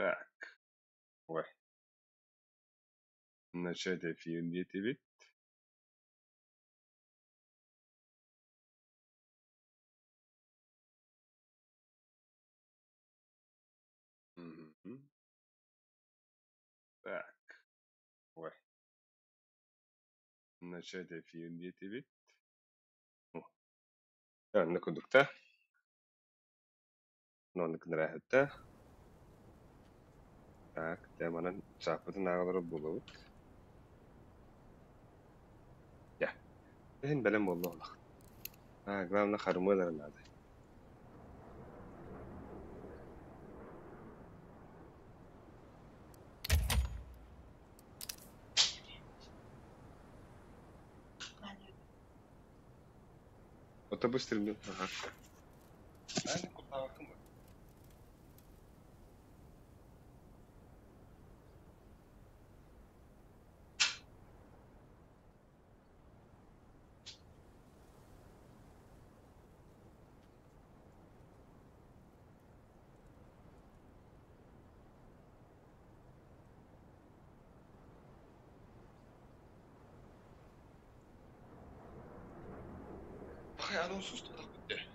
Так, ой, начать эфир где-то ведь. Мгм. Так, ой, начать эфир где-то ведь. Anna kudukta, nondik narahatta. Так, теманан чапатын агалары булабыт. Я, эн белем болду олах. Главное хармылар надо. Otobüs tribün. Ага. Aynen kurtağı bakın mı? Bak ya onu sustu da bitti.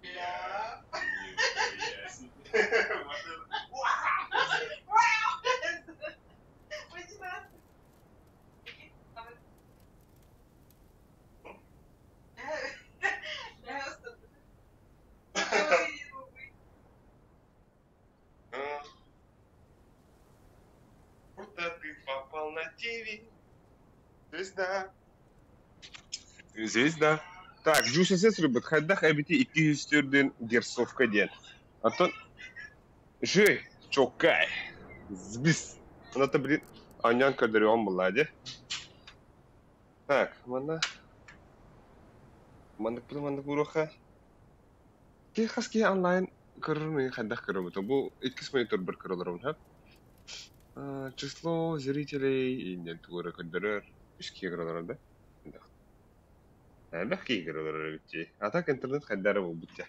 Ya. Yes. Куда ты попал на ТВ? Звезда. Звезда. Так, Джуся сестры бітхайдах әбіте 200-ден герцовка ден. Антон, жей, чокай. Збис. Она-то, блин, анян кадарион была, де? Так, мандык буруха. Ке хаски онлайн көрөрмө хайдах көрөмөтө. Бу 2 монитор бір көрөлөрүн хап. Число зрителей инден тугура көдөрөр. 3 көрөлөр да. Бәхки көрөлөр битти. Атак интернет хайдары болбут я.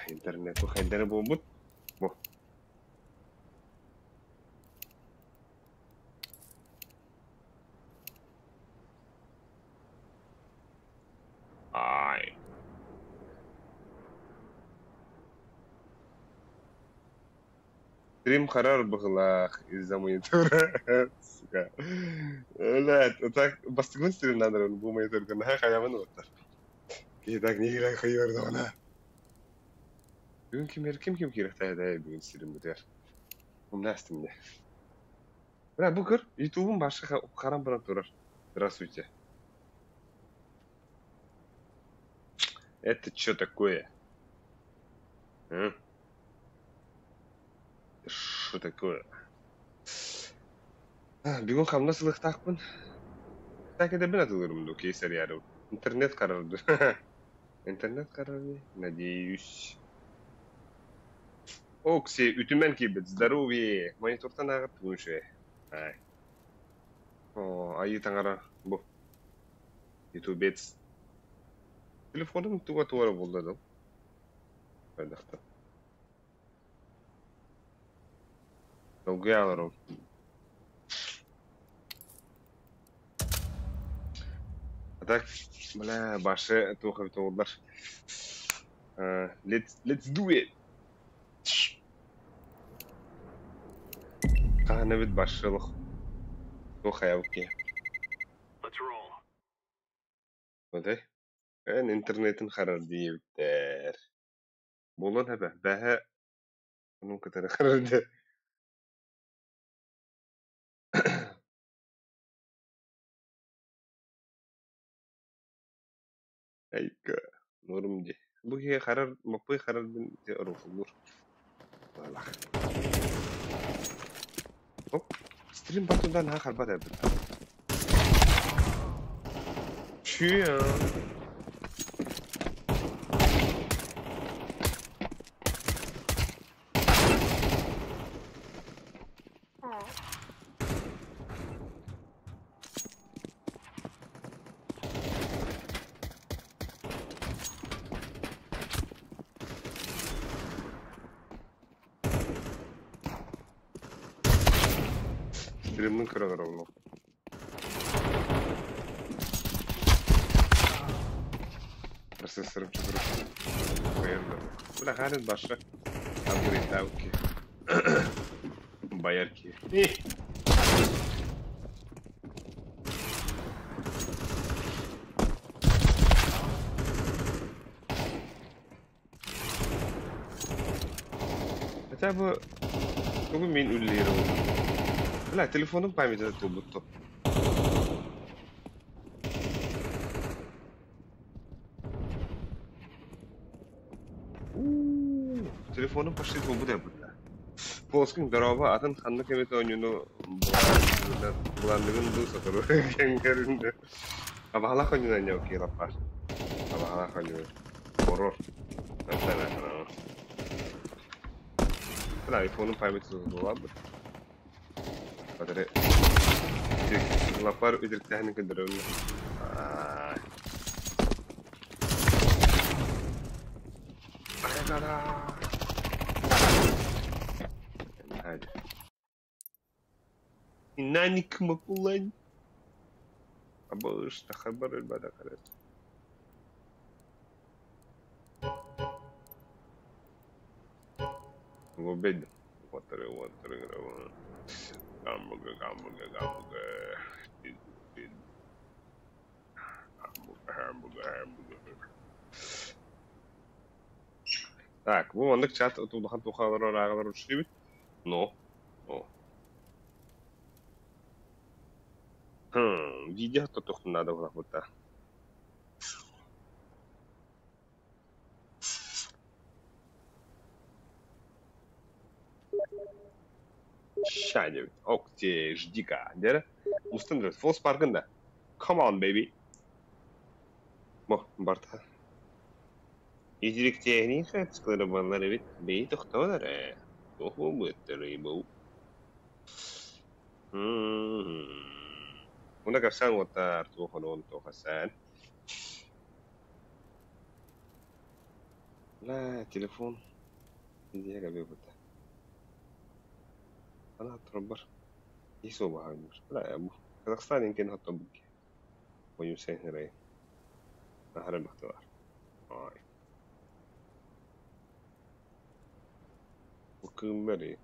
Интернет хайдары болбут. Бу. Ай. Стрим карар быгылах из-за монитора. Сука. لا так бастыгын стрим надо бу монитор кана хаямын оттар. Ки так не гирай хайыр да она. Бүгүн ким керек тайда бүгүн стрим бутер. Умнастым мне. Бля, бу көр YouTube'ун башка карам баран турар. Здравствуйте. Это что такое? Что такое? Бүгүн камна сылыктакпын. Так эде бен атылырым ду кейсер ярым. Интернет карарды. Интернет карарды. Надеюсь. Окси, ütümen кибет. Здоровье. Монитортан агып бүгүншө. Ай. Ayı tangara bu. YouTube Bets. Telefonum tuva tuva buldu adam. Ben de hatta. Logga alırım. Atak. Bala başı tuva bir tuvalar. Let's do it. Kahne bit başlık. Tuva hayavki. Öde. En internetin karar diye biter. Bulun hebe. Behe. Onun kadar karar diye. Ayka. Nurum di. Bu hiye karar. Mapı karar bin. Te aruf olur. Valla. Hop. Stream batudan ha kalbat ebit. Şu ya. Stream'in kıralar oğlum. Процессором чего повернул. Бля, ганит баша. Апгрейд ауки. Боярки. Хотя бы чтобы мен үллері болды. Бля, телефоным памяти толбутты. Telefonum почти толбут бля. Полскин дорога атын ханны кемет ойнуну буландыгын ду сатыру кенгеринде. Абахала хонюна няу кирапар. Абахала хонюна. Horror. Bля, iPhone'un paylaştığı dolabı. Kadere. Lapar ücretlerini gönderiyorum. Ayakala. Hadi. İnani kıma kullan. Ama işte haber elbada kadar. Bu bed. Water. Hamburger. Так, bu anlık chat tuğdahan tuğalara rağlar uçuşu bit. No. Video hatta tuğdun nada kulak butta. Şahane bit. Okey, ждика. Dere. Mustandırız. False parkında. Come on baby. Bu, Barta. İzlik техника складывалар бит. Бей тоқталар. Тоху бөттері бұл. Una kapsan wata tuhonon to kasan. La telefon. Diye gabe buta. Ana trabbar. Iso ba haymış. La ya bu. Kazakhstan يمكن hatta bu. Oyun senhirey. Nahar mahtalar. Ay. Bu kımları.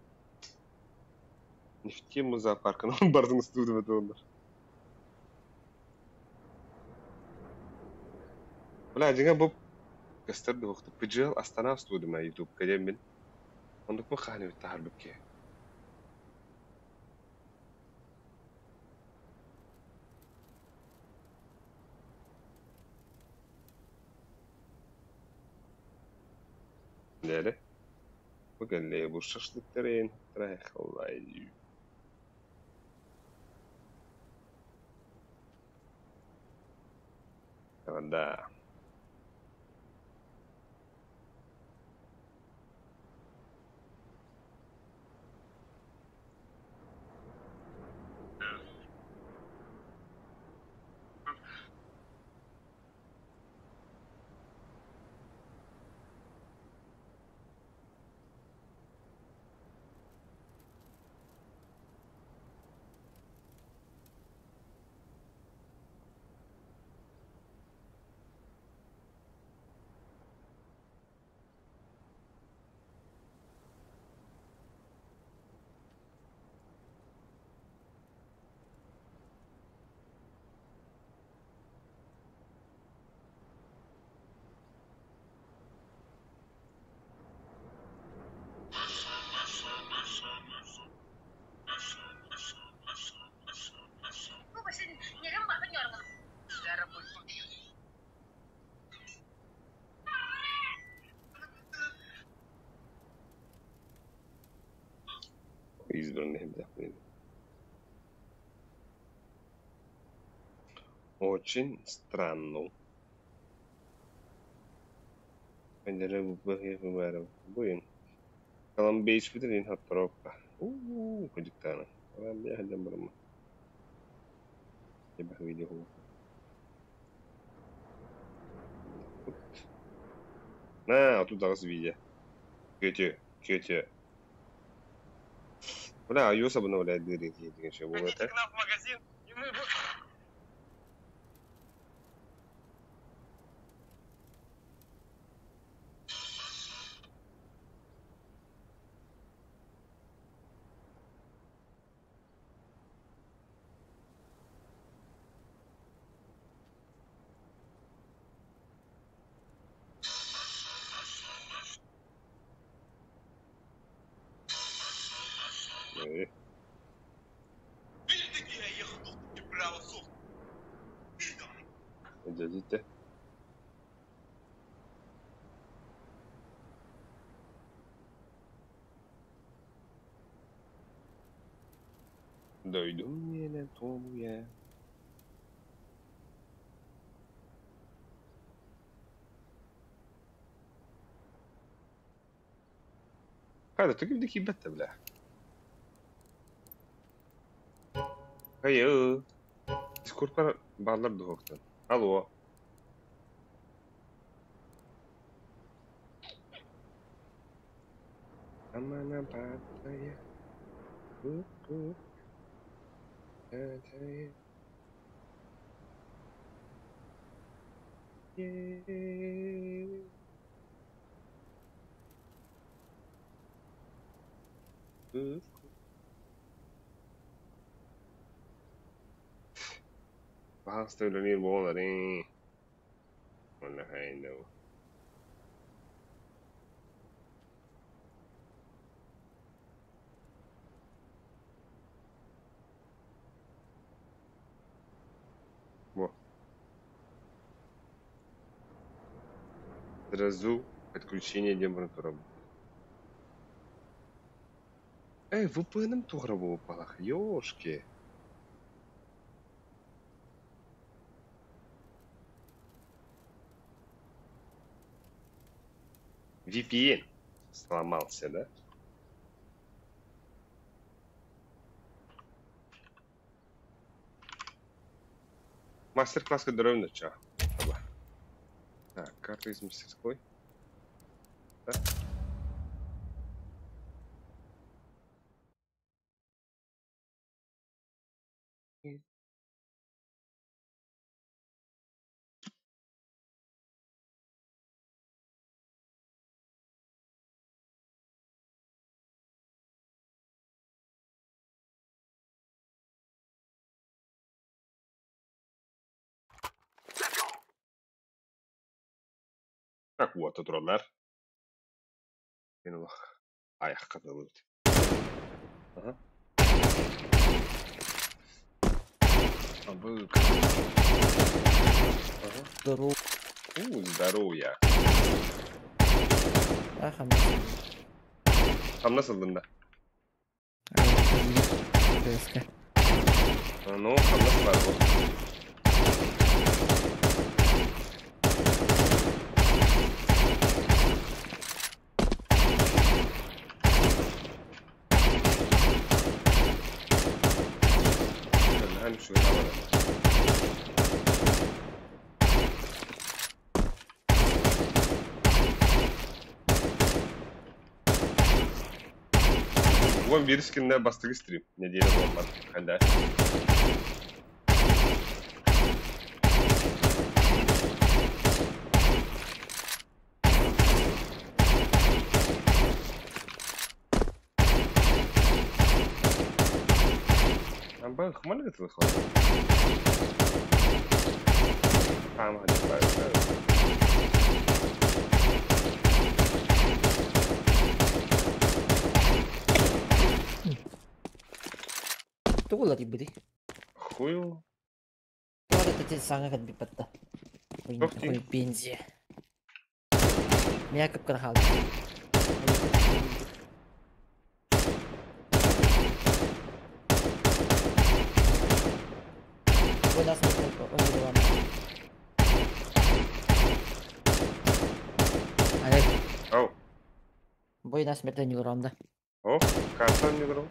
Нефтемы зоопаркына бардың студия это onlar. Бля, жаңа бұл гастарды вақты PGL Астана студия ма YouTube кәдем мен. Ондық бұл қағаны өтті харбіпке. Ләлі. Bu geldi bu şaşlıkların tırah olaydı. Da. Очень странно. Колумбия испытывает отправка. Кудиктана. Колумбия хадям брама. Я бы видел. А тут развитие. Кете. Бля, Юса обновляет дыры. Идите к нам в магазин, и мы... Видите, я ехал и право сух. Идите. Дойду мне на том я. هذا تجيب لك يبت بلا هيا ديسكورد بعض هوكتن الو اما انا بعد يا Basta venir volare. Wala hay no. Во. Сразу отключение дембратура. VPN-ым тугры болуп калак. Ёшки. VPN сломался, да? Мастер-класс здоровья, чё? Так, карта из мастерской. Да? Так вот, otururlar. Yine bak. Ayakkabı. Ага. Абык. Ага. Здорово. Здоровья. Ахам. Там nasıldın da? ТСК. Ну, там nasıl var bu? Hani şöyle var. Вон вирскинная бастыгы стрим. Неделя болмады. Кандай? Амбай хмали это выходит? Там один Tunggu diberi. Хую. Tuh ada tadi sangat bipat dah. Oke. Aku benzi. Miyak kerhal. Boi nas metten oynuyorlar. Hayır. Ау. Boi nas metten yılramda. О, картан не играл.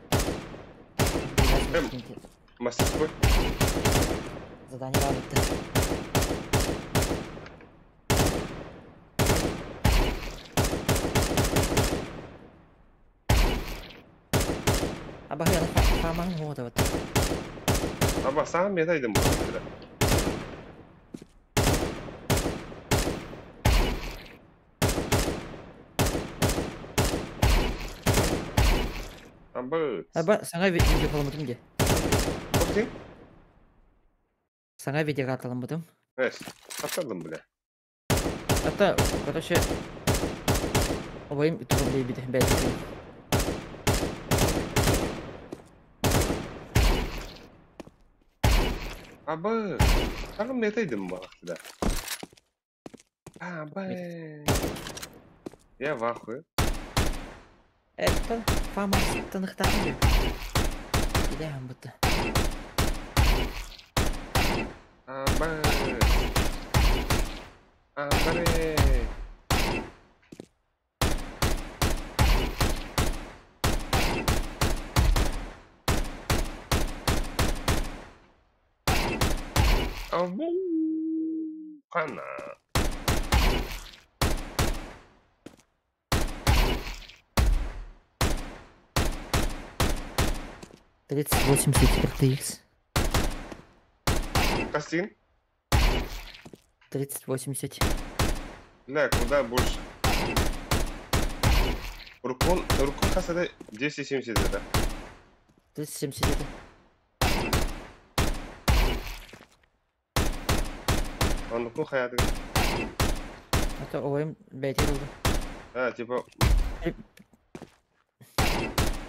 Boi nas metten Мастерской. задание var bitti. Abah yana farman hoda bat. Ama sana medaydım bu arada. Ama Abah sana video kalamadım ki. Okey. Sana video kalamadım. Evet. Hatırladım bile. Hatta короче obayım turumda bir de belki. Ama sana medaydım bu arada. Ama ya vahı. Это farman tanıktan mı? Gidelim bitti. Ama Amare. Abu. Kana. 3080 RTX. Кастин? 3080. Да, куда больше? Рукон касада 1070 да. 3070 это. Он рукон hayatı. Hatta obayım belki oldu. Ha, типа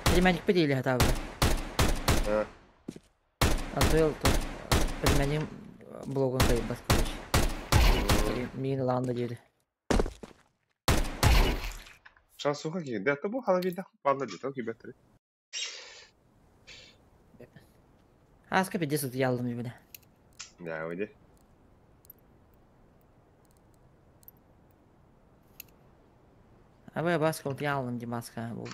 Применник değil hatta bu. ha. Atıyor to. Benim blogundayım başka bir şey. Mini landa girdi. Шансуха келген. Да, bu халавида банда дейді, кибеттер. Aska bir cesit yaldım gibi de. Ya öyle. Ama baska oldu yaldım gibi baska oldu.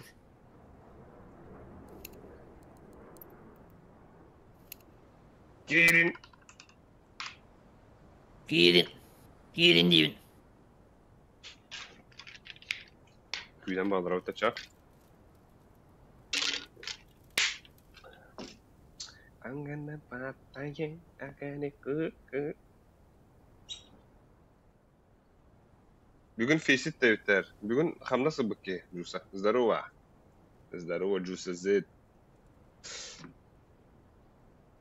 Girin. Girin diyün. Kuyudan bağlar ötecek. Angana pataya agane kı. Бүгін фейсит те өттер. Бүгін хамнасы бүкке, Джуса. Здорово. Здорово, Джуса Z.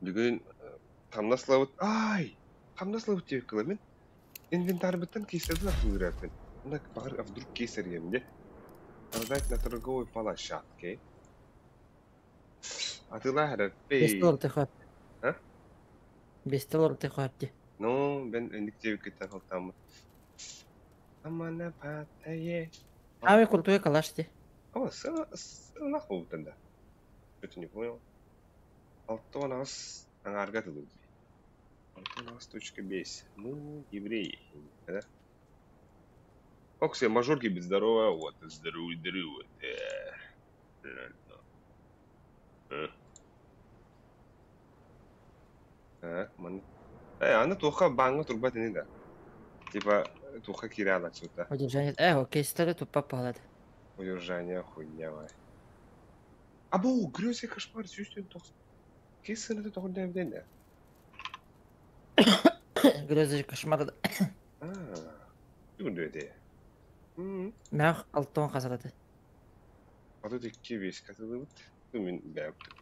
Бүгін хамнаслауыт. Ай! Хамнаслауыт деп кіла мен. Инвентарь біттен кейсерді ақ үйрәппен. Онда бағыр, а вдруг кейсер емде. Продать на торговой площадке. А ты лагерь, пей. $5 tık yaptı. Ha? $5 tık yaptı. No, ben endik cevketten halktamı. Amana pataya. Abi kurtuya kalaştı. Ama sığınak mı bu tanda? Kötü ne понял. Алтон нас ангарга тылы. Алтон нас .5. Ну, евреи. Да? Окси, мажор гибит здорово. Вот, здорово. Man. Аны туха банга турбат не да. Типа, туха киряла что-то. Удержание. Окей, стали тут попало. Удержание хуйня. Абу, грёзи кошмар, чувствую тох. Kesin это toch evden de. Gözü kışmadı. Bugün de öyle. Ben altın kazandı. А тут iki вещь katıldı. Bugün de yaptık.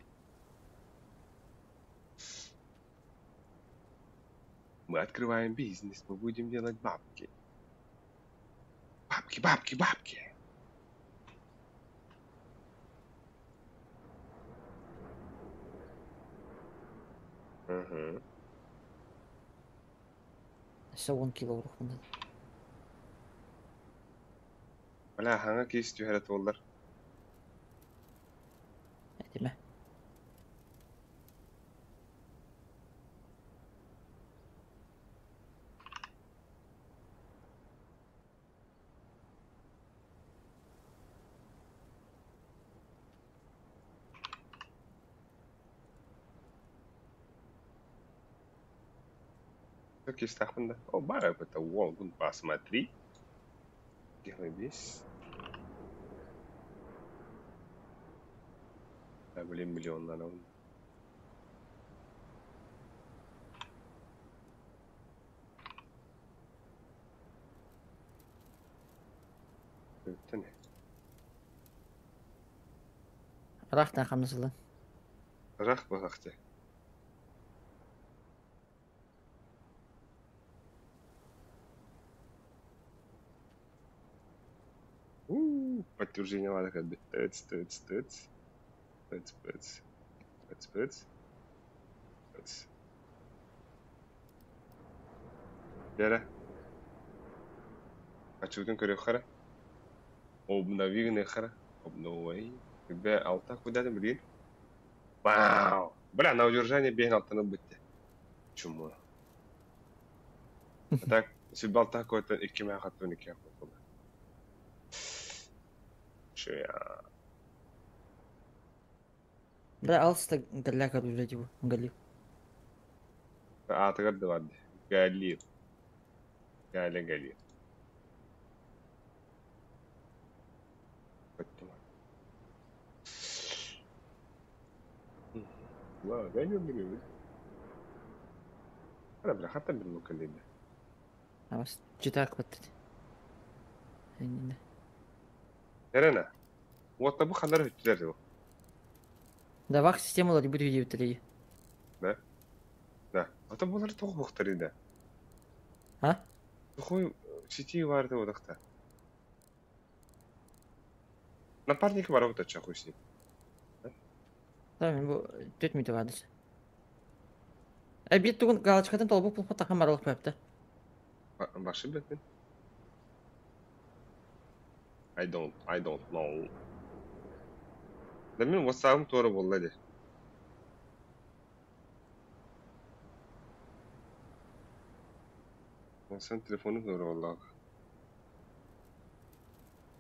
Мы открываем бизнес, мы будем делать бабки. Бабки. Hı. İşte 10 kilo vuruk bunda. Valla hangi ki istiyor her atollar? Ne diyeyim Как есть тахмында? О, бар это Волгун, посмотри. Делай весь. Да, блин, миллион надо. Это не. Рахтан хамнасылдан. Рах бахте. Подтверждение надо как бы. Тыц. Яра. Ачудын көрөк хара. Обновигне хара. Обновай. Тебе алта куда ты блин? Вау. Бля, на удержание бегн алтаны бытте. Чему? А так, если алта какой-то икимя хатун икимя хатун. Че я? Да, алста галяка уже его галив. А, ты как давай? Галит. Галит. لا غير من انا بلا حتى بالمكلمة Авас читак баттыт. Энне. يرانا وطبو خنر هتجربه Да вак система лоди буду видео телеги. да ата булар тоқ мухтари да А? тоқой сети варды одақта напарник бар вот чахуй с ним Да, мен бу 4 минут вадыс. Бит тугун галочкадан толбук пул потахан барлык пепті. башы бетмен I don't know да мен WhatsApp-ым торы болды де сен телефоның торы болды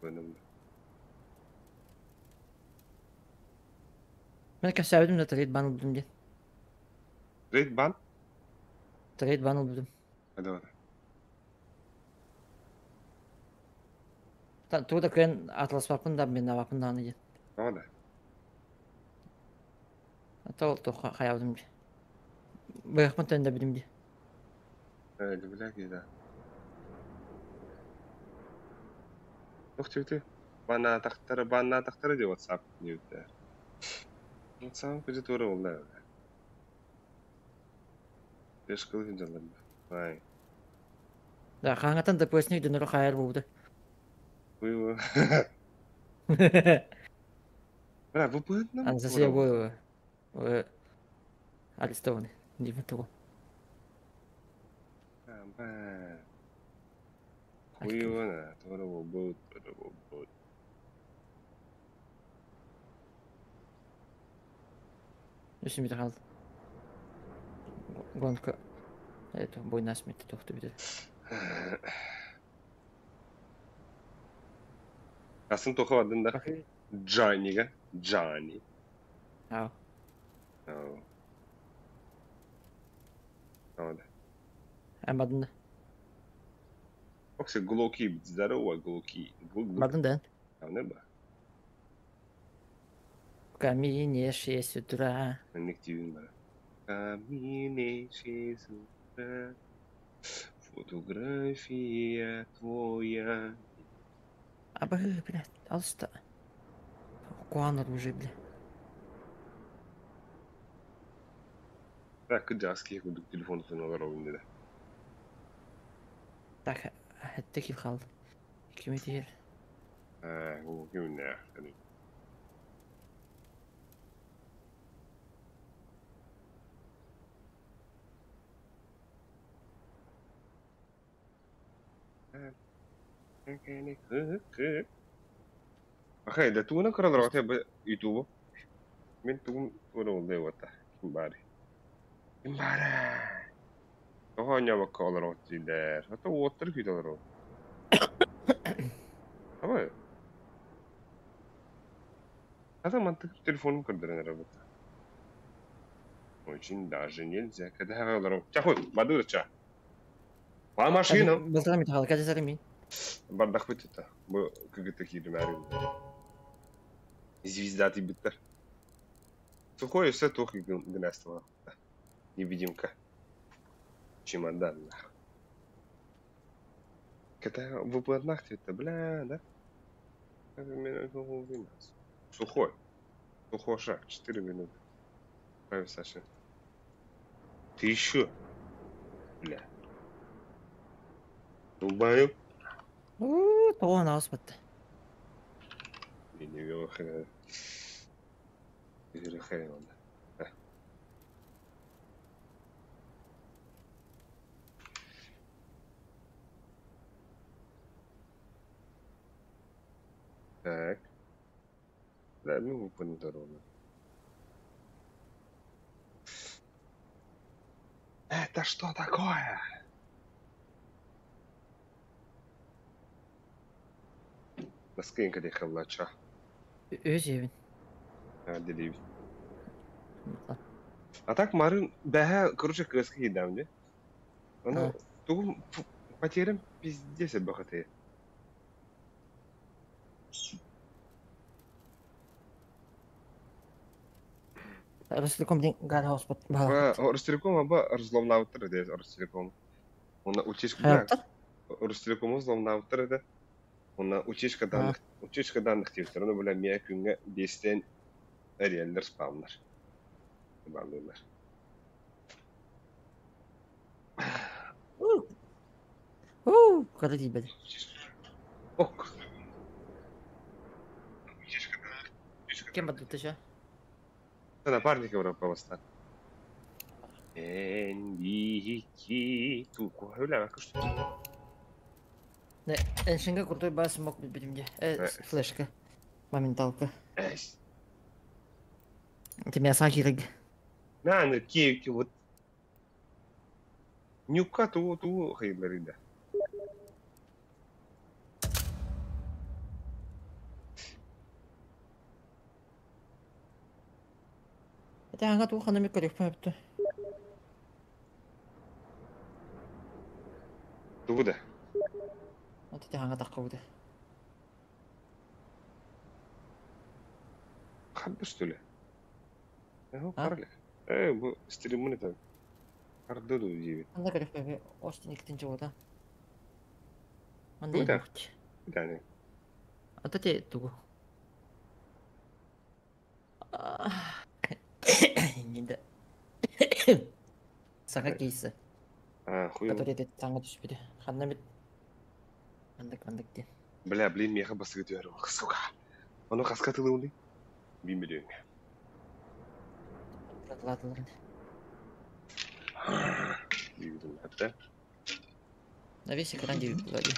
өнімді Мен кәсәбедім да трейд банл будым ден. рейд бан Трейд банл будым. да Туда кен атлас вапын да мен вапын да аны ден. да Тол то хаябдым ди. Быйықпын төнді білім де. Güzel да Ух ты, бана тақтары де WhatsApp не өтті. WhatsApp көзі торы олда. Беш қылын жалым. Ай. Да, қаңатан ДПС-ник дөнірі қайыр болды. Уйу. Бля, VPN нам? Аны за собой арестованы. Деймін тұғын. Бля. Уйуана, торы бол. Үсімді қалды. Гонка. Это бойна сметті тоқты беді. Асын тоқы адында Джанига. Джани. Ау. Да. Әм адында. Оксе глоки, здорово, глоки. Бадында. Не ба? В камине 6 утра. Коннективин бар. Камине 6 утра. Фотография твоя. Блядь, алыста. Қуаныр уже, блядь. Так, джаски кудук телефон сыналар ойында да. Так, әтті кеп қалды. Кеме тегер. Ол кеміне ақшаны. Ахай, да туына кыралар отя ба ютубу. Мен тугум туына олдай вата. Ким бари. Ким бара. Тоғаня баққа олар отсилер. Ата оттыр күйталар ол. Абай. Ата мантык телефонum кырдырын работа. Очень даже нельзя. Когда олар. Чахой, бадырча. А машина? Былтырым итахал, кәді сарымин. Бардах бит это. Бу кыгыта кири мәрин. Звезда ты биттер. Сухой все тухи гнество. Невидимка. Чемодан. Когда в выплатнах это, бля, да? Сухой. Сухой шаг. 4 минуты. Правильно, Саша. Ты еще. Бля. Долбаю. Тоғын ауыз бітті. Не вел хрен. Или хрен он. Так. Да, ну выполнил дорогу. Это что такое? Насколько ты хавлача? Өз ебін. Делив. А так Марын бähä короче крыска едам, да? Она ту потерям пиздец бахаты. Ростелеком ден гады ауыз бітті. Ростелеком аба разломнавтыр да, Ростелеком. Она утечка. Қаяқтар? Ростелеком разломнавтыр да. Она утечка данных типтер. Она бля мия күнгө 5тен реалдер спамнар. Бандылар. Қады дейбеді. Ок. Кем бады тұша? Напарника Европа-Восток. Энбики. Туку. Öyle bak işte. Ne, enşenge kurtuy bana smok bildiğimde. Флешка. Моменталка. Ты меня сахирыг. Ну, киевки вот. Нюка ту хайдларында. Это аңа туғаны ме көрек пәпті. Туда. Это аңа таққа өді. Хаббы, что ли? Қарлы. Бұл стримін это. Қарды ду дейбет. Анда көрек пәпі, остен екітінші ода. Анда Туда? еқті. Дәне. Ата те туғу. Енді. Саға кейсі. Хуй. Который это таңға түспеді. Қанна бет. Андық ден. Бля, блин, меха басығы дүйәрі. Сука. Оны қасқа тылы ондай? Беймелеуің. Ладыларын. Беймелеуің әпті. На весь экран девять влади.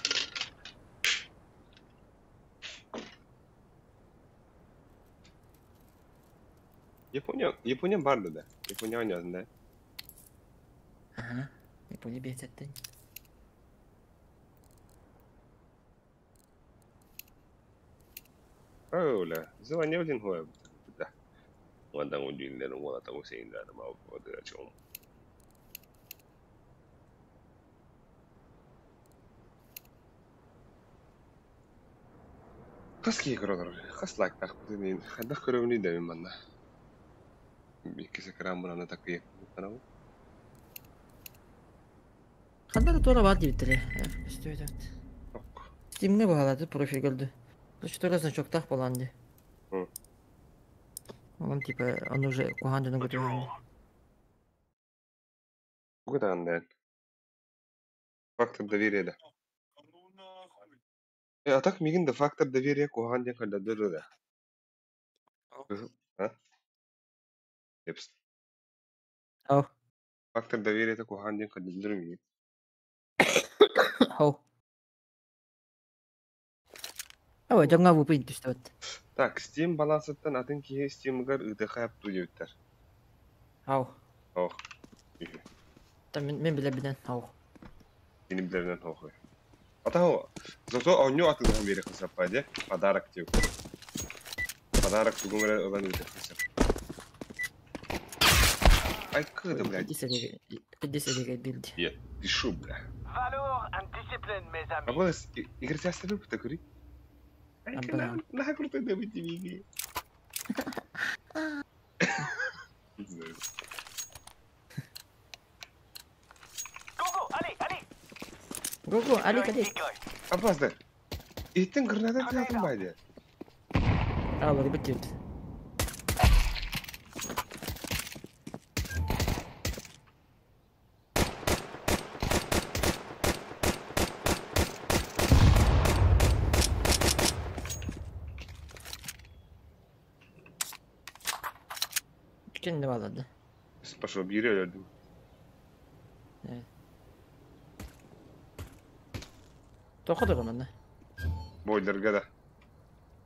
Япония барды да. Япония ойнадың да. Ага. Япония бететтен. Öyle. Zaman ne bileyim hoya. Da. Ondan o dinlerin ona tavu şeyin de ama o da açım. Kaski kırılır. Kas like tak. Benim hatta kırılını da benim bana. Bir kese kıran bana takıyı. Tanı. Қандай да тура барды биттіре. Істейді. Yok. Стимге бағалады, профиль көлді. Бұл что значок так боланды. Он типа, он уже куханды наготовил. Bu kadar anlayan. Фактор доверия да. А так мигин да фактор доверия кухан ден kada dulu da. Ha? Hepsi. Ау. Фактор доверия это кухан ден kada dulu mi. Ау. Ау, жаңа выпить түстәт. Так, Steam балансыттан атын кие Steam'гар ыдыха япту жебиттер. Ау. Ох. Та мен биле биден ау. Сенин билеринен охуй. Атау, зато оню атылган бери кысап пайде. Подарок деп. Подарок тугумре оган үтеп кысап. Ай, кыды, блядь. 50 билди. Я пишу, бля. Valeur and discipline, mes amis. Abas, egresiasnya lu kita kuri. Apa? Nah, aku tuh udah bici. Go, allez, allez. Go, alik. Apa sih? Itu granada tuh satu aja. Baru betul. Kendi bağladı. Пошел, бери рядом. Evet. Tokadık onunla. Бойлерге да.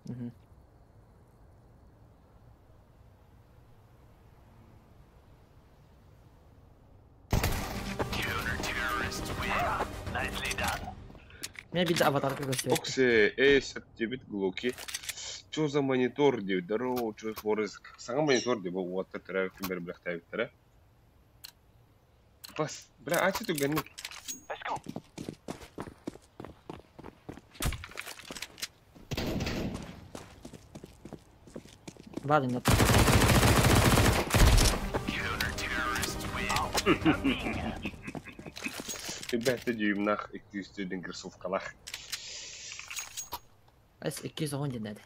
Hı hı. Nicely done. Beni bir de avatarı gösteriyor. Окси, дебит глоки. Чё за монитор деп, здорово, чё форез. Саңа монитор деп, вот это тірі, кімбер біліқтай біттірі. Бас, бля, ачы түгені. Let's go. Var yine. Бәтті дүйімнақ 200-ден кірсовкалақ. Es 210 dinledi.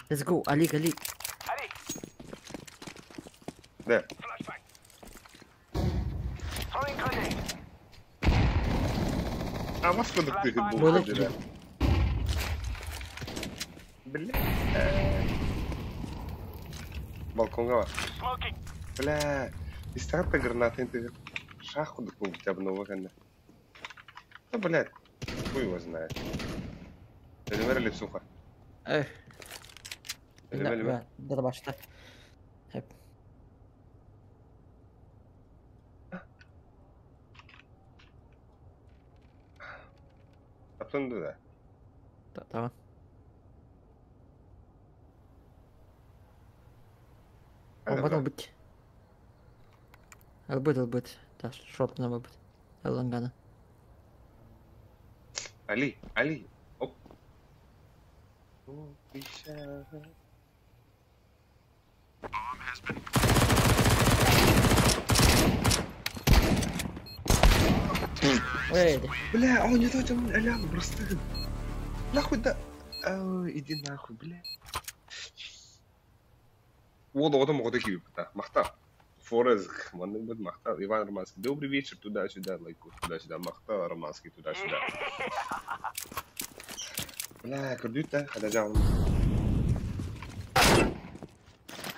Let's go, alik. Allez, Да, flashbang. Throwing grenade. а бас көдік түйі Böyle бұл ki. деді. Бля. Балконға бар. Smoking. Бля, истратта гранатын ты шах кудык был хотя бы нового. Ну, блядь, хуй его знает. Элемер или сухо? Evet. Элемер. Bir de başta. Hep. Atlındı da. Tamam. Hadi Может bakalım. быть. Albit. Да, шот на выбыть. Лангана. Ali. Оп. Ну, пища. Ой, Бля, он не тот, он ляг просто. Нахуй да. Иди нахуй, бля. Вот вот такие да. Махта. Форез, манный будет махта. Иван Романский. Добрый вечер, туда-сюда, лайку, туда-сюда. Махта, Романский, туда-сюда. Бля, кредит-то, когда взял.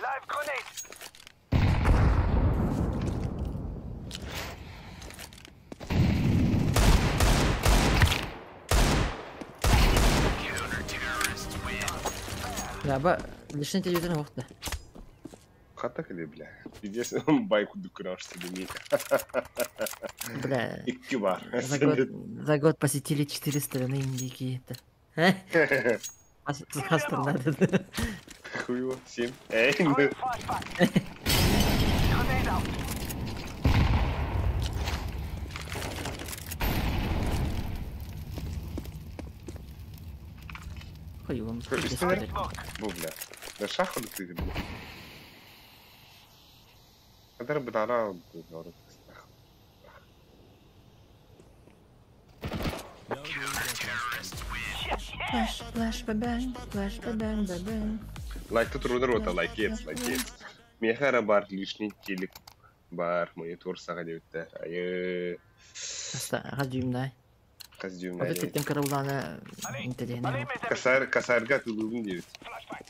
Live grenade. ya bak dışın televizyona baktı. Хата кеде, бля. Пиздец, он байку докураж себе. Бля, Икки бар. за год посетили 4 страны Индии это. С страны. Хуй его, 7. Эй, Throwing flashbang. Grenade out. Хуй вам. Истинно? Smoke. Бу, бля. Да шаху да ты, бля. Когда бы дара, говорю, Flash, бабang. лайк тут рудер лайкец. Мехара бар, лишний телек бар, монитор сага дебиттер. Айы, Hasta hacimda. каздюм. Orada tüpten karavulana Allez, inteliğine. mes amis. Касарга тулугун дебит. Flashbang.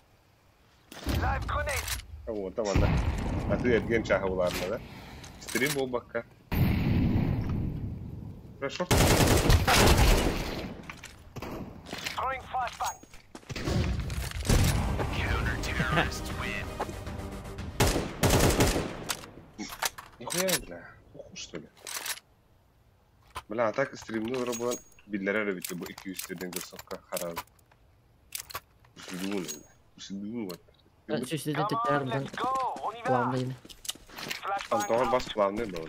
Live grenade. Вот, там анда. А ты этген чахавларна, да? Стрим бол бакка. Хорошо. Throwing flashbang. Нихуя, бля. Уху, что ли? Бля, а так стримнул робот. Бидлere de bitti bu 200'den kırsafka harab. Üşüdüğün var. Ben şu üstüden Come on, tüplerden let's go. On y va. kulağımda yine. Антоған бас плавный был.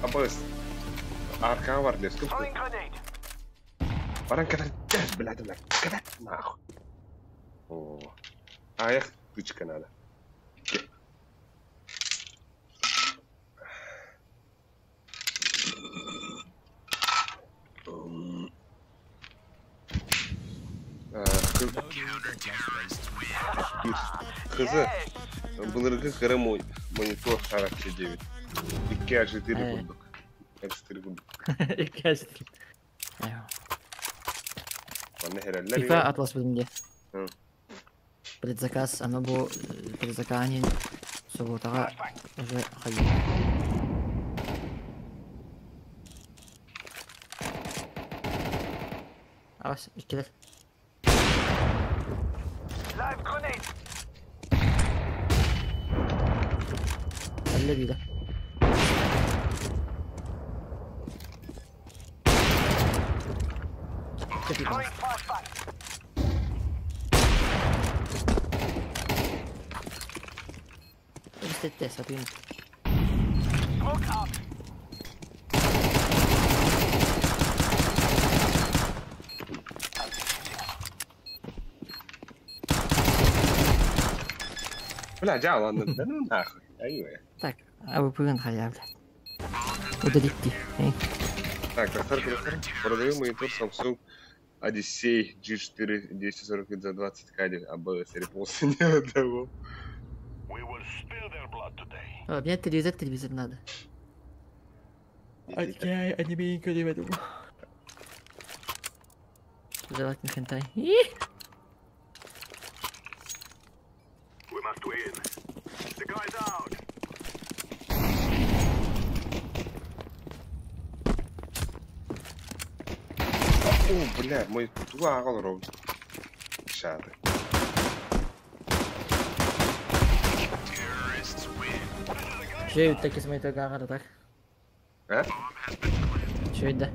Абыс. Аркаға бар дес көп. Throwing grenade. Баран кадар жаз біләді біләді. Кадар нахуй. О. Аяқ тычка надо. Kızı, bunları kırım monitör şarapçı diyor. 2A4 bulduk. A4 bulduk. 2A4. Eyvah. Bana herhalde FIFA Atlas бөлімде. Hı. Предзаказ, оно бұл предзаканин субботаға уже қайын. Авас, икелер. Live grenade. Әлі дейді. Throwing flashbang. Істетті, сатуын. Smoke up. بلا جاء والله بدنا ناخذ ايوه Так, а вы пылын халя, блядь. Удалите. Так, повтор. Продаю монитор Samsung Odyssey G4 240 за 20 кадров, ABS репост не отдавал. We will spill their blood today. О, мне телевизор надо. Окей, аниме не веду. Желательно хентай. We must win. The guy's out. О, бля, мой туда ровно. Шаты. Şey ütteki smaytorga qaratak. А? Şeyde.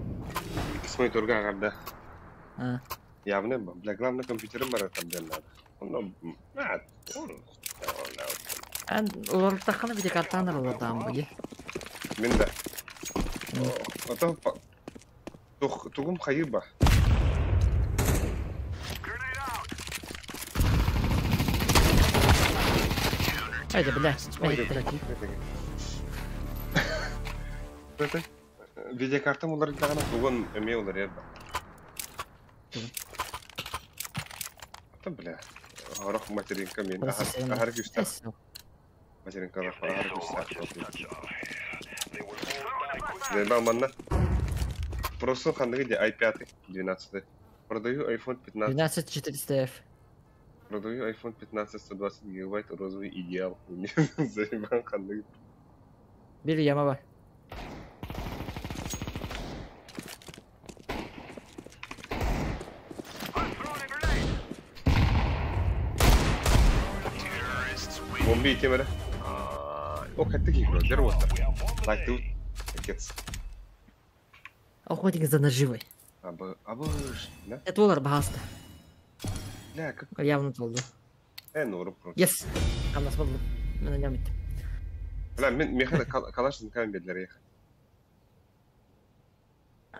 С мониторга гарда. Ha. Явно, бля, главное компьютером там делать надо. Он, An ular takını bir de kartanlar ular tamam bu. من ده تقوم خيبة Grenade out. Haydi bile. Haydi bile. Видеокарта олар дагана туган эме олар я. Бля. Арах материнка мен ахар күстә. Материнка ахар күстә. Нормально. Просто хандыгы де i5 12. Продаю iPhone 15. 12 400F. Продаю iPhone 15 120 гигабайт розовый идеал. Заебан хандыгы. Bir yama var. Бомби идти мере. О, как такие бро, дерево. Like тут. Кец. Охотник за наживой. Абы, да? Это олар bahasta. Бля, как Явно oldu. норм просто. Yes. Anlaşmadım. Ben devam ettim. Бля, мен механа калашын кам бедлер ехать.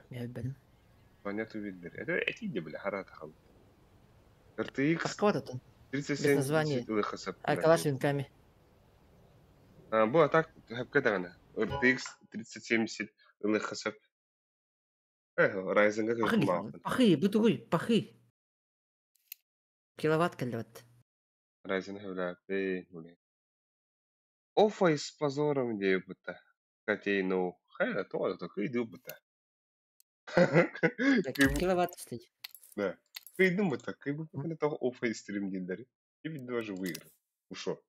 Ben. Понятно видно. Это эти где, бля, харата хал. RTX Kaskavatatın. 37 название. ЛХС. Arkadaş linkami. Bu atak hep kadar RTX 3070 ЛХС. Ryzen'ga kırılma. Пахи, бутугуй, пахи. Киловатт киловатт. Ryzen hevlak bey nuli. Офа с позором где будто. Хотя ну, хай то иду будто. Киловатт стоит. Да. Кайдым будто, кай бы после того офа и стрим дилдери. И ведь даже выиграл. Ушел.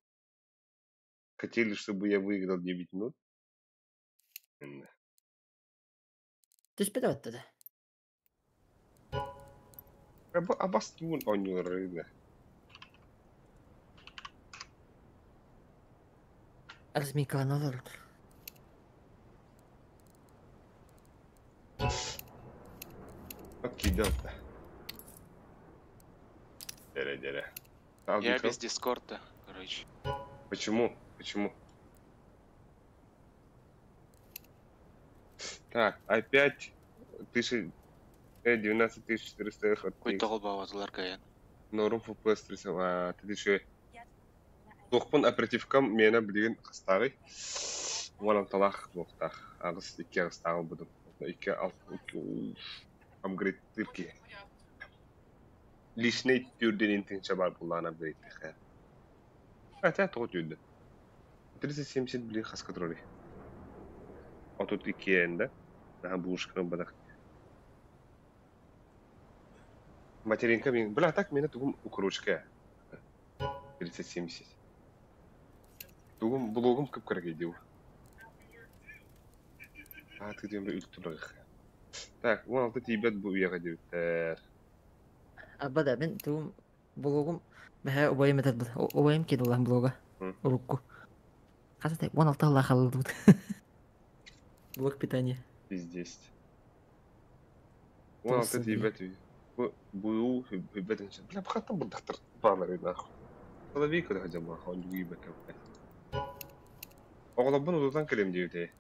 Хотели, чтобы я выиграл 9 минут. Ты спидават тогда. Абастун он не рыда. Размикала назар. Окей, делta. Дере. Я без дискорда, короче. Почему? Почему? Так, опять 19400 Кой тоғыл бауазылар каян. Норм FPS 3. Ты еще тоқпын оперативкам мені білген қыстағы. Оған талақ тоқтақ. Ағыз 2 қыстағы бұдым. 2 апгрейд тірке. Лишний түрден интенші бар бұллаған апгрейд тірке. Хотя тоғы түрді. 370 білген қасқа тұрады. А тут 2 енді. Бушканың бадақ. Материнка мен... Бля, так мені тұғым укручка. 370. Тұғым блогым көп көрек едеу. Ты дейін бір үлттіріғ. Так, 16 тейбет бұл үйеға деуттер. Абада мен туум блогум бәһә обайым этер бу. Обайым кеді олан блога. Урукку. Қазір 16 алла қалылды бұд. Блок питания. Пиздец. 16 тейбет үй. Бұл хүббетін шын. Бля, бұқаттан бұл дақтыр бағлары наху. Соловейка да хадям наху, он дүгі бәкем. Оғылабын ұзатан кілем деуте.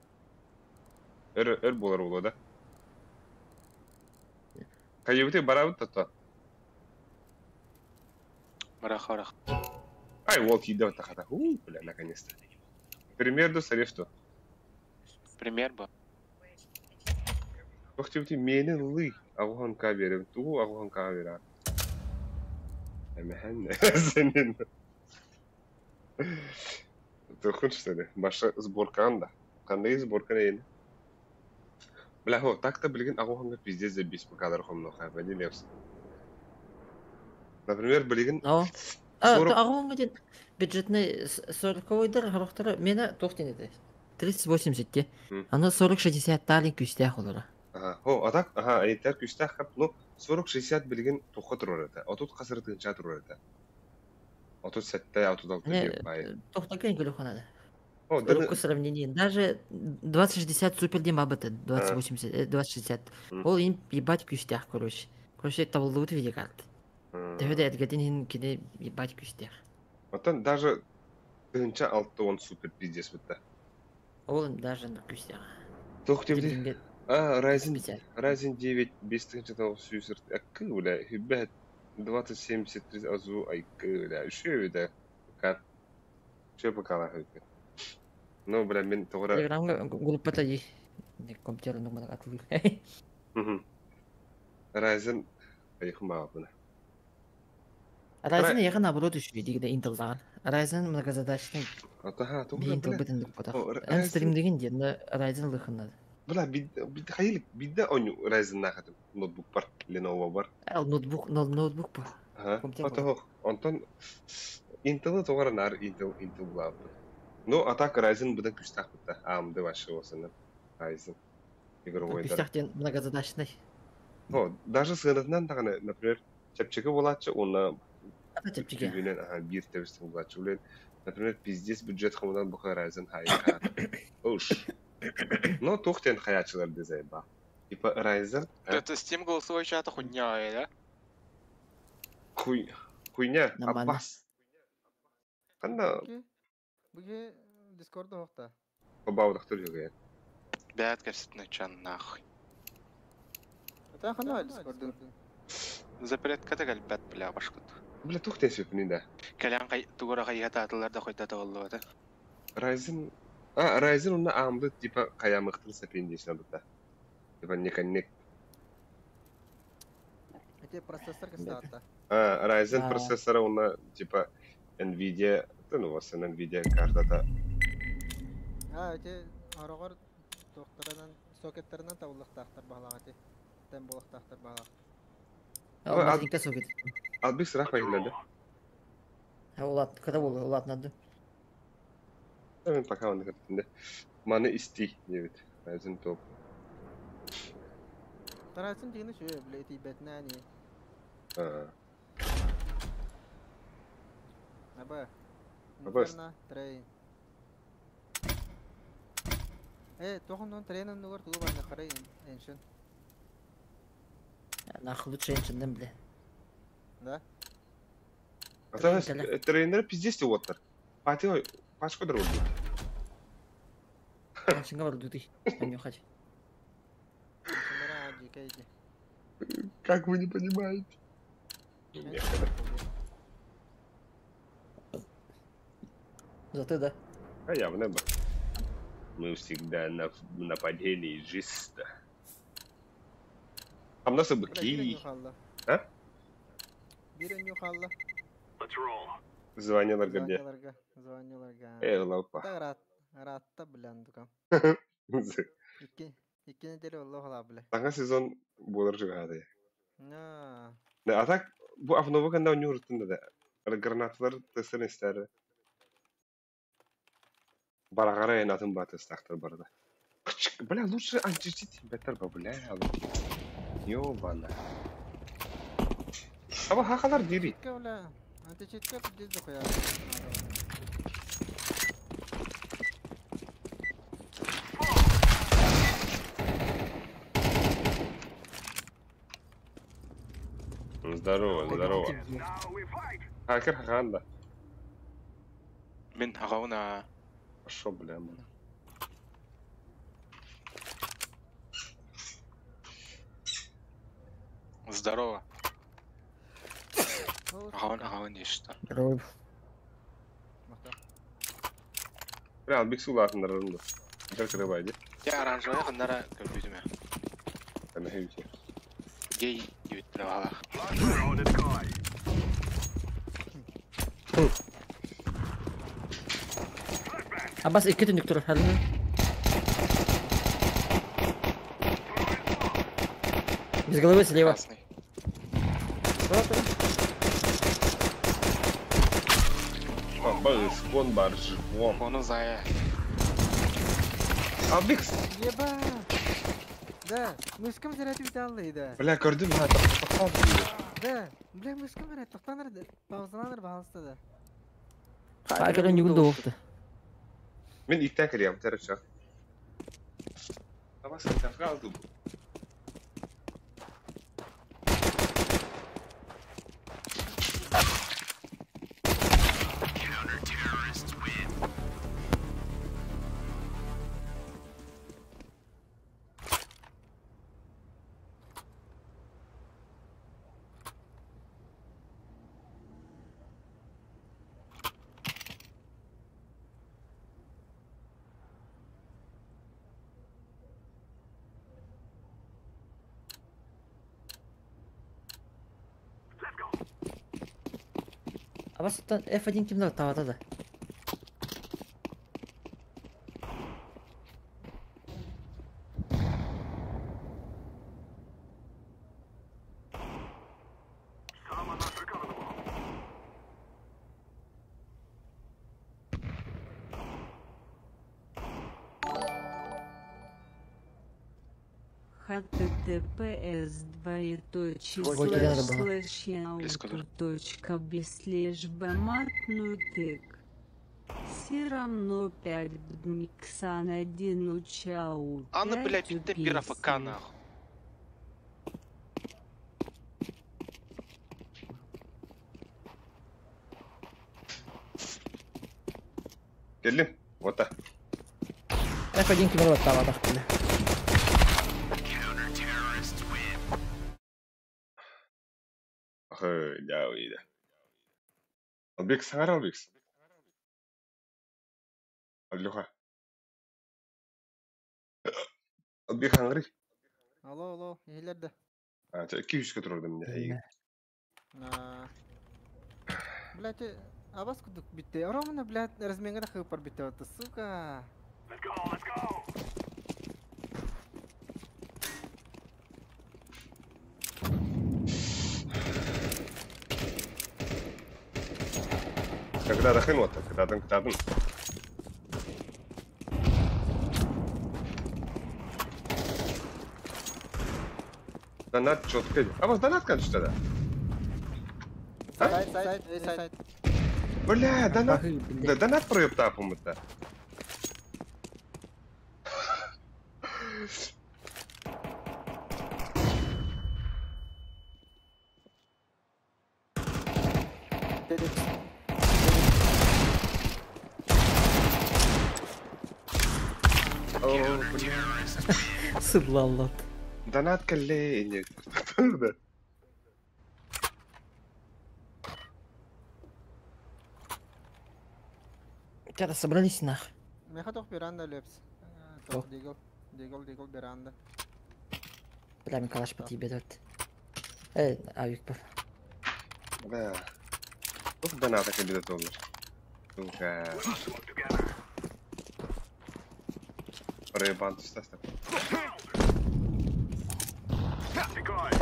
Өр болар олы да. Кайыбыты барабыт тата. Барах. Ай, ол кейді вата хата. Бля, наконец-то. Примерду сарефту. Пример ба. Тоқтеуті мені лый ағуған каберім. Туғу ағуған кабера. Әмәхән сенен. Тұқын шыды. Башы сборкан да. Қандай сборкан ейін? Бля, хо, так-то білген ағуғанға пиздец за бес покадар хомноға. Бәді лепсі. Например, білген... Ағуанға ден бюджетный 40-ойдар ғарықтары мені тоқтен еді. 380-те. Аны 40-60 талин күстәк олары. О, атак, әйттер күстәк қап, но 40-60 білген тоққа тұрар еді. Отут қасыры тыңча тұрар еді. Отут сәтті, отут алты деп байы. Тоқта кән көлі қонады. О, сравнение. Даже 2060 супер дема быты, 2060. Ол им ебать күстәк, короче. Короче, табылды бұты видеокарты. Тәуді әдгәден кеде ебать күстәк. Оттан даже тыңча алты он супер пиздес бітті. Ол даже күстәк. Тоқтевді. Ryzen 9 5-9 сүйсір. Әккі өля, хүббәт 2073 азу айкы өля. Үші өйді. Кат. Үші бақала өйді. Ну, бля, мен тоғыра... Телеграмға группата ей. Компьютердің бұны қатылды. Ryzen айқым bağı бұны. Ryzen яғын наоборот үші дегіде Intel'даған. Ryzen многозадачный. Атаға, Intel бітіндік бұтақ. Ән стримдеген деді Ryzen лықынады. Бля, бид хайылық, бидді оңы Ryzen нақытым. Ноутбук бар, Lenovo бар. Ал ноутбук бар. Атаға, онтан Intel'ы тоғыра нар Intel бұлабы. Ну, атак Ryzen бұдан күстақ бұтта. AMD башы осыны. Ryzen. Игру ойдар. Күстақтен многозадачный. О, даже сығынатынан тағаны, например, чәпчігі болатшы, оны... Чәпчіге. Bir тәвістің болатшы. Олен, например, пиздес бюджет қымыдан бұқа Ryzen хайын қағады. Ош. Но тоқтен хаячылар дезай ба. Типа Ryzen... Это Steam голосовой чата хуйня, да? Хуйня, Аббас. Қанда... Бұге Discord'да оқта. Побаудақтыр жүгі. Бәт кәпсетіні чан нахуй. Это қанда Discord'да? Запретка да бәт біля башқыт. Бля, тоқтен сөпінен да. Кәлен туғыра қайғата атыларда қойдата олу ады. Ryzen... Ryzen онна AMD типа қаямықтыр сәпендесіне бұта. Типа неконнект. Это процессор кастата. Ryzen процессоры онна типа NVIDIA... Ну, осы NVIDIA картата. Это арағар тоқтарынан, сокеттерінен табылықтақтар бағлағаты. Тән болықтақтар бағлақ. Алмазинка сокет. Албек сұрақ байылады. Олат, kada болды, олат нады. Мен пока оны кіртінде. Маны істей, дебет. Ryzen топ. Ryzen дегені шөй, білеті бәтіне әне. Аба. Инферно, трейн. Тоқымдан трейнен нүгір тұғы барны қарай әншін. Нахыл лучше әншінден біле. Да? Ата Тренер. тренер пиздец деп отыр. Пати пачка дыр болды. Машинга бар дути. Понюхать. Шындара жекейди. Как вы не понимаете? Зато да. А явно бы. Мы всегда на нападении жеста. А у нас и быки. А? Бирен yok Allah. Let's roll. Звонилар где? Звониларга. Лапа. Так ратта bilen dukam. İki nedeli Allah ola bile. Таңа сезон болар жыгады. Na. А так, bu Avnova канда у него да. Гранаталар тесен истәре. Барагара янатын баты стахтар барда. Бля, лучше античит бетер ба, бля. Ёбана. Аба хакалар дири. Kavla. Ante çetka biz de koyar. Здорово, здорово. Now we fight. Хакер хаканда. Мен ағауына Шо, бля, man. здорово. Ағауын ешті. Здорово. Бля, албик сулатындар рынды. Жер кіребайды. Я оранжевая қандара көрбейдіме. Кәне хейте. Гей ебеттірі бала. Flashbang on the sky. Аббас 2 түндік тұр. Әлі. Без головы слева. Красный. Аба, спон бар, живом. Оны зая. Албик, Еба. Да, мышкам заряд видаллıydı. бля, көрдім, ха, тақпақпақ. Да, бля мышкам заряд тоқтаныр, паузаланыр бағалысты. Хакерден жүгілді оқты. Мен иттен кірем, тәрі шақ. Аба, сен тәфға алды бұл. Аббас F1 кімді таватады? Someone must recover the ball. https двоеточие Ой, Кирилл, надо было. слэш яуту точка бислеж бэматнутык. Все равно 5 бдмиксан 1 учау. Аны, блядь, битті бір АФК нахуй. Келдім, ота. F1 кімді таватады. Ахы, да, ойда. Албек, саңар албек. Аллюха. Албек хаңғыры. Алло, иелерді. 200 тұрды міне. Блядь, абас кудук битте. Оромына, блядь, разменгара хыпар битте ватты, сука. Let's go, let's go. Когда дохын ота, кытадын. Донат четко. А вот донат kan işte da. Сайт. Бля, донат проеб тапымыта. Dedik. Oo, bля. Сыблаллат. Донат калле не. Да. Когда собрались нах. Меха тох веранда лепс. Тох дигл. Дигл веранда. Прям калаш по тебе дает. Авик бар. Да. Тух доната кабинет olur. Туха. Oraya bant istersen. Decoy.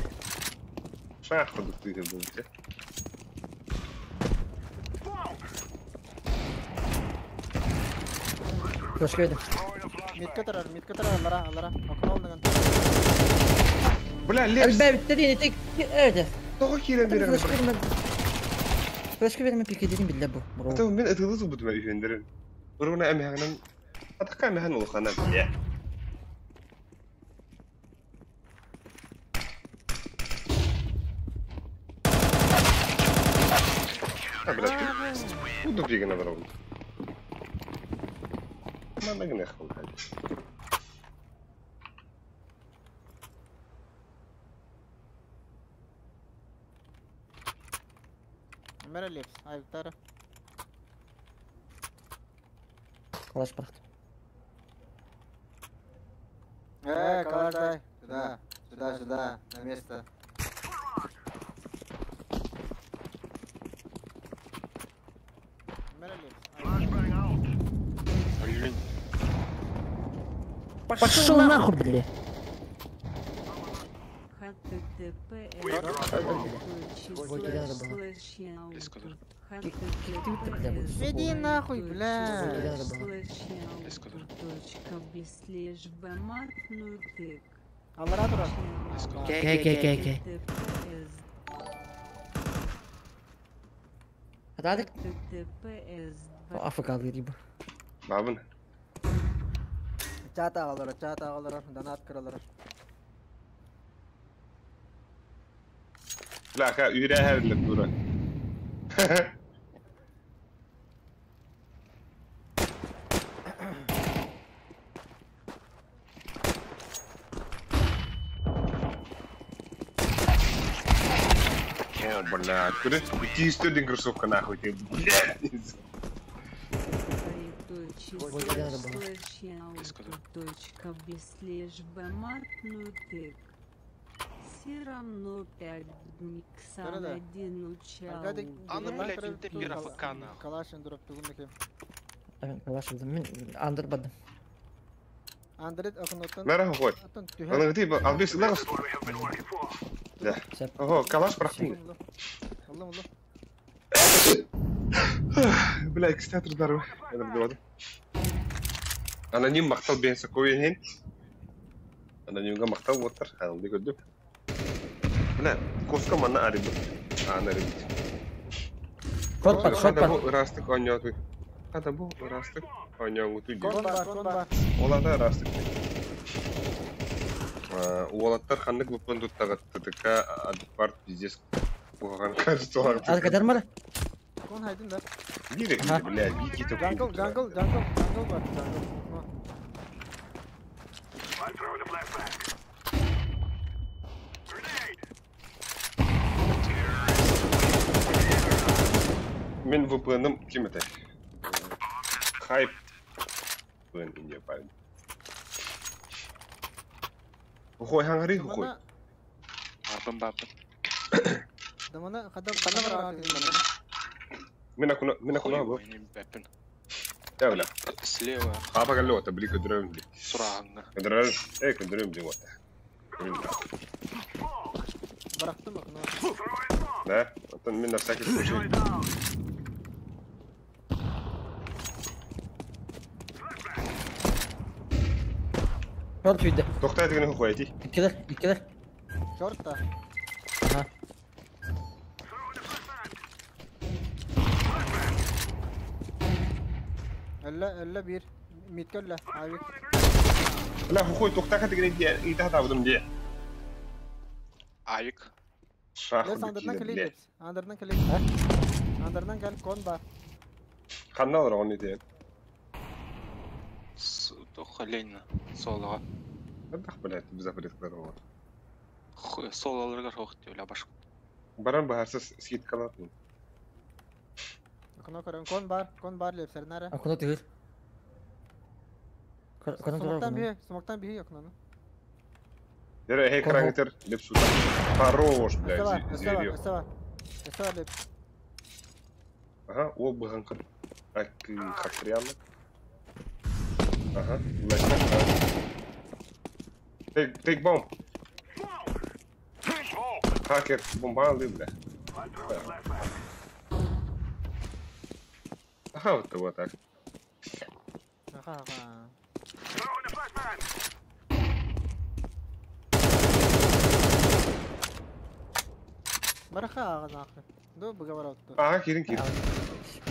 Шах продуктивный был, где? Флешка видно. Мидка тарар алара. Акын алдыган. Бля, лепс! Альбай, биттери, ты это. Тоғы кирен берем. Флешка верме. Флешка верме пикедерин билля бу. Ата мен ытылы бутма үйендерин. Буруна эмханын атакка эмхан улхана. А, блядь. Куда бегана брал? Надо гнехал, блядь. Мера лепс. Айктара. Калаш бар. Калаш, дай. Сюда, на место. Мера лепс. Flashbang out. Блин. Пошел нахуй, бля. Иди нахуй, бля. Алара тура. Кей. Атадык. Африкалый риба. Бабын. Чата алара. Донат кыралара. Bля, ка үйрә хәрлек тура. Бля, куди? Ти студент кроссовка нахуй ти. Бля. Точка без лишь бы матную тык. Все равно 5 Миксан Да-да-да. один учал. Аны, блядь, үнде бир АФК нахуй. Калашын дұрып түгіндеке. Калаш білдім. Мен андыр бадым. Андрет акын оттан. Нара хой. Оттан түйе. Аны ти албис лагыс. What we have been working for. Да. Сәп. Ого, калаш брахтың. Аллам. Бля, экстатор дару. Это было. Аноним мақтал бен сакойын. Анонимга мақтал отыр. Алды көрдүм. Бля, коска мана арибы. Арибы. Шот бар. Растык ойнотуй. Ада бу растык ойнотуй. Кон бар. Оларда растык. Олаттар ханнык бұппын тұттағы тұтыка адпарт пиздес бұған кажется олар. Адыкадар мара? Кон хайдын да. Дирек, бля, вики то. Джангл бар. Джангл. I'm throwing a flashbang. Grenade. Мен VPN-ым кем это? Хайп. VPN Индия парень. Ухой хангари, ухой. Бабын. Дамана хадам бар. Мен акуна бу. Бәпін. Я бля. Слева Хапа галота, бли кадрым. сұрағыңа. Кадрым бли вот. Барақтым акын. Да? Вот он на всякий случай. Шорт видді. Тоқтай дегенде ухой айти. Иккелер. Шортта. Ага. Әллә бир. Миткәллә. Айвик. Бля, ухой тоқтай дегенде ита табыдым де. Айык. Шах. Андырдан келейді. Андердан gel кон бар. Қанна алыр оны дейін. Ленина. Солға. Қандақ біләді, біз апареткалар олар. Сол алырға жоқ деп башқа. Баран бағарсыз скидка алатын. Кон көрөн кон бар лепсер нәре. Акуна тигир. Смоктан бихи окнаны. Дәрі әй қараңытыр, леп суда. Хорош, блядь, зверек. Эсава леп. Ага, ол бұған қыр. Әккі қақтырянлық. Ага, ұлайсына. Take bomb. Хакер, бомба алды, бля. Ага, вот того так. Ага. Throwing the flashbang. Бараха нахуй. Да, договор. Ага, кирин.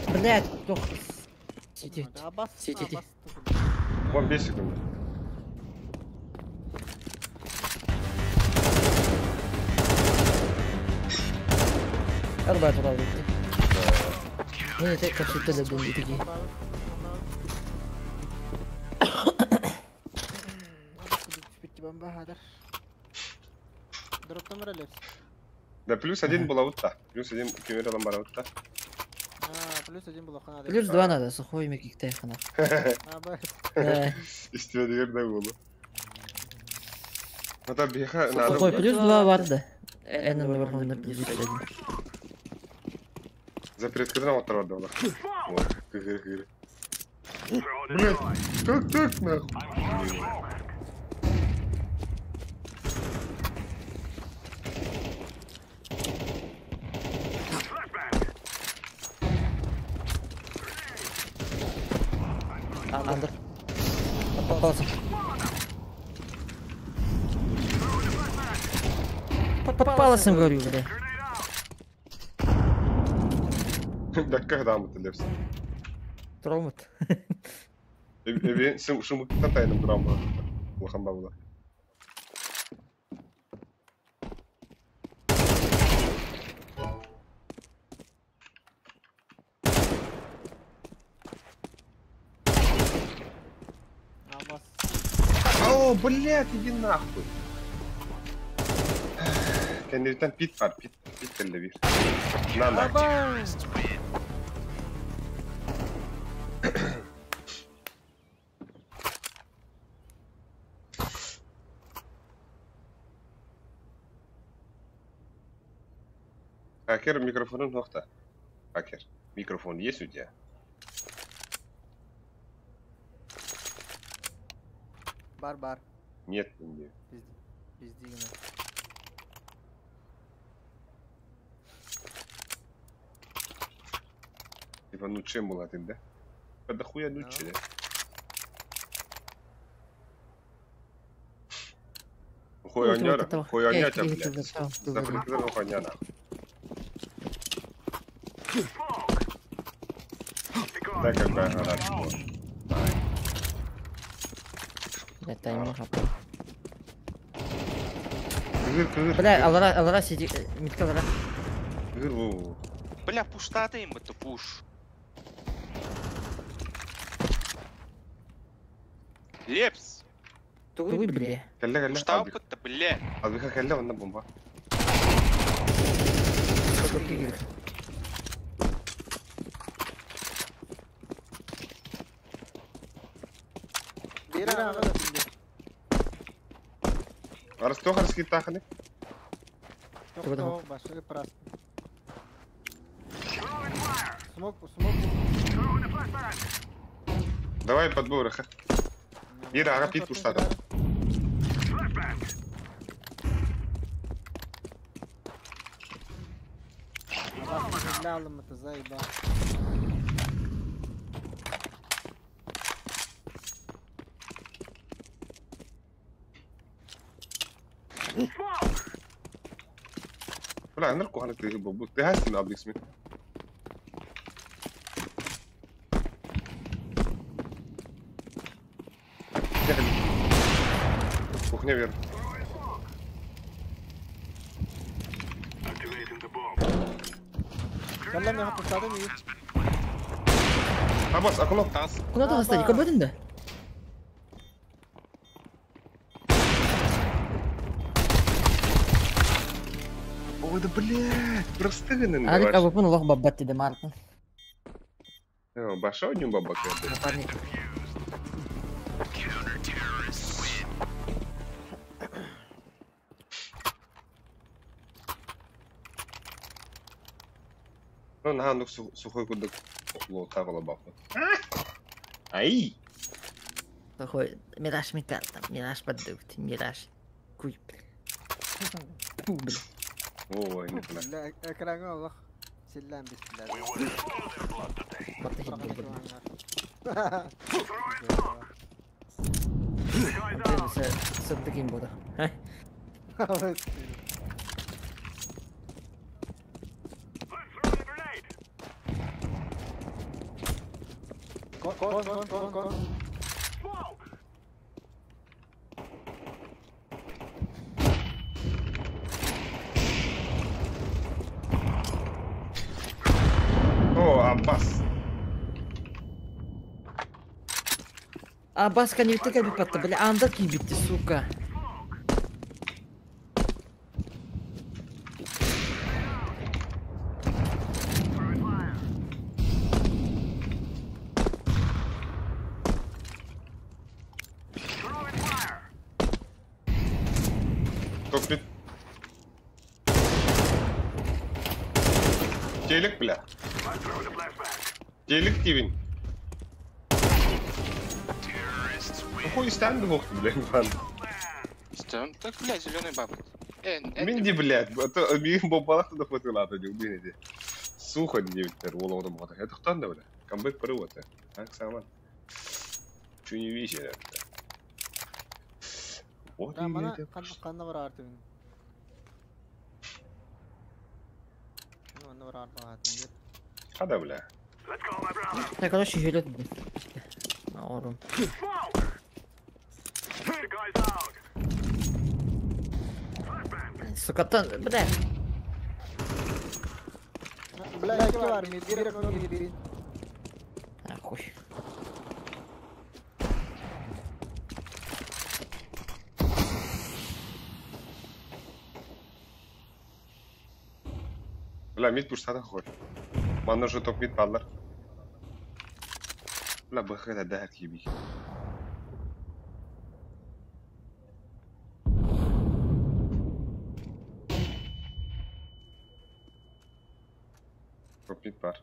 Блядь, жоқ. Сиди. Абас. Сиди. 15 секунд. Арбат уралды. Не, tek kapsütte de döndü teki. Bitti ben bahadır. Drop'tan mı lefs? Да плюс один была вот та. Плюс один кемер ламбара вот та. Плюс один был охана. Плюс 2 надо, сухой мекик тайхана. İstediği de oldu. Hatta bir надо. Сухой плюс 2 vardı. En önemli плюс 1. Запреткадан оттырады олар. Вот, кыгыр. Throwing the Блядь, decoy. так нахуй. Flashbang. Андыр. Попался. Попался, говорю, бля. Grenade out. Да когда мы телепс? Травмат. Эби шумуктан тайным драма. Улхамба була. Абас. О, блядь, иди нахуй. Kendimden pit var, pit belli bir. Nanda. Абас. Хакер, микрофонun nokta. Хакер, микрофон есть у тебя? Бар. Нет, не. Пизди yine. Типа, ну чем была ты, да? Да хуя лучше, да? Хуйоняра, хуйоняра, блядь. Запреткадан хуйоняра. Да, какая гараж. Это ему хапал. Кыгыр. Бля, алара сиди, митка алара. Кыгыр, во. Бля, пуштатайым это пуш. Лепс. Тугуй, бля. Кәллә. Пуштау бітті, бля. Албиха кәллә, онда бомба. Bir ağa da pizdi. Арыстох арыски таханы. Yok, başka pras. Throwing fire. Смок. Throwing the flashbang. Давай подбор, аха. Ира, ага, пит пуштата. Flashbang. Бля, алым это заеба. Бля, нарко хана ты бобу. Ты хасти на обликсми. Кухня вверх. Activating the bomb. Kallam ya puşladım iyi. Абас, окно. Тас. Куда ты стадик? Кабадын да? Ой, да блядь, простыганы. Алик абыпын улах баббат dedi Маркын. Баша один бабак. Напарник. Ну, наханук сухой кудык. Лота кола бафы. Ай! Такой, мираж микар там, мираж поддывт, мираж. Куй, Фу, блин. Ой, не знаю. La ekranı Allah. Sillen bismillah. Батты хит был. Sen таким буду. Kon. О, Аббас. Аббас не втыкай бипатты, бля, анда ки битти, сука. Кокпит. Телек, бля. Телек тивин. Какой стенд бог, блядь, бан. Стен. Так, блядь, зеленый бабок. Минди, блядь, это мин бомбалах туда фотография не убили. Сухо девятер, волода мода. Это кто да, бля? Камбэк прыготы. Так сама. Чё не видишь? Вот Ya bana и kanına var artık. Kanına var artık hayatım. Kada, бля. Так, короче, жилет, блин. На орум. Сука, там, бля. Black var mı? Direkt onu gibi. Хуй. Бля, мид пуштада хой. Мана же топ мид падлар. Бля, бахыда да киби. Топ мид бар.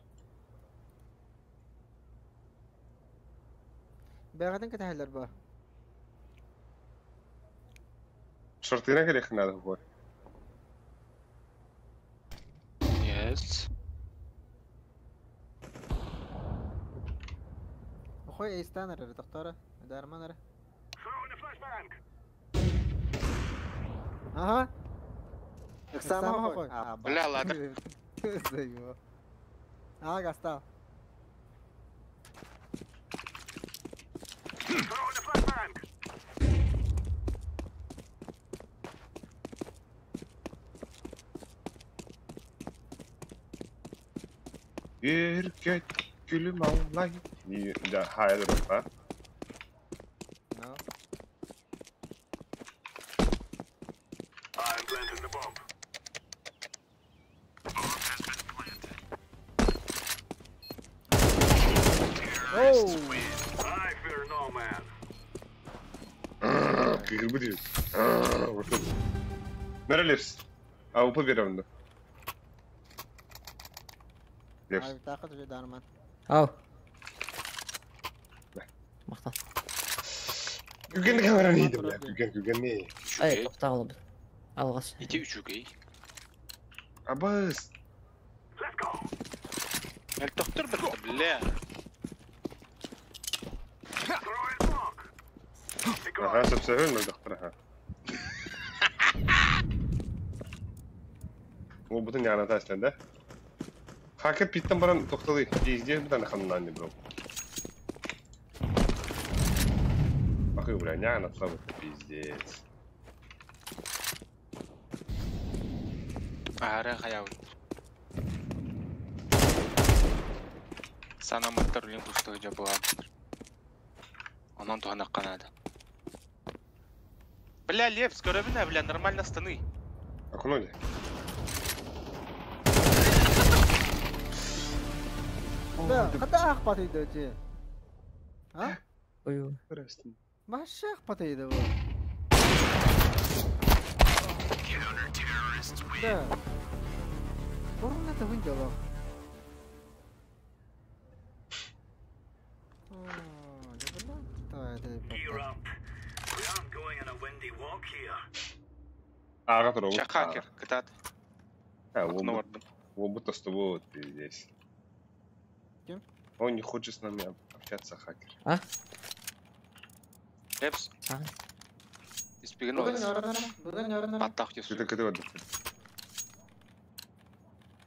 Beygadın kıtahlar bu. شرطينا كده خنا هذا هو. Yes. أخوي إيستان أرى تختاره دار ما نرى. ها. إقسام أخوي. لا لا زيه. قصتا. Erkek gülüm ağlay. Ya hayır ha. No. Oh. I fear no man. Kırmızı diyor. Nerelisin? Avrupa bir rounda. Yes. Abi takut öyle darman. Ау. Мақтан. Gügen kamera neydi bля? Gügen ne? Ай, тоқта қалып. Алғаш. Иди үчүгей. Абас. Let's go. Мел доктор бір бля. Throwing smoke. Ага, собственно, ну доктор, ага. Ол бұтын яғына тәсілен, да? Хакет биттен баран тоқтады. Ездер бұдан қанынан не бұрау. Бақы, бля, яғына тұла бұтты, пиздец. Ары қаяуын. Sana маттар пустого жабылады. Онан туғана қанады. Бля, Лепс, көрөбүнө, бля, нормально станы. Окунули. Да, когда ах патайды же? А? Ой, Прости. Маша ах патайды bu. Да. Корона это выделал. Gear up. We aren't going on a windy walk here. Ага, трогай. Ща хакер, катат. Окно Вот вардым. будто с тобой вот ты здесь. Кем? Он не хочет с нами общаться, хакер. Лепс. А? Испеген Бүгін олыс. ярынара. Паттақ тесу. Ты вот.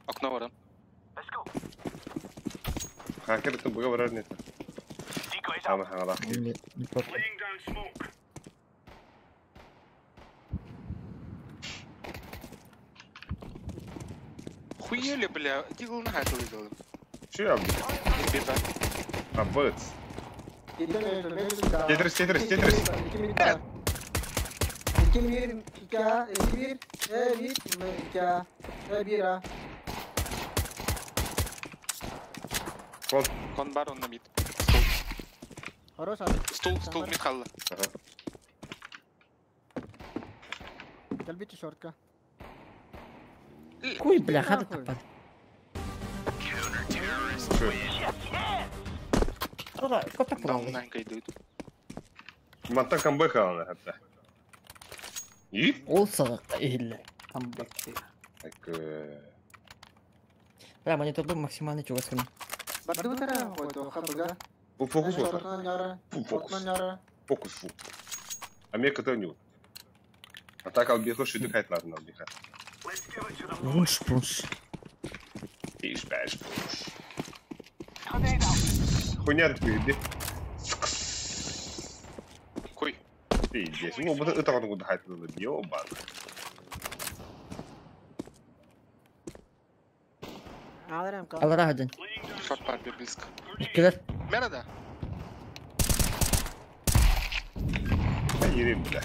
Окно вардым. Let's go. Хакер, ты был враг нет. Decoys Там out. хангалах. не попал. Laying down smoke. Хуели, бля, дигл на хату выделал. Че я? Беда. А, быц. Тетрис. Кон. Кон бар, он на мид. Хорош abi. Стул мид халла. Ага. Gelbiti şortka. Куй, бля, хата Нахуй. тапад. Че? Ора, көпек Мынау болалды. мынайын кайдыйды. Мантан камбэк алды хатта. И? Ол сағақ ейлі. Камбэкті. Так. Бля, мониторды максимальный чуға скину. Барды бутара қойды хабыга. Bu fokus var. Şorttan yara. Fokus. Şorttan yara. Fokus фу. А мне кто не. А так албихо шуды кайтлардан албиха. Let's give it to them. Вунш. Иш бэш. Grenade out. Хуйня ты. Кой. Ты здесь. Ну, вот это вот куда хайтлардан. Ёбан. Alırım kal. Алара хаджан. Laying down Шорт бар, бер близко. Иккелер. Мерада. Да ерем, бля.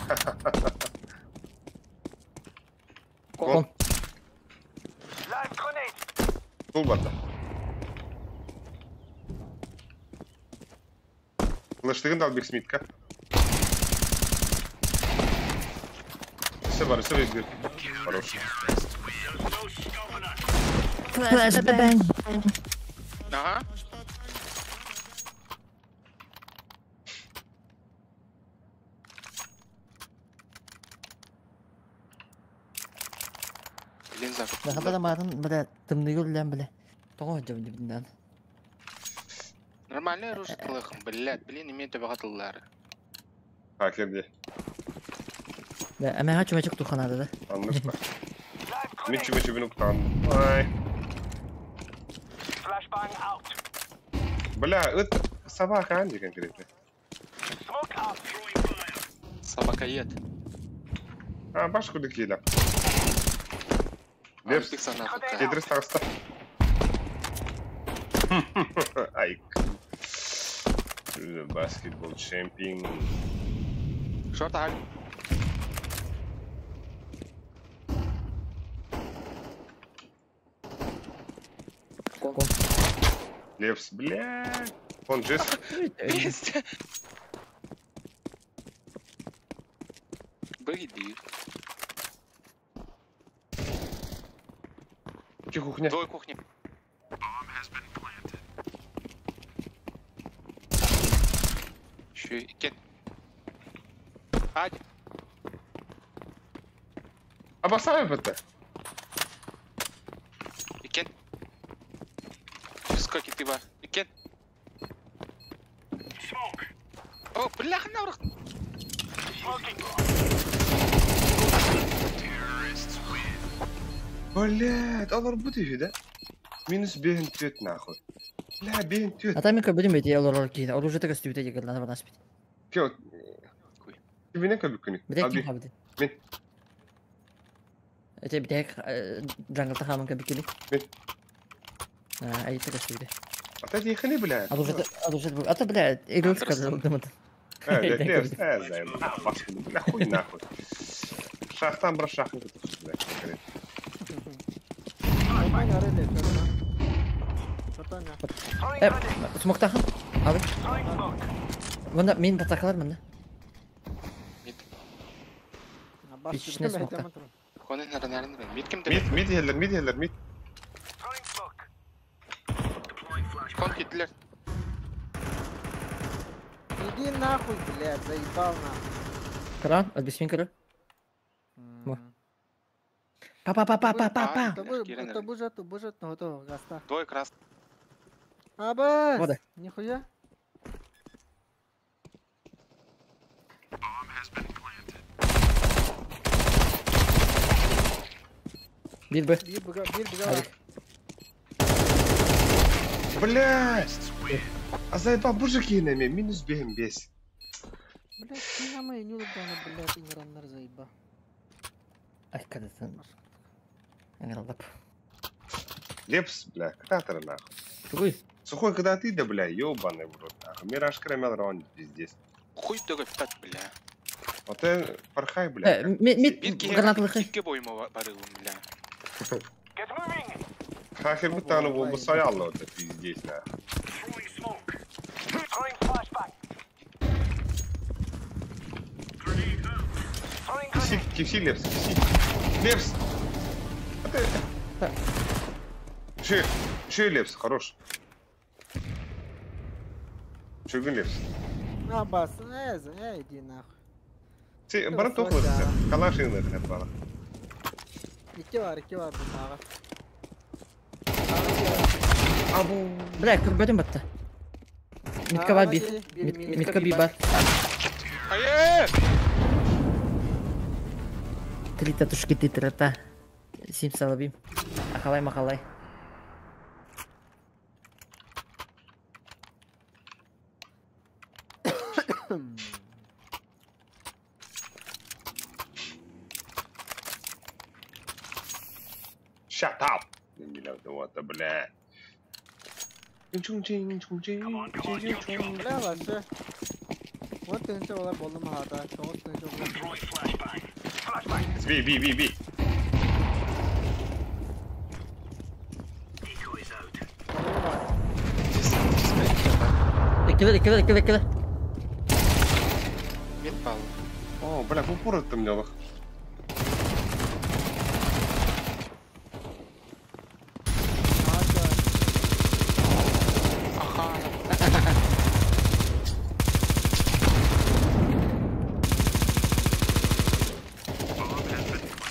Кон. live grenade. Тул барда. Флештыгын албек смитка. Все бар, все везде. Хорош. There's no stopping us. Флэшбэнг. Ага. Блин, Да, закрыт. хата барын, бля, тымны көрілен, бля. Тоғы жабын жабын. Нормальный русский кылыхым, блядь, блин, имеет табағатылары. Хакерде. Да, әмәға чумачық туханады да. Anlaşma. Live Мен grenade. чүмечі бін ұқтан. Ай. Flashbang out. Бля, это собака, Анди, конкретно. Smoke out. Throwing fire. Собакоед. А, башку да кейлап. Лепс. Лепс. Пикса нахуй. Тетрис тарста. Айк. Баскетбол чемпион. Шорт али. Лепс, бля. Он джесс. Вместе. Бэйди. Че кухня? Двое кухни. Еще и кен. Ади. Обоссаем это. И кен. Сколько ты бар? И кен. Smoke. О, бляха на урах. Smoking. Блядь, алар бути да? Минус бен тет нахуй. Бля, бен тет. Атамика білім бейті, олар кейді. Оружеті көсті бейті егер лана барнас бейті. Кё? Куй. Ты меня как бы Бідек кем хабыды? Мен. Әте бідек джанглта хамын кәбі келі. Мен. Әйті көсті бейті. Отойди, хрени, блядь. А то, блядь, игрушка Андерсон. думаю. Да, Дай лепс, говорить. займ. Баску, бля, хуй нахуй. Шахтам, бро, шахтам, блядь. Айман ареле, Шатаня. Смокта. Abi. Bunda min bataklar mı ne? İçine smoke'ta. Кон наран. Мид кимде? Мид хеллер, мид. Кон китлер. Иди нахуй, блядь, заебал нахуй. Кран, отбесмин кран. Па. Это бужат, ну готово, гаста. Двое крас. Абас! Вода. Нихуя. Bir be. Bir bıga. Hadi. Блядь! А заебал, мужики на меня, минус бегем бесит. Блядь, ты на мою неудобно, блядь, игранlar заебал. Ay kadın. Anladım. Лепс, бля, когда ты нахуй? Тугой. Сухой, когда ты, да, бля, ёбаный в рот, нахуй. Мираж кремел раунд пиздец. Хуй төгөп тат, бля. Вот ты порхай, бля. Mid granatlığı. Кикке бойма барыгым, бля. Хахер бы тану был бы стоял, вот это пиздец, нахуй. Throwing smoke. Throwing flashbang. Grenade out. Throwing grenade. Кипси, Лепс, кипси. Лепс! А ты... Еще и Лепс, хорош. Чугун Лепс. Абас, иди нахуй. Ты, баран тоқылды, калаш еңді қылып бала. İki var bunlara. Abu. Bırak bölüm battı. Mitka var bir. Mitka bir var. Ае! Три татушки ты трата. Сим салабим. Ахалай махалай. Shut up! Не надо вот, бля. Bile var şu. O tınca olar bolum hata. Çoğu tınca olar. Throwing flashbang. Flashbang. Би. Decoys out. İkili. Мид пал. О, бля, в упор это мне лох. Аха.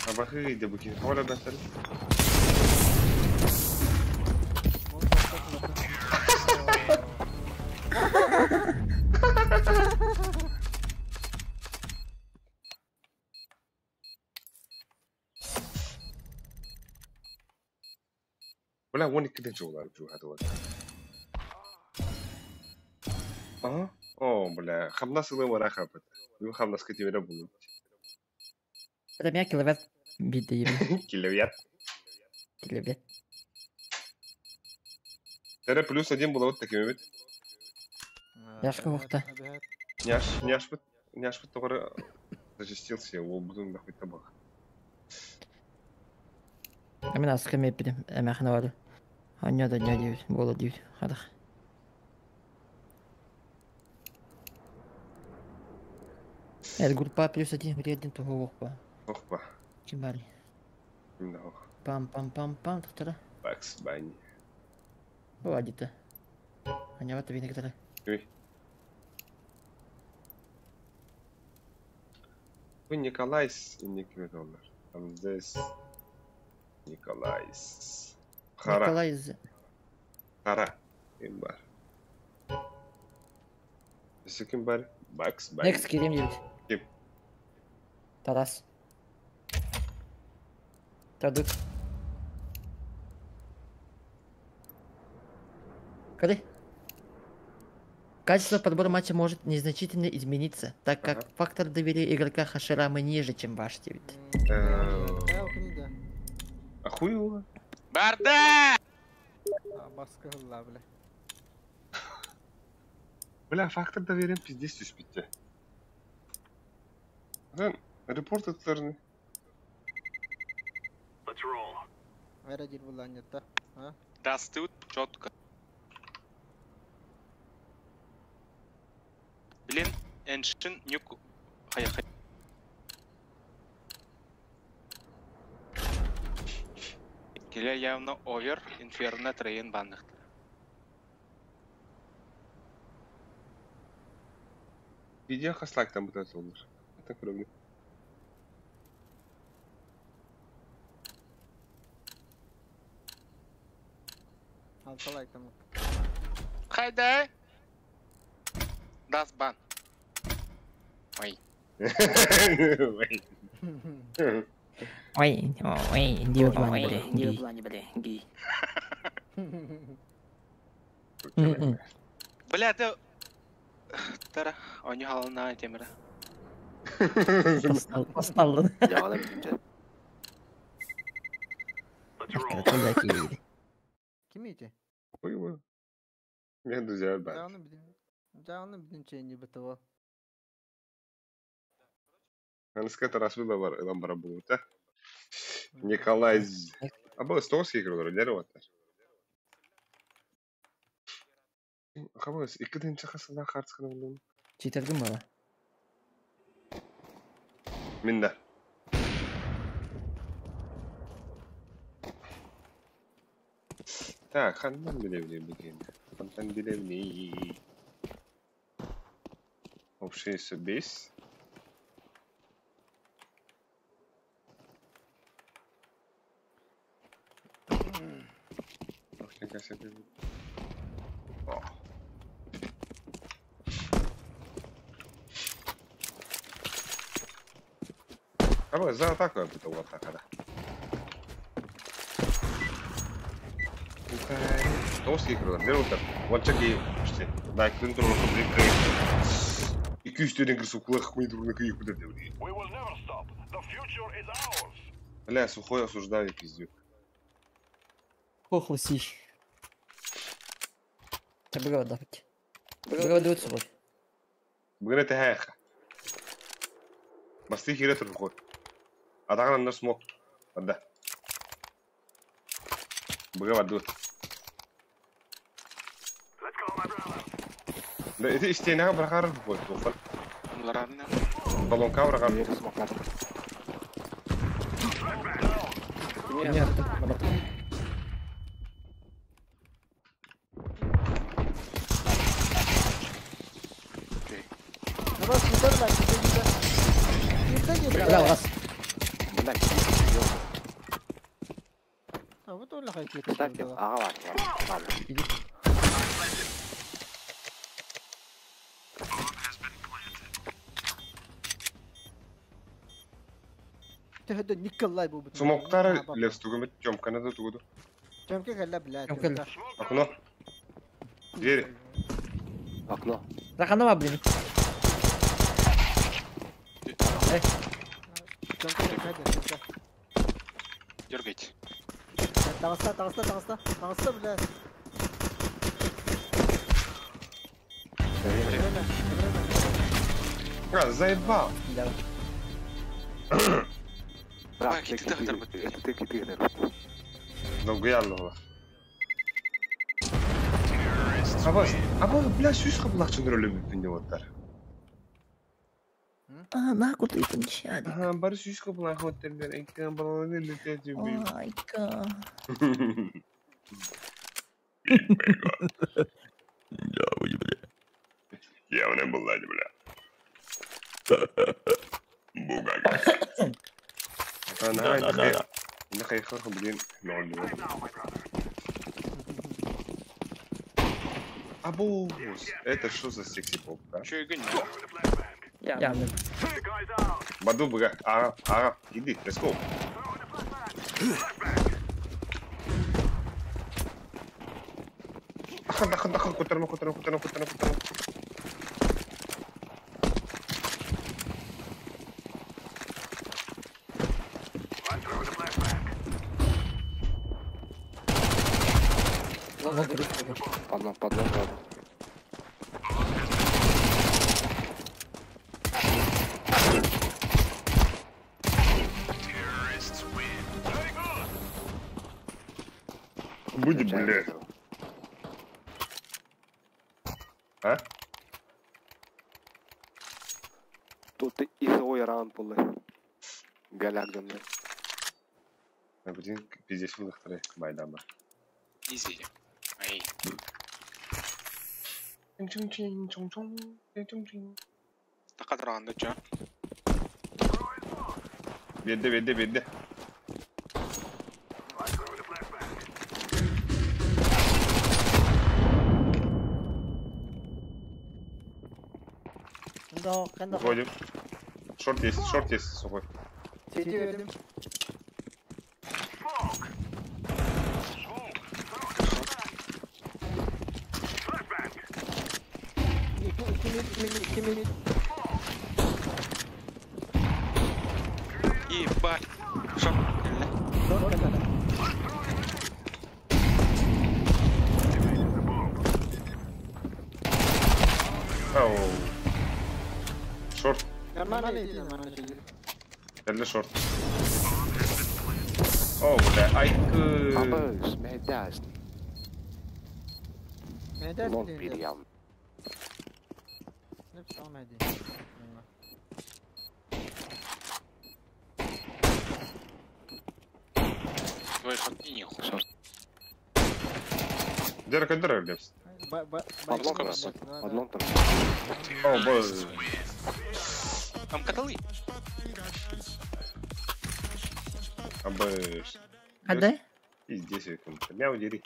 Абахы, где буки. Воля бәсәр. Бля, вон ikiden çoğular şu hadi var. Ага. О, бля, хамнасылы вара хапыт. Бу хамнас кетемере булу. Это меня киловатт бит дайым. Киловят. Киловатт. Тере плюс один было вот таким бит. Яшка вақта. Няш бит тоғыры зачастился, ол бұдың да хоть табақ. Мен асқа меппедім. Әмәхіна барды. Аня да не дейбіз. Бола дейбіз. Хадақ. Это группа плюс один, где один того оқпа. Оқпа. Ким бari? Именно оқ. Пам. Тақтара. Бакс, бани. О, адита. Аня вата вина катара. Ой. Вы Николайс и Никмедонер. Там здесь Николайс. Хара. Николай из... Хара. Ким бар. Если ким бар? Бакс, бани. Некс келем дейбіз. Ким? Тарас. Тадык. Кады? Качество подбора матча может незначительно измениться, так как Ага. фактор доверия игрока Хаширама ниже, чем ваш девять. Книга. Охуел. Барда! Абаска хылла, бля. Бля, фактор доверием пиздец түспітті. Репорт аттарыны. Let's roll. Аэродир была нет-то. А? Растут четко. Блин, эншин нюк. Хая. Келе явно овер, инферно трейн банных. Видео хаслайк там бұта солдыр. Это круги. Алталай там. Хайда! Das бан. Ой. Ой, иди в плане, бля, гей. Бля, ты... Тара, он не хал на темера. Постал. Let's roll. Kim iyiydi? Ой, ой. Мен друзья бар. Canlı bilin şeyini bitiyor. Анска тарасбы бар, илам бара булу та. Николай. Абы столский кругар, дерево та. Хабас, икиден чахасына картсканы булдым. Читердin bana. Минда. Так, хандан билевни беген. Хандан билевни. Общий собес. Нифига себе. О. А за атаку я пытал атака, да. Толстый кругар, дерутар. Вот чаки, почти. Да, клинтур на кубрик. И кюстюринг сухлых мидру на киих будет деври. We will never stop. The future is ours. Бля, сухой осуждаю, пиздюк. Ох, лысищ. Ты брал давать. Брал дают с собой. Бгрете хэха. Басты хиретр вход. Атаган на смок. Отда. Бгава дут. Let's go, my brother. Да, это истина брахар вход. Туфал. Ларавна. Баллон кавра гар. Нет, Ne bak giderler gider. Gider. Брал раз. Ha bu da öyle hareket ediyor. Tehde Nikolay bu. Смоктары лес тугумет тёмканы да тугуду. Çömke gelle блядь. Çömke gelle. Окно. Дверь. Окно. Заханова, блин. Çömke gelle. Дергайте. Dağısta блядь. А, заебал. Давай. Давай, ты доктор, вот. Долгоянного. Абы, бля, сүйіс қабылақ чын рөлі бітінде оттар. На куда это нечады? Ага, бары сүйіс қабылақ оттар, айкан баланы летет жібей. Айка. Явно была, бля. Бугага. Нахай хаха, блин, ноль. Абу, это что за секси-поп, да? Чё и гоню? Явно. The guy's out. Баду, бга, иди, let's go. Ахан, кутарма. Run through the flashback. Подно. Будет, блядь. А? Тут и свой раунд был. Галяк за мной. Блин, пиздец, он второй. Байдама. Изи. Ай. Така тұрғанда жа. Бедде. Канда. Уходим. Шорт есть, сухой. Сети verdim. İki minut. Ебать. Шо? Dört kanda. Ау. Шорт. Нормально идти, нормально идти. Geldi short. Oh, бля, айк. Абыз, медяс. Neden Лон bileyim? переям. Hepsi almaydı. Твой шот не нихуя. Дера, Лепс. Подлон там. О, боже. Там каталы. Абыш. Отдай. И здесь секунд. Мяу, дери.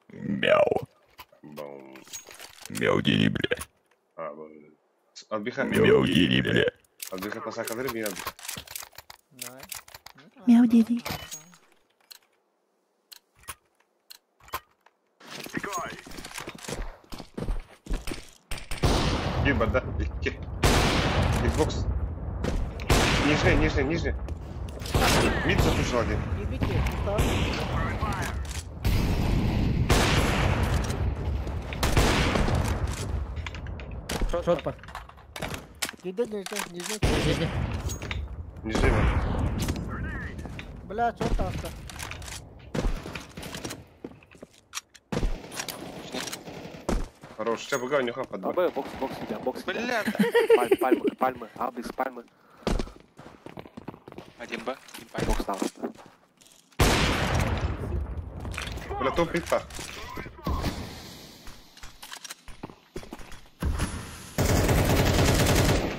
Мяу. Бум. Мяу, дери, бля. А, боже. Отдыхай. Мяу, дери, бля. Отдыхай, посакалыры, меня отдыхай. Давай. Мяу, дери. Гибат, да? Гитбокс. Нижний. Мид запушил один. Гибики. Tutar. Шот бар. Girdi. Жерде. Нижний был. Бля, çok tarafta. Хорош. Сейчас быга, нюха под два. Абы, бокс тебя, бокс тебя. Бля. Пальмы. Абы с пальмы. Один Б. Один Б. Бокс там. Бля, топ пита.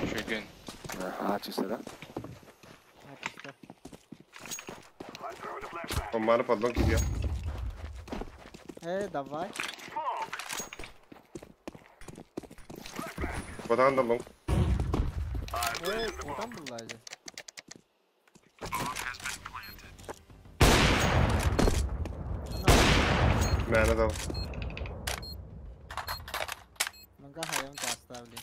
Еще один. А, чисто, да? Он мана под ног тебе. Давай. Потом дам лонг. Oradan buradaydı. Мяна дал. Ben kahayım tastavli.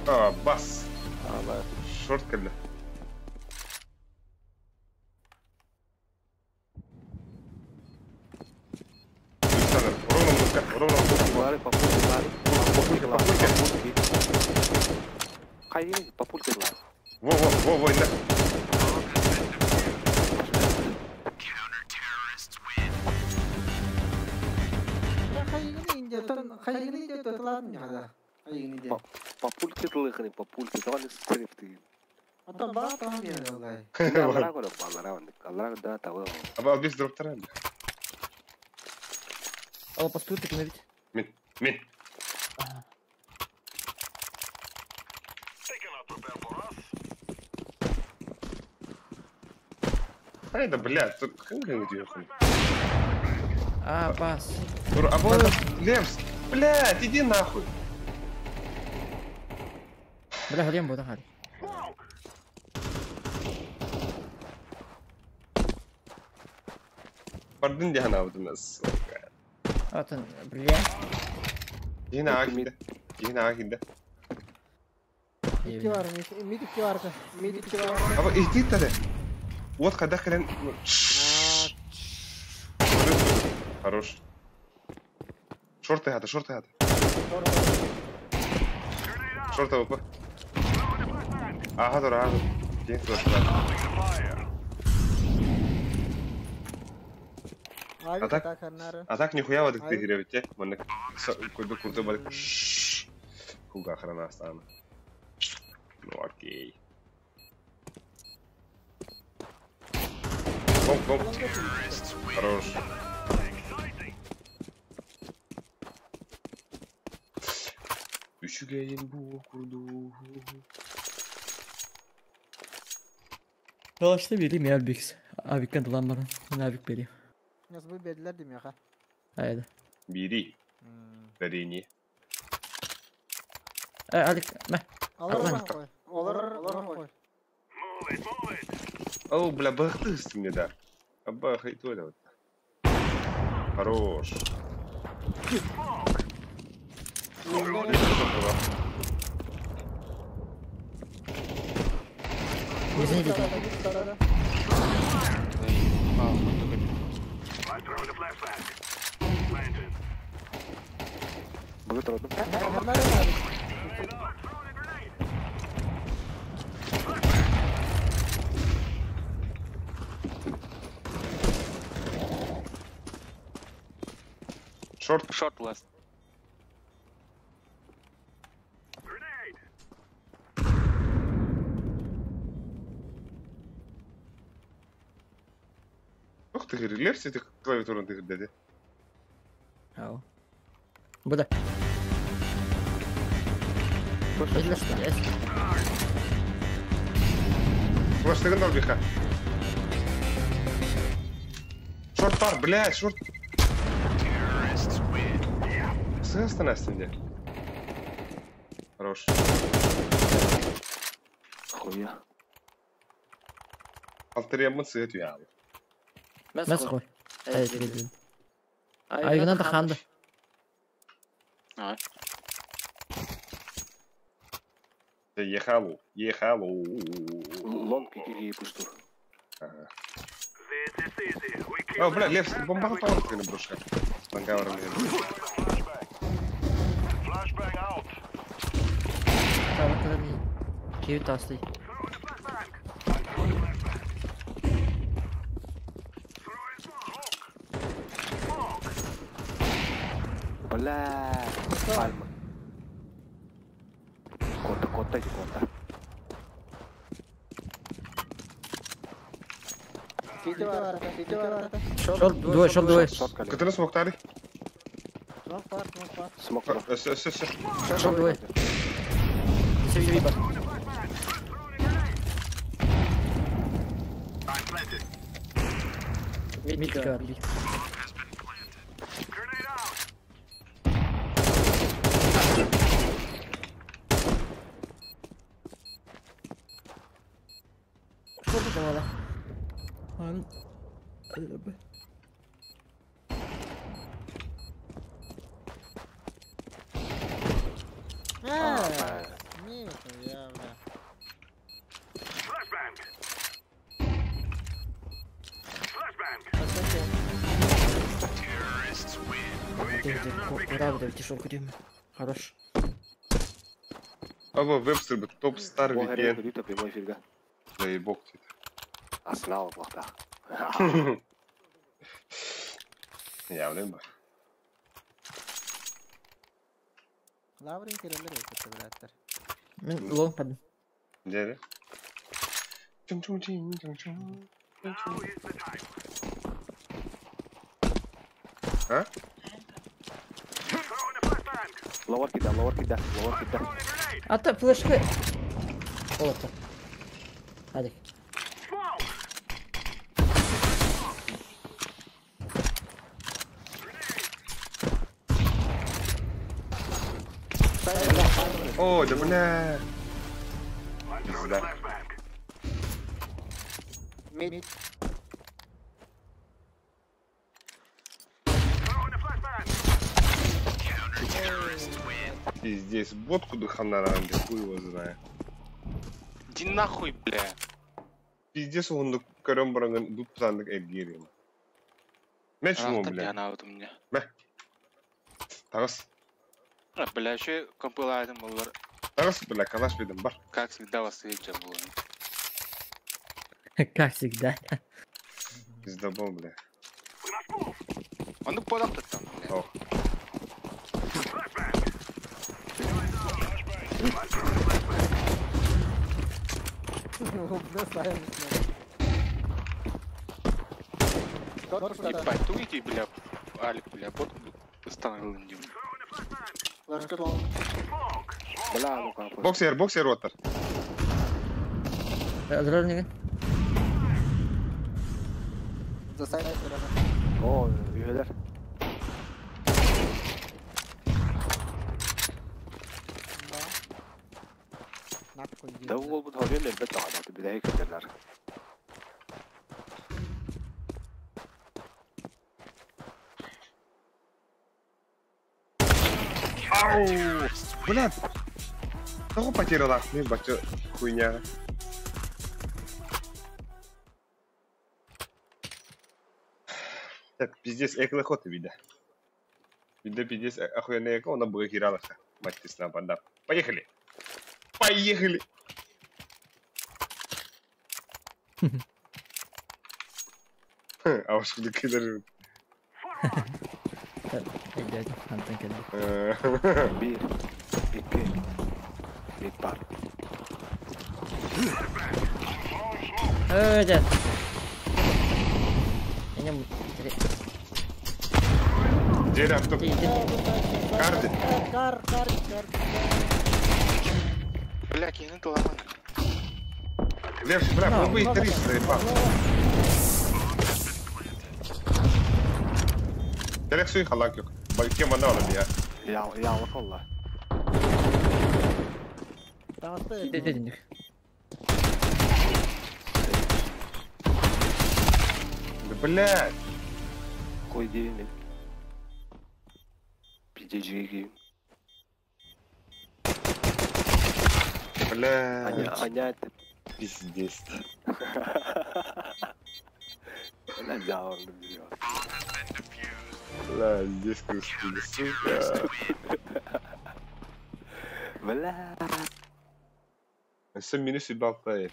А, бас. Абы. Шорт келді. Ровно. Лары, папульки. Кайын, папульки лары. Во, да. Kayığını ince tutuladın ya da. Kayığını ince. Папульки лыхны, папульки. Давай скрипты. Ata bak tamam ya vallahi. Аллара да, того. Абал без дроптера. Ал паспорт такими ведь. Мин. Ай, да, блядь, тут как вы идёте? А, пас. Лемс, блядь, иди нахуй. Бля, галем буде галі. Pardon diye hana bu nas. Атын, бля. Yine akide. İki var mı? Mid iki var. Mid iki var. Ama ihtiyat da. Водка дохрен. Хорош. Шорты хата. Шорты опа. Ага, дура. Кин Abi Атак? kata karnara. А так нихуя вот Ай. ты гребете. Монек курты бalik. Хуга охрана остана. Ну окей. Бомб. Хорош. Üşügeyin bu kurdu. Dolaşta vereyim ya Albix. Abik'ten dolan bana. Ben Abik vereyim. Nasıl bu beldiler diyeyim ya ha. Haydi. Biri. Vereni. Alik. Meh. Olur Aman. mu koy? Olur koy. Оу, бля, бахтыгыз ты мне, да. Бахай тоже вот. Хорош. Yüzünü dedim. I'm throwing a flashback. Planted. Bulut aradım. Karnara abi. Throwing a grenade. Шорт. Short last. Grenade. Ух ты, релепси ты клавиатуру ты dedi. Ау. Bu da. Belli işte. Флаштыгын дал биха. Шорт бар, блядь, шорт. Сын остановься где. Хорош. Хуя. Алтария мыцы эту я. Mesut. Evet bildim. Ayına da kandı. Ай. Ехалу. Лонг и пустур. This is easy. We keep О, бля, лев, бомба попала ты на брушка. Танкавр мне. flashbang out. Tamam kadar iyi. Kivi taslı. Throwing a flashbang. I'm throwing a flashbang. Throwing smoke. Бля. Пальма. Кота иди, кота. Siti var arada. Şol duvar. Шот кали. Катана смоктали? Smoke var. Смок бар. Şol duvar. Seviye bak. I'm planted. Mid var. Grenade out. Şurada da valla. Lan. Araba. Не, я, бля. Flashbang. Flashbang. Правда, в тишок идем. Хорош. Aba Webster bir top star Бұл weekend. әрі өте прямой эфирге. Заебок дейді. Арсенал бұлақта. Я білем ба. Лаврин керелер өтті, братар. Ben long paddım. Деді? Чың-чың-чың. Now is the time. А? Throwing a flashbang. Лауар кида. Throwing a grenade. Hatta flash'ı. Oldu. Hadi. Smoke. О, да бля. I'm throwing a flashbang. Mid. Throwing a flashbang. Пиздец, водку дыхана ранде, хуй его знает. Иди нахуй, бля. Пиздец, он көрем баранган дут сандык эдгерим. Мен чему, Ана бля? ана у меня. Тағыс, Бля, еще компилятор было. тағыс, бля, калаш бедім, бар. Как всегда вас встреча было. Как всегда. Пиздобол, бля. We must move. Onu podam tuttum. Oh. Ne sayılmış ne? Ебать, ты уйди, бля, Алик, бля, вот остановил не. Başka lan. Bela bu kapı. Boxer otur. Öldürür nigga. The side is Oo, üyeler. Nak koyuyor. Davul bu tabii elbette adatı bir de heykeller. Ау! Блядь! Кого потеряла? Не бачу хуйня. Так, пиздец, экла хоты вида. Вида пиздец, охуенная эко, она будет хиралась. Мать ты с нападал. Поехали! Поехали! А уж куда кидали? Geldi. Anten geldi. Bir, iki, bir par. Öyle. Yine bu. Дверь авто. Карди. Kar. Бля, кинь это ломано. Лев, бля, мог бы и 300, ебал. Gerek suyu halak yok. Bakayım bana oğlum ya. Yağlık valla. Dağıttı. Dedin. Да блядь. Koy değil mi? Pideciye giyim. Блядь. Anya Пиздец. ben de ağırlı biliyor. Бля, здесь господи, сука. Bela. Sen beni sübaltayı.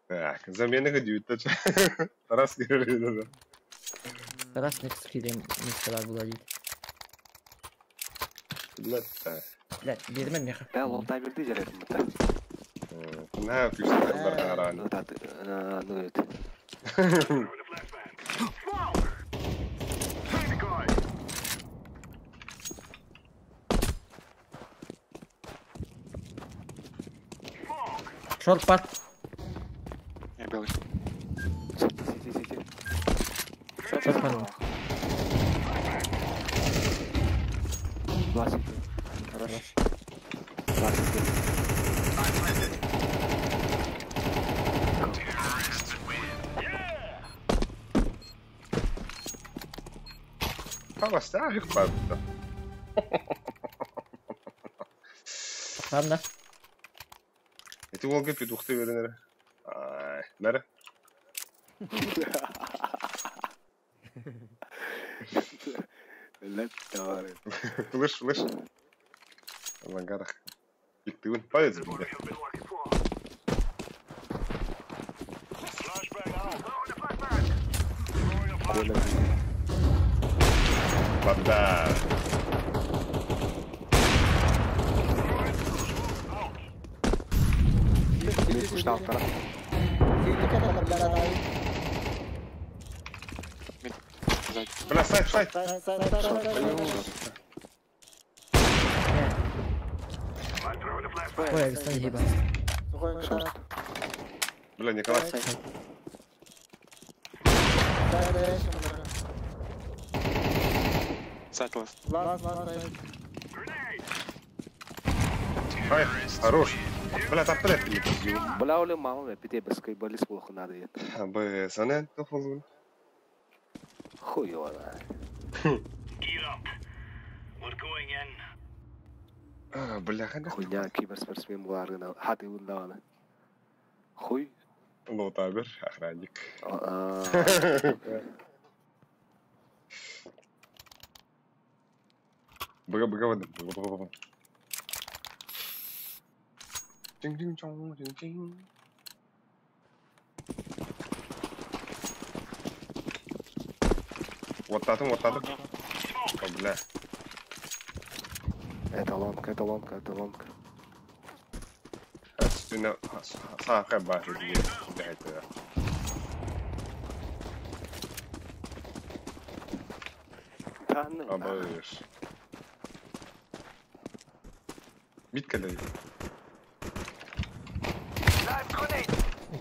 Так, замена гадюта. Раз не говорили. Раз не скидем, не kadar bulaydı. Блядь. Lan vermem ya. Ben oltay bir de ceredim bu da. Ne yapıyorsun sen Arani? Evet. Short part. Я белый. Siti. Short part. Lasik. Хорош. Lasik. خلاص تعال اخبار. Tamam da. Эти волга петухты вернер. Нere? Let doğru. Слышь. В ангарах. Пиктывын. Палец будет. Вода. Bir kuş alt taraf. Бля, сайт. Ой, Александр ебать. Бля, Николай. Сатлас. Ай, хорош. Бля, там прятки не пиздил. Bula oğlum mama ve bir de baskı balis bu kına diye. Бы, санен, тофулун. Huy valla. Gear up. We're going in. Бля, хана. Хуйня киберспортсмен bularına hadi bundan. Huy. Ну, табер, охранник. Быга. Ding. Оттатым. О, бля. Это лонка. Üstüne sağa bahri diye hayta. Tanrım. Abağır. Bit kadar.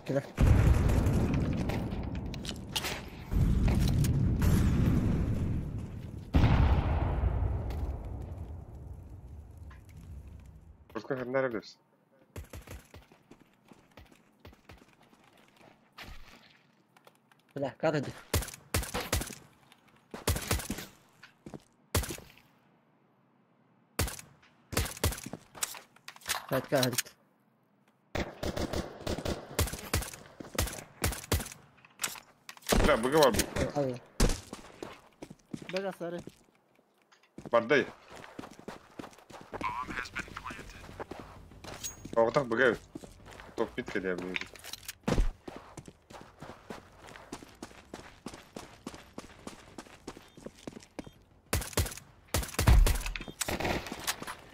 كده Просто как нравится. لا قاعد قاعد لا بقى var bir. ايوه بقى ساري Barday. Ortak bugün. Top bit kadar yapıyor.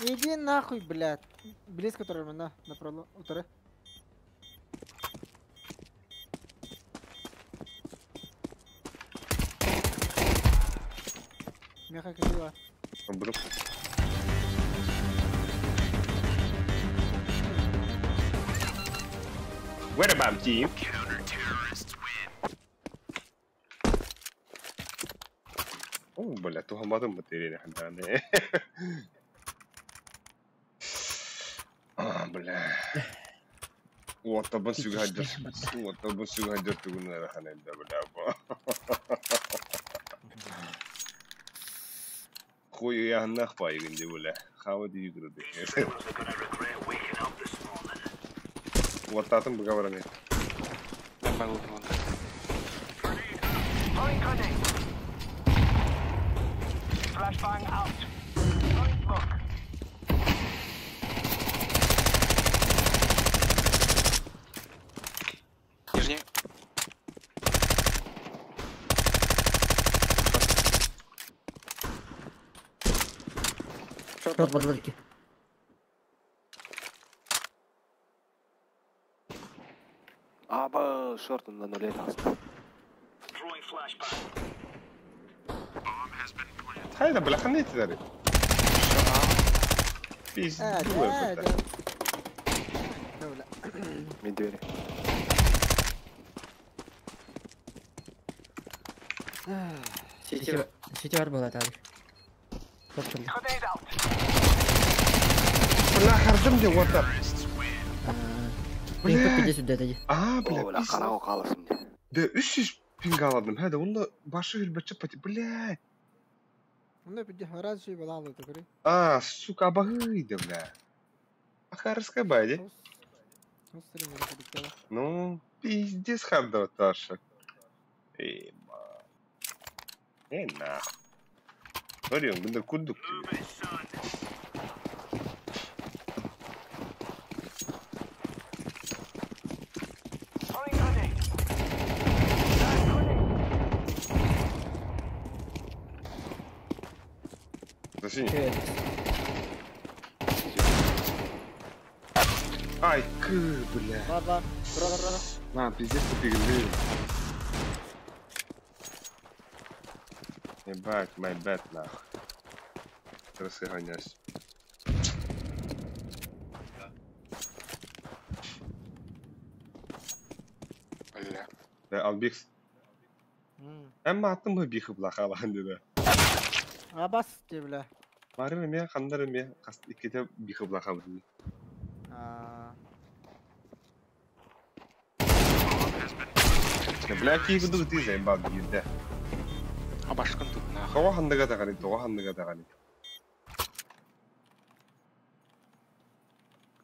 Иди нахуй, блядь. Близко утра на пролом. Утра. Меха красиво. Буду. What about team? Oh, бля, tuhamadım mı terini hani? Ah, bля. Otobüs sügadır tuğunlara hani de bля bu. Хуй я нахпай гинди бля. Хавади югрudi. Fellas are gonna regret waking up this morning. Ottатым бгаворами. Нормально лунка. Throwing grenade. Flashbang out. Throwing smoke. Нижний. شوط بدركي Aba şortundan öyle kalsın. Throwing flashbang. Hayda bля, خليت ذاري. Пиздец. دولة. Медвери. سيتي أربعة تعرف فكر Grenade out. Bля, hardım diye otta. Ping 50 сюда тadi. Aa Öyle bля, karağı kalasın diye. de 300 ping aladım. Hadi onda başı hilbetçe pati. Bля. Ну, بدي هراز شيء بلعبه تقري. А, сука, обагыйда, бля. Аха, раскабайди. Хостер мне подиктала. Ну, пиздец хардова Таша. Эй, ма. Эй, нахуй. Смотри, он бында кудук тебе. Move it, son. Throwing grenade. Засинь. Evet. Ай, бля. Бар. Бра. На, пиздец, ты пигли. Ебать, my bad, нахуй. Расхонясь. Бля. Да, Албикс. Әмма аттым бы бихы бла халан деді. Абас дебля. Барым еме, қандар еме, иккете бихы бла халан. Бля, ки гуду ти зай ба бигде. А башкын тут нахуй. Хава хандыга тагани, тога хандыга тагани.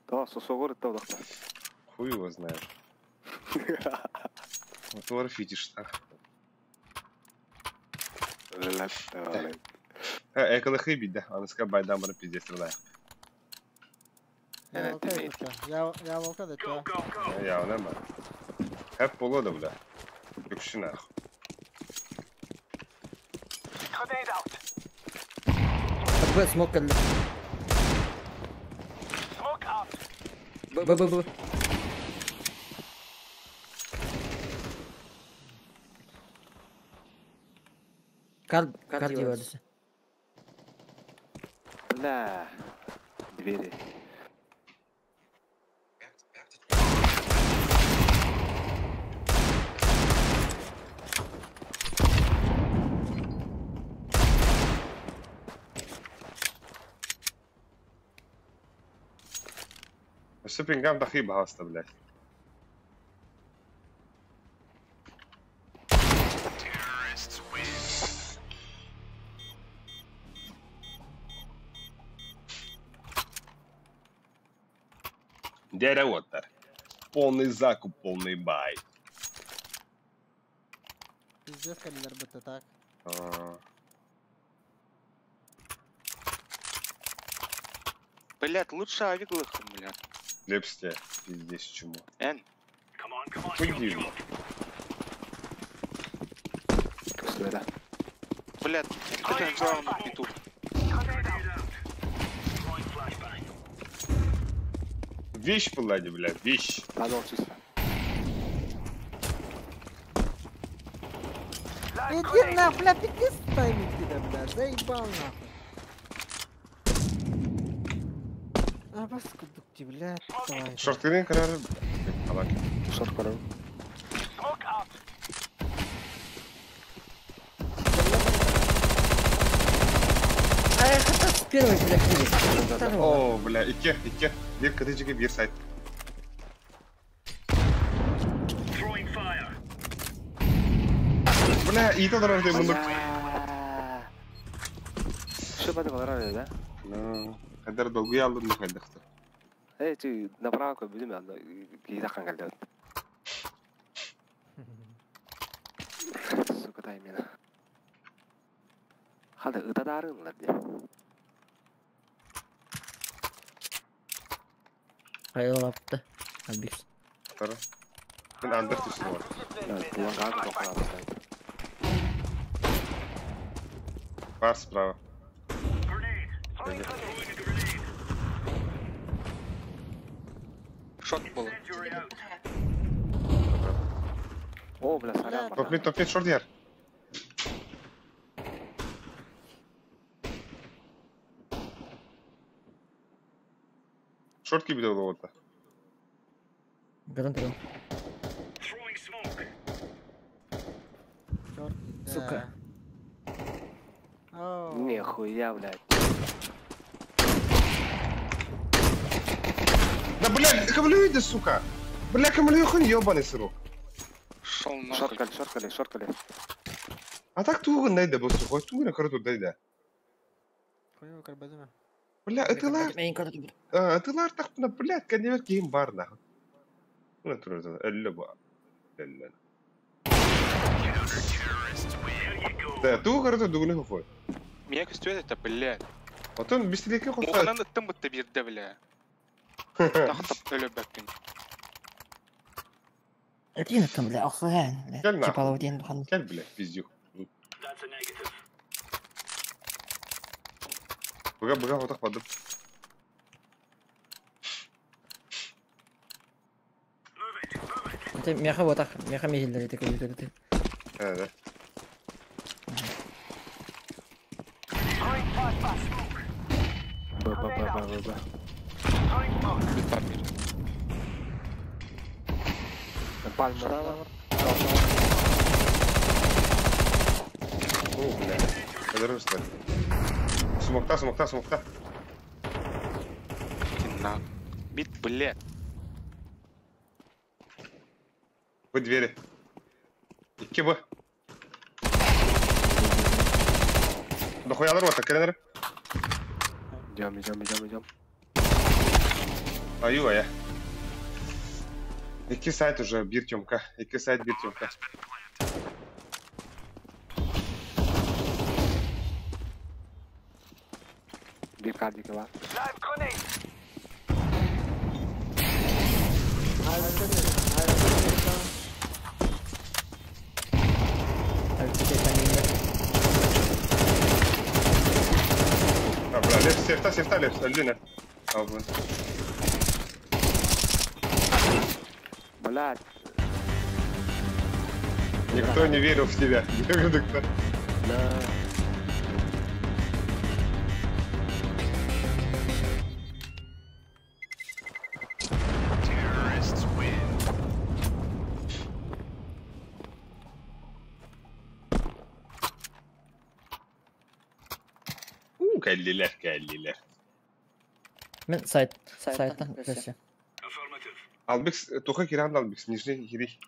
Да, сосогор это вдохта. Хуй его знает. Вот вор фитиш так. Экалы хиби да, аныска байдамыр пиздец рда. Я волка да Go, ча. go, go. Я нема. Hep bolo da bля. Yokuşun ah. Bak smoke geldi. Bu. Кардио адресы. Бля. Двери. الشوبينج قام دخيل بهاستا بلاك. Дядя Уоттер. Полный закуп, полный бай. Пиздец, калилер будто так. Блядь, лучше авик лыхом, блядь. Лепсте, здесь чему? Эн. Пойди. Кусведа. Блядь, это главное на петух. Вещь была, блядь, вещь. Надо учиться. Иди на, бля, иди с тайминги, да, бля, заебал нахуй. А, паскудуки, бля, давай. Шорткерин карары. Шорт карар. А я хотел с первой, бля, клиник. О, бля, ике. Bir kılıcı bir site. Bля, iyi de olarak değil bunu. Что бы ты говорил, да? Kadar dolguyu aldın mı kaydakta? Эй, ты направо, будем, я хангал. Сука, дай меня. Hadi ıdadarınlar diye. Hayır yaptı. Hadi. Sonra. Ben andır tuşu var. Evet, bulan kaldı dokunalım. Var справа. Шот был. О, бля, сорян. Топ-мид, шорт yer. Шорт gibi de oldu orada. Гарантирую. Черт, Сука. Нихуя, блядь. Да, блядь, камлю иди, сука. Бля, камлю хуй ёбаный сырок. Шел нахуй. Шорткали. А так туğundaydı bu su. Tuğuna koridordaydı. Хуйню карбазима. Бля, атылар так бuna, блядь, кәнебек кейім бар нахуй. Бuna тұрады, әлі bu. Әлі. Да, туğu koridordugunu хуй. Меня костюет это, блядь. Отын бистелеке қоса. Оғынан ыттым бұтты берді, бля. Тақтап өлі бәккен. Один там, бля, охуенно. Gel Типа нахуй. один хан. Gel bile, пиздюк. Быга отақпадым. Ты меха вот так, меха мехилдер такой ты. Да. Ба. Пальма. О, бля. Подорожь, что ли? Смокта. На. Бит, блядь. Вы двери. İki bu. Дохуялар var, takılır. Идем. Аю, я. İki сайт уже, bir tümka. İki сайт, bir tümka. Bir kardiki var. Лепс, сефта, лепс, Альбина. Блядь. Никто не верил в тебя. Никто. Да. Кәллилер. Мен сайттан көрсем. Affirmative. Албекс, тоха киран Албекс, нижний кири.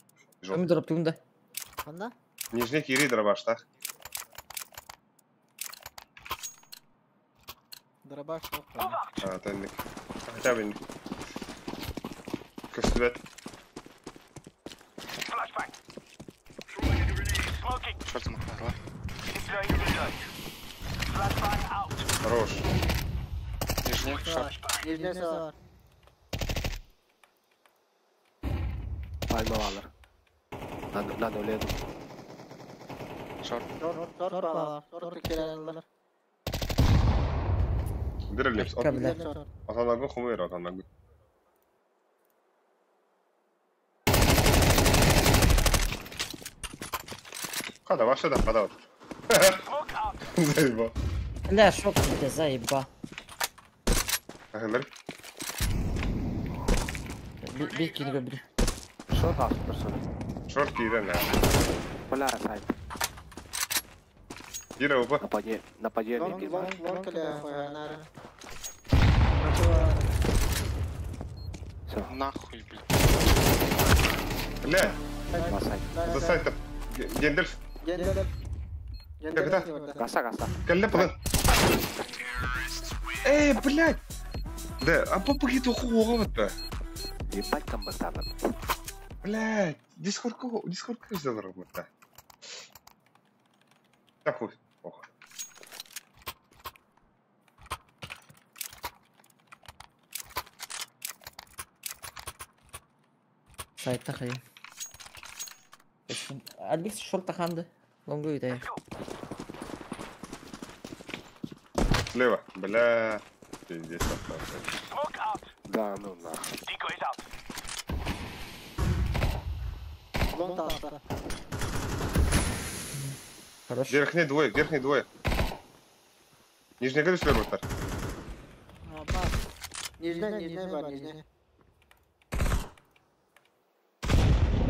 Кім дұрып туында? Қанда? Нижний кири дробашта. Дробаш жоқ қана. Тәнлік. Хотя бы Көстібет. Flashbang. Throwing a grenade. Smoking. Шорт махнар бар. Deploying a grenade. Flashbang out. Хорош. Нижний шорт. Нижнесі бар. Palma varlar. Lan öyleydim. Шорт. Шорт бар. Шорт келелер. Дыр лепс. Кәбілі. Шорт. Атанагы хумайыр атанагы. Қада башыда, қада. Smoke out. Заеба. Бля, шок тебе, заеба. Ағылар. Bir kili göbülü. Şort asılır sonra. Шорт кири, Bala sayt. Кири опа. Нападение gibi. Вон келе қойғанар. Все. Нахуй, блядь. Бля, На сайт. за сайтып. Гендер. Гендер. Гаса. Кәлле пылын. Блядь. Да, а попа кету хуға бітті. Ебать комбатарлар. Блядь, дискордқа өзділер бітті. Так, хуй. Ох. Saytta kayın. Alex şort takandı. Longo yedi. Слева. Бля. Пиздец. Smoke out. Да, ну нахуй. Decoy is out. Лон тақты. Хорош. Верхний двое. Нижнего düşler bunlar. Бар. Нижний бар, нижний.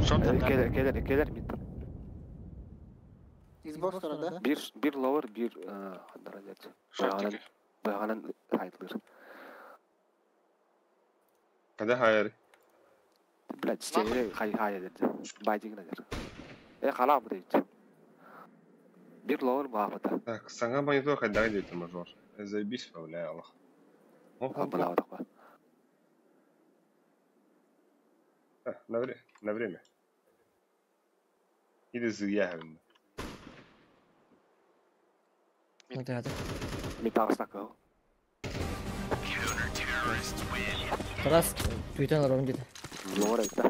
Шорт Gelir mid. Xbox тұрады. Bir lower, bir darajet. Шорт. Bayağının saytılır. Hadi hayır. Блядь, стене хай dedi. Baycık nedir? Kala bu değil. Bir lower bağırdı. Так, саңа монитор қайдағы дейді мажор. Заебись, бля, Аллах. Бұлавадық ба. На время. Иди зыяғын. Hadi. Mid ağısına kal. Biraz tüyten alalım dedi. Lower etti.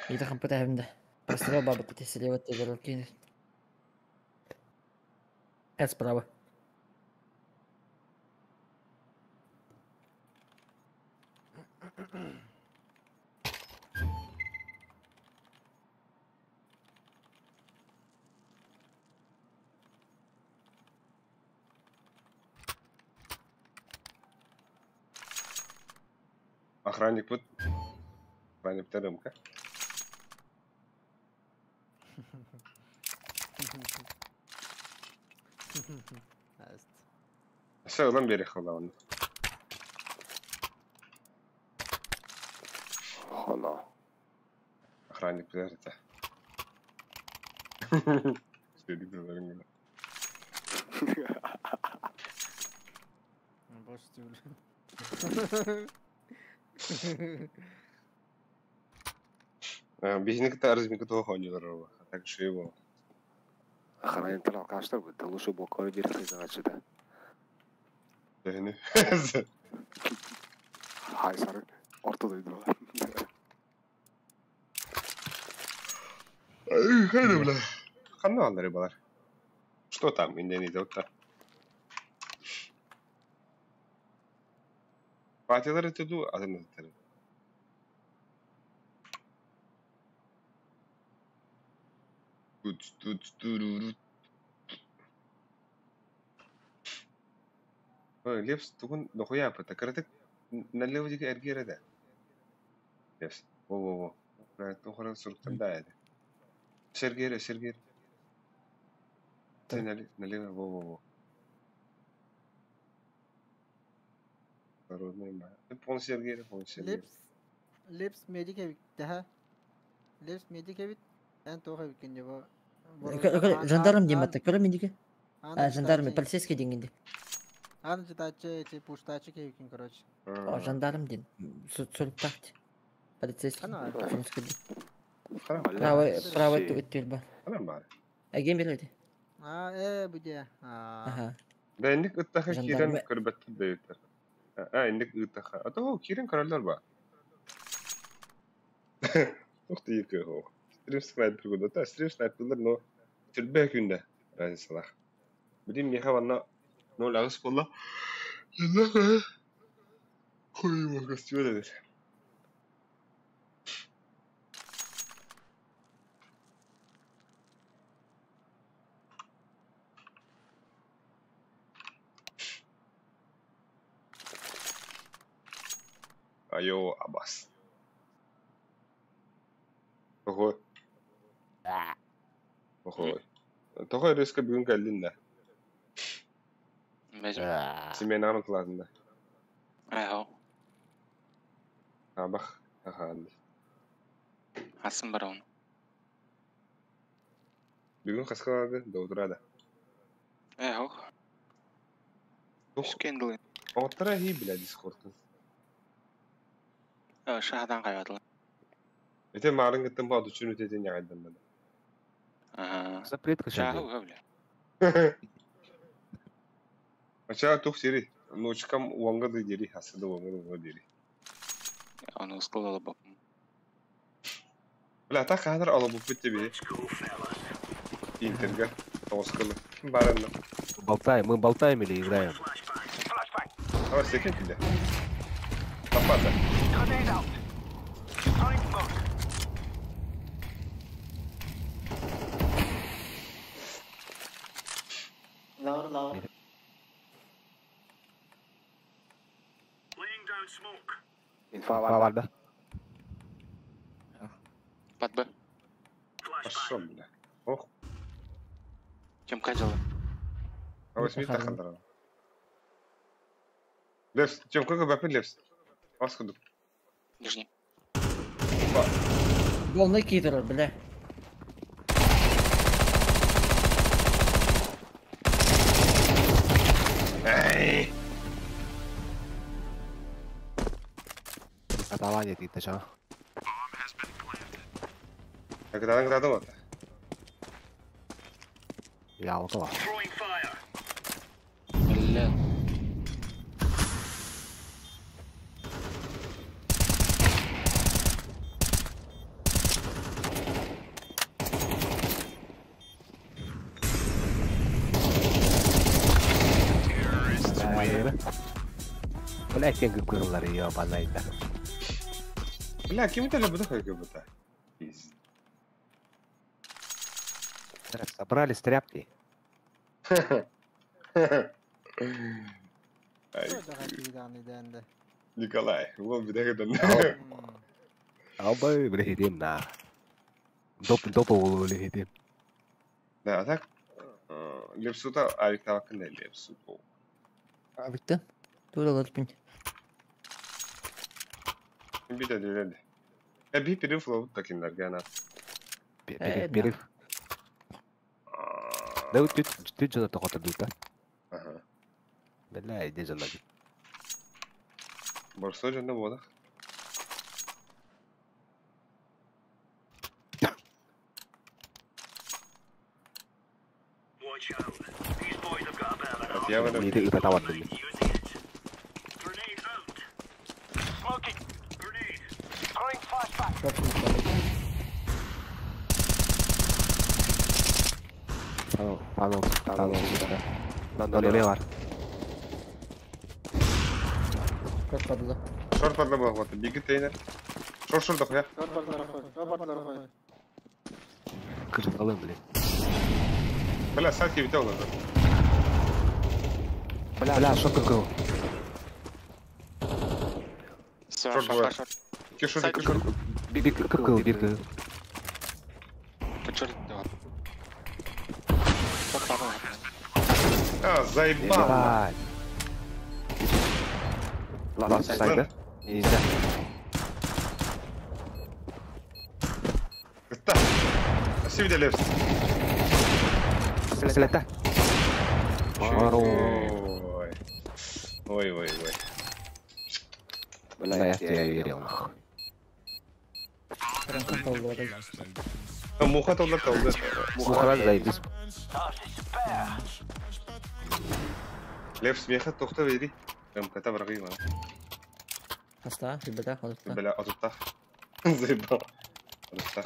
İyi de kampı da evinde. Просто баба потесили вот эти руки. Это справа. Охранник вот. Охранник рынка. Все, lan beri қалауын. Хана. Охранник подождите. Следик за рынком. Бош тюль. Бейнік тарзмик этого ходил, а так что его. Охранник талап kaçtır bu. Luşu bu koyu bir kızın açıda. Yani. Hay sarı. Ortadaydı o. Hadi bla. Kanlı alır balar. Что там, Индонезия? Fatihler ötüdü, adını ötüdü. Лепс, tukun nokoya apa? Takaratak nalew juga ergi ada. Lепс, wo. Nah, itu orang surutkan dah ada. Sergir. Nalew, wo. Baru ni mah. Pon sergir. Lips medic daha. Lips medic evit en toha ikinci bu. Жандарм дейм атты, көрі мендеге? Жандарм, полицейский деңгенде. Аны читачы, пуштачы кевикин, короче. Жандарм дейм, сөліп тақты. Полицейский. Ана, Правый өттел ба. Anam var. Әген береді. Bude. Da indik ıttaha Jandarma- kiren kırbattı da yeter. Indik ıttaha. Ata o kiren kararlar ba. Tohtu yıkıyor o. Stream sniper kudu. Ta stream sniperlar no. Tülbe günde. Ben salah. Bilim miha vanna no lağız kolla. Yılda kaya. Koyayım o kastıyor dedi. Ayo Abbas. Oho. Tohoi riska bugün geldin de. Mecbur. Simen anıtladın da. Ayo. Ha bak. Ha. Asım var onun. Bugün kaskalardı doğdurada. Ayo. Skandal. Ottara iyi bile Discord'un. Şahdan kaybadılar. Ete marın gittim bu üçün öteden yağaydım ben. Запрет Şahı кашан. öyle. Aşağı tok seri. No çıkam wanga da deri hasada wanga deri. Onu ıskalalı bakım. Bla ta kadar alıp bitti bir. Интерга. Тоскалы. Баранна. Мы болтаем или играем? Давай секунд тебе. Топата. Lower. Laying down smoke. İnfa vardı. Patba. Пошел, бля. Ох. Kim kaçalı? Давай смей так хандра. Лепс, чем как бы лепс? Маскуду. Нижний. Голный кидер, бля. Эй! Каталания ты чё? Когда вот. Я около. Throwing fire. Belli. Bırak kendi kırılları ya bana eder. Бля, кем это лабуда как будто? Собрались тряпки. Ай, Daha kividanı dendi. Николай, вот беда когда. Абай блядь, на. Допу улетим. Да, так. Лепсута Арик hakkında Лепсуту. Bitti. Dur alalım. Bir de dedi. Ya bir piri flow takinler gene. Перерыв. Да вот ты что-то только тут, а? Aha. Бля, иди за ноги. Borsa canında bu da. Watch out. These boys have got a bit of an arm. Ya bana Иди и потом Using it. Grenade out. Smoking. Grenade. Throwing flashback. Nolere var. Çok fazla. Шорт подла вот, беги тренер. Шорт дохуя. Kırık alın bile. Бля, садки видел надо. Bля, şok kırık. Шорт бывает. Кишу, кишу. Bir kırık. Почёрт, да. Çok fazla var. А, заебал. Vay. Lan saydı. İzle. Гыста. Спасибо, Лепс. Silete. Ой. Ой. Bля, я тебе верил. Прям как полгода. А муха толда. Muhara zaydız. Лепс смеха тохта вери. Ката враги ма. Хаста, ребята, хаста. Бля, атута. Заебал. Атута.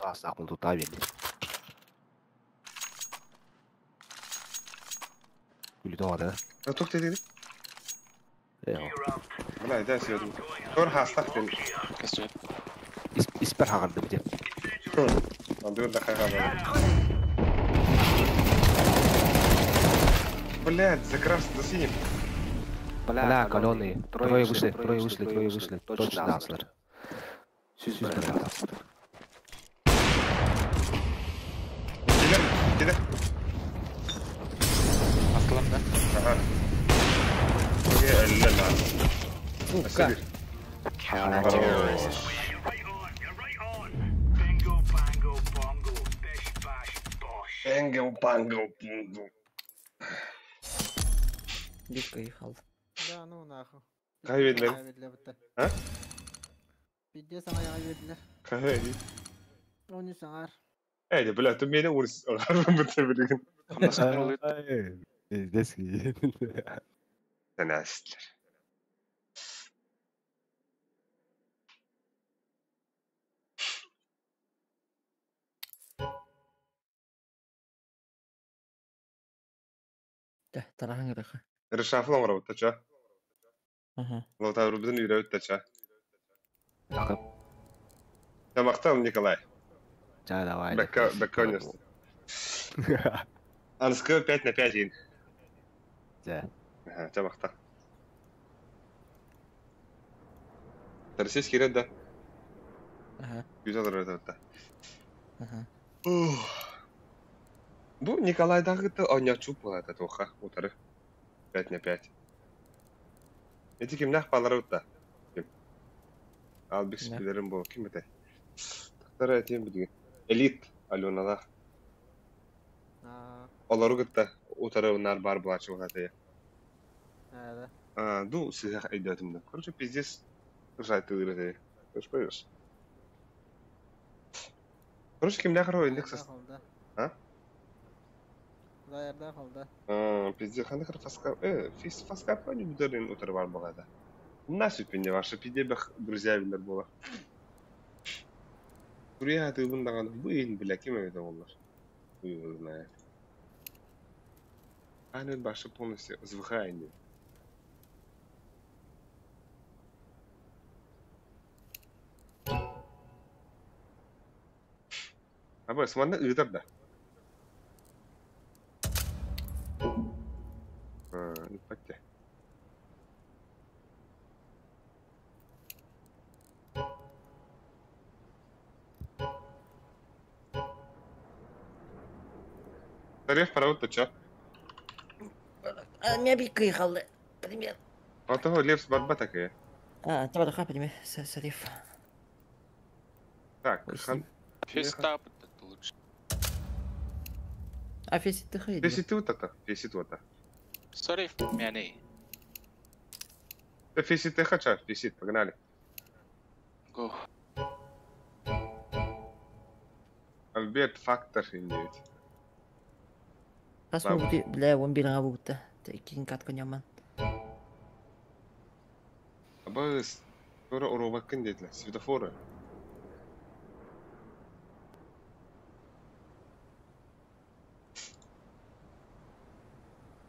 Asla akıl tutabildi. Gülü doğadı. Тохта dedi. Eyvallah. Бля, да, сегодня. Тор хастах тен. Костюм. İsper hağırdı bir de. Андур да хага. Блядь, за красным, за синим. Bля, колонны. Трое вышли. Точно асылар. Süz bir asılар. Кидай. Aslan da. Ага. لا. Сука. You're right on. Bingo, bango, bongo, bish, bash, bosh. Панго. Bir kayık aldı. Да, ну нахуй. Kaybediler. Kaybediler bitti. Ha? Video sana kaybediler. Kaybediler. Onu sanar. Haydi bля, ты меня урыс агарбын бітебілген. Nasıl oluyor? Deski. Sen asitler. De, tarafın gırıkı. Решафлом работа, ча? Ага. Лотавру біздің үйре өтті, ча? Takıp. Тамақтан Николай. Çay da var. Бәкка университет. Анскы 5 на 5 ен. Güzel. Ага, тамақта. Российский ряд, да? Ага. $100 өтті. Ага. Бұл Николайдағы ойнячу болады, тоқа, отары. 5 на 5. Эти кимнах балары өтті. Ал бік спилерім бұл, кім өтті? Тақтары әтем білген. Элит, Аленада. Олары өтті, отары ұнар бар бұлачы өтті. Да. Ду, сізақ әйдетімді. Короче, пиздес, жайты өтті. Көш қойыз. Короче, кимнах ойындық сыз. А? Зайырда қалды. Пиздец, қандай қыр фаскап... фаскап не бүдерін ұтыр бар болады. На сүпенде ваша пиде бәқ друзья білдер бола. Күрия аты ұғындаған бұйын біля кем өйді олар. Бұйын знает. Аны башы полностью звыхайын деп. Абай, сманды ұйдар да. Не пойти. Тариф правда, чё? А, меня bir kayık aldı. Пример. А того Лепс бадба такая. А, това да пример. Сариф. Так, Ой, хан... Фейстап это лучше. А фесит ты хайди. Фесит вот это, фесит вот это. Сориф, мяне. Да фесит ты хочешь, фесит, погнали. Го. Альберт Фактор индеет. Kas mı bu di bile 11 abi bu da. Tekin kat kanyaman. Абаз, скоро уровакын dediler, светофоры.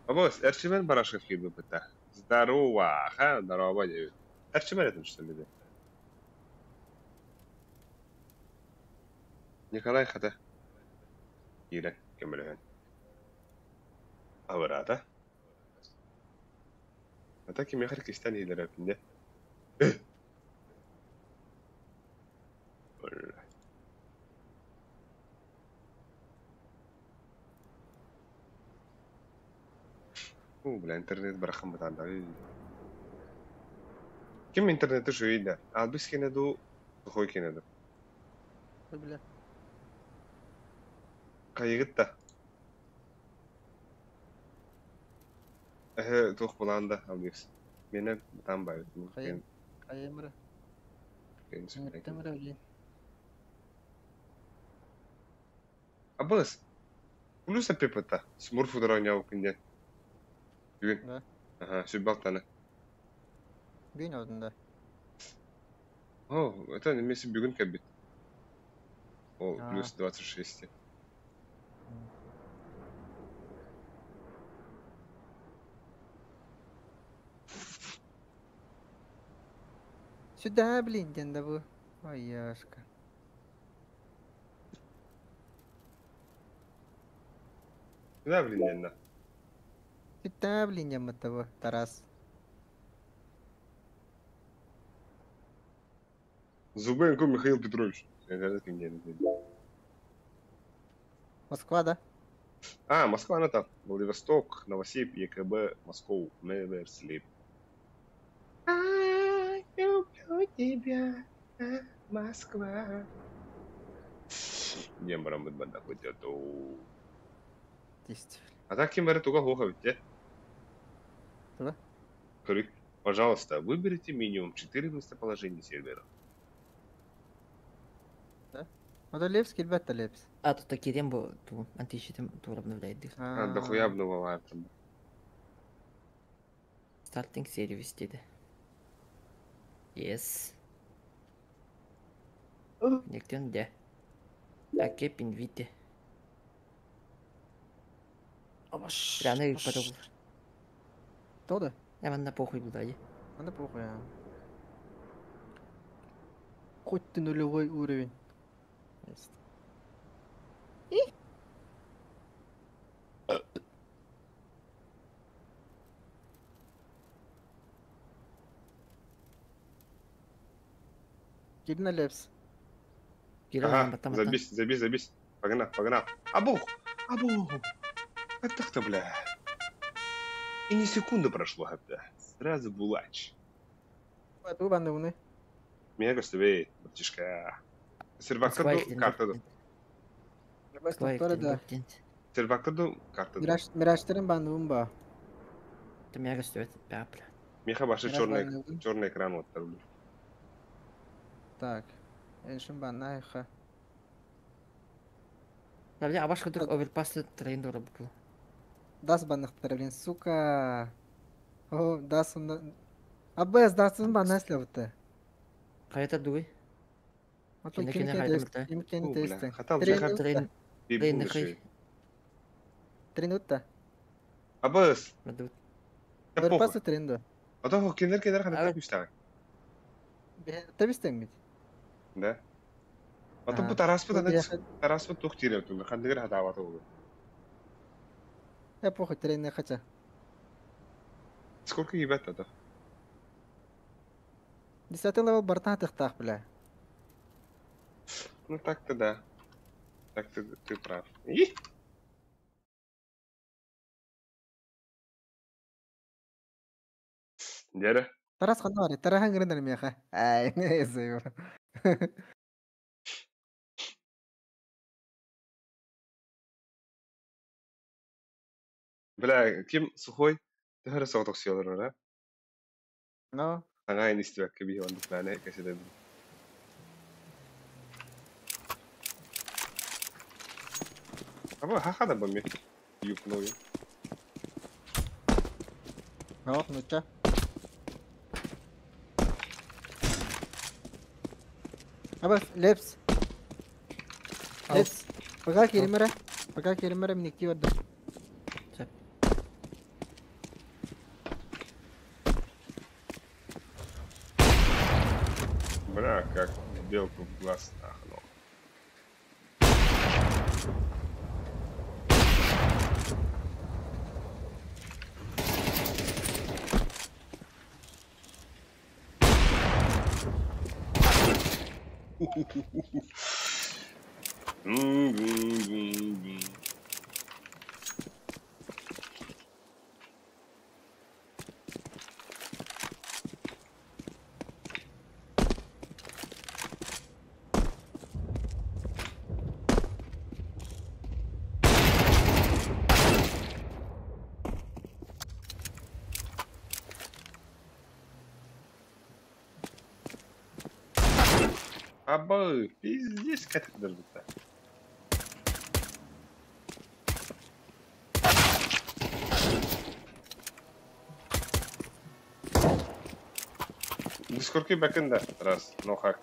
Абос, Эрчимен барашек киду быта. Здорово, ха, здорово, девять. Эрчимен это что ли, да? Николай хата. Ире, кемелен. Аврата. Это кем я хочу кистани идет, не? بلا انترنت برخم بتاعنا كم انترنت شو يدا بس كنا دو اخوي كنا دو بلا قيغتا توخ بلاندا ابيس مينا بتام بايت ممكن اي مره كان تمره لي ابس فلوس بيبتا سمور فودرانيا وكنيا Да. Ага, сюбалтана. Бин одында. О, это вместе бегун кабит. О, А. плюс 26. Сюда, блин, денда бу. Ой, яшка. Да, блин, Ленна. Сюда, блин, я того, Тарас. Зубенко Михаил Петрович. Москва, да? Москва, она там. Владивосток, Новосиб, ЕКБ, Москву, Never Sleep. Люблю тебя, Москва. Дембрам быть банда хоть это. Действительно. А так кем туго хохо ведь? Да? Пожалуйста, выберите минимум 4 местоположения сервера. Это Лепский, ребята, Лепс. Тут такие рембо, ту антищитым тур обновляет их. Дохуя обновала там. Стартинг серию вести, да. Yes. Нектен, да. Таке пинвите. Прямо их потом. Кто да? Я вам на похуй буду, да? Надо похуй. Хоть ты нулевой уровень. Иди на Лепс. Ага, забись. Погнал. Абух! Это кто, бля? И ни секунды прошло, бля. Сразу булач. Ту бандуны. Мега стовей, братишка. Сервактор карта. Да. Сервактор карта. Мираштерин бандуын ба. Это мега стоит, папля. Меха ваши черный экран вот так. Так. Эншин банайха. Правда, ваш ходок оверпасты трейн работал. Дас банахтар, блин, сука. О, дас он... Абэс, дас он банайсли вот ты. Какая-то дуй. Вот он кем тесты. Хатал Трейн бибуши. 3 минута. Абэс. Оверпасты тренду. А то кинер хатал пиштаг. Табистен бит. Да. А то bu Тарас тух тирем, хандыр хатават oldu. Я похуй тренер хотя. Сколько ебать это? 10 левел барта тахтах, бля. Ну так-то да. Так ты прав. Деда? Тарас ханвари, тарахан грендар меха. Ай, не знаю. Бля, Ким сухой? Ты хорошо соток съел, да? Ну, Ага, не стивак, кеби он духлане, каси да. Або хахада бами. Юпною. ну ча. Абас, Лепс. Лепс. Пока Киримера миникти вадда. Бля, как белку в глаз нахнул. Абы, пиздец, катыдыр бітті. Дискордке бәкінді, рас, нохак.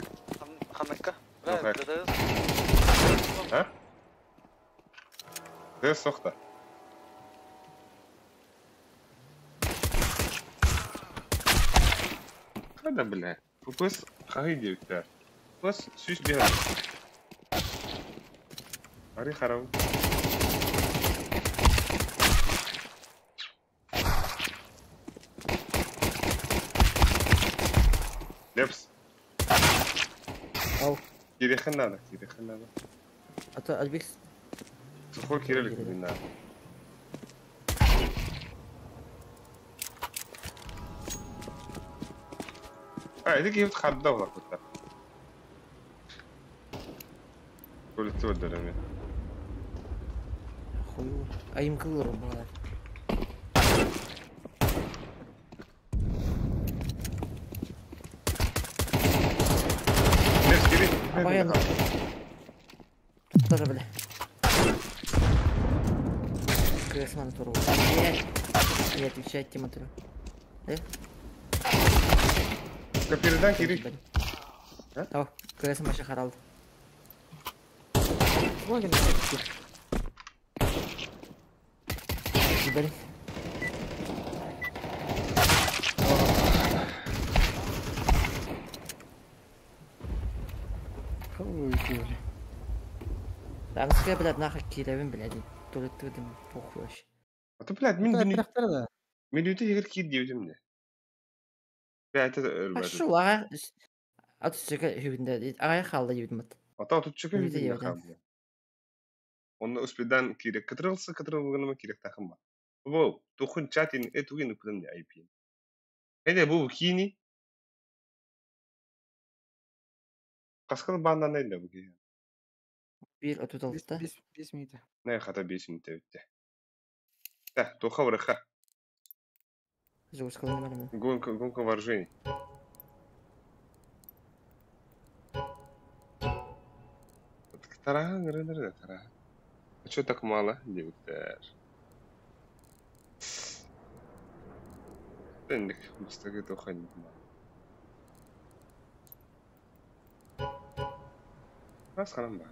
Ханныкка? Нохак. А? Дес соқта. Қада, бля? Фукус қағи деуттер. Фукус сүйіс бейін. Ари қарау. Лепс. Ау. Кирехен надо, кирехен надо. А то Альбикс. Сухой кирелик не надо. Это كيف تخدم كنت قلت ودنا مين Хуй. А им кылырым бала. نفس كده Баян. Тоже, бля. Кресман туру. Не отвечает Тиматру. كبيردان كيري Ау, кресман маша харалды. Ой, блин. Ой, блин. Дамская, блядь, нахуй кидавим, блядь. Тут им похуй вообще. А ты, блядь, من دنيا Трактор да. من دنيا غير كيد ديوتي مني блядь это Пошел, ага. А тут что, хюбинда, ага, халда юдмат. ата тут чөкө Үйде үйдө евден. хабы он успедан кирек кытрылса кытрылгыныма керек тахыма бу тухун чатин этугин кудын айпин эде бу кини каскал бандан эле бу кини Bir отут алды. 5 минут. не хата 5 минут өттү да тоха враха Жёстко нормально. гонка вооружений Тараган, грыдыр, тараган. А чё так мало, девиктер? Тендик, мустаги тоха не мало. Раз харамба.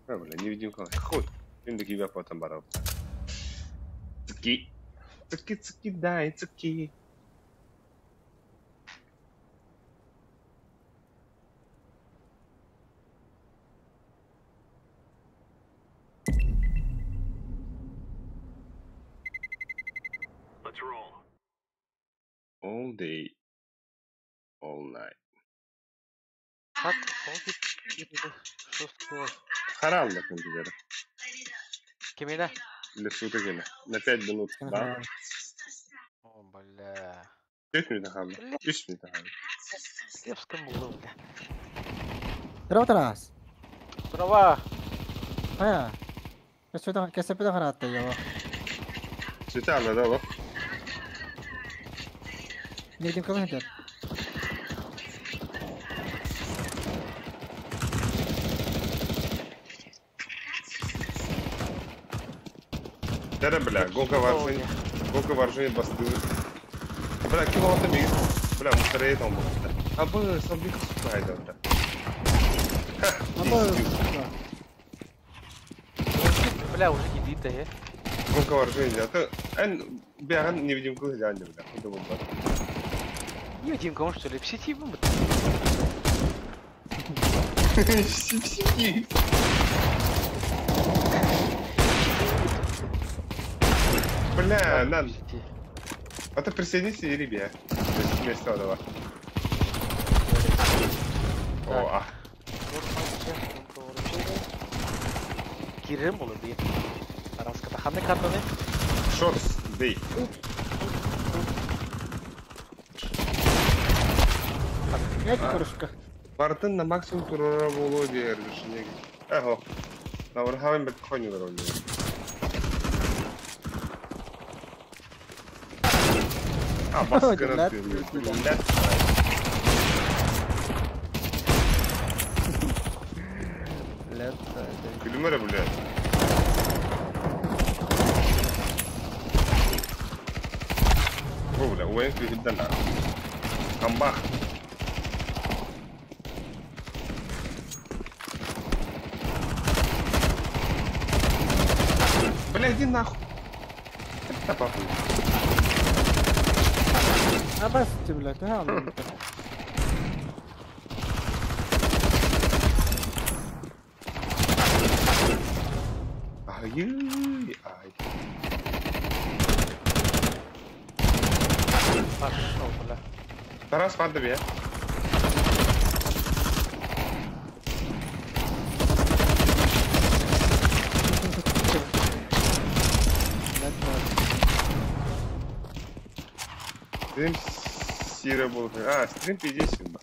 А, бля, не видим как. Хуй. Тендик тебя потом барал. Цики. Цики, дай, цики. Let's roll. All day, all night. Хат, что сказал? Харал на компьютере. Кемина? Для суток или на 5 минут, да? О, бля. 5 минут хабы. 3 минут хабы. Я в скамбулу, бля. Тротras. Права. Ая. कैसे पे खराते हो? Цветами, да, вот. Не видим кого нет. Да, бля, гонка вооружений бастует. Бля, кило-то бегит. Бля, мусорей там был. А бы, собик, сука, это. Абы. Бля, уже гибит, eh. Гонка вооружения. А то... Бяган невидимку взяли, бля. Куда вот так? Не один ком, что ли? В сети мы. Сип-сип. Бля, надо. А то присоедините и ребя. Вместо этого. О, а. Girerim olur diye. Araskata hangi kartı ne? Шорс, бей. Кружка. Бартын на максимум турора болу дер düşünüyor. Eho. Na var havim bek koyuyorlar oynuyor. Ah baskın Lat, atıyor. lat. Lat. Gülüm öyle bile. Bu bile. Oyun kıyıdan lan. Kambak. Бля, иди нахуй. Это похуй. А бас, блядь, ага. Ай, ай. Пошел, бля. Тарас, падай, я. Стрим Сира был. А, стрим 50 сюда.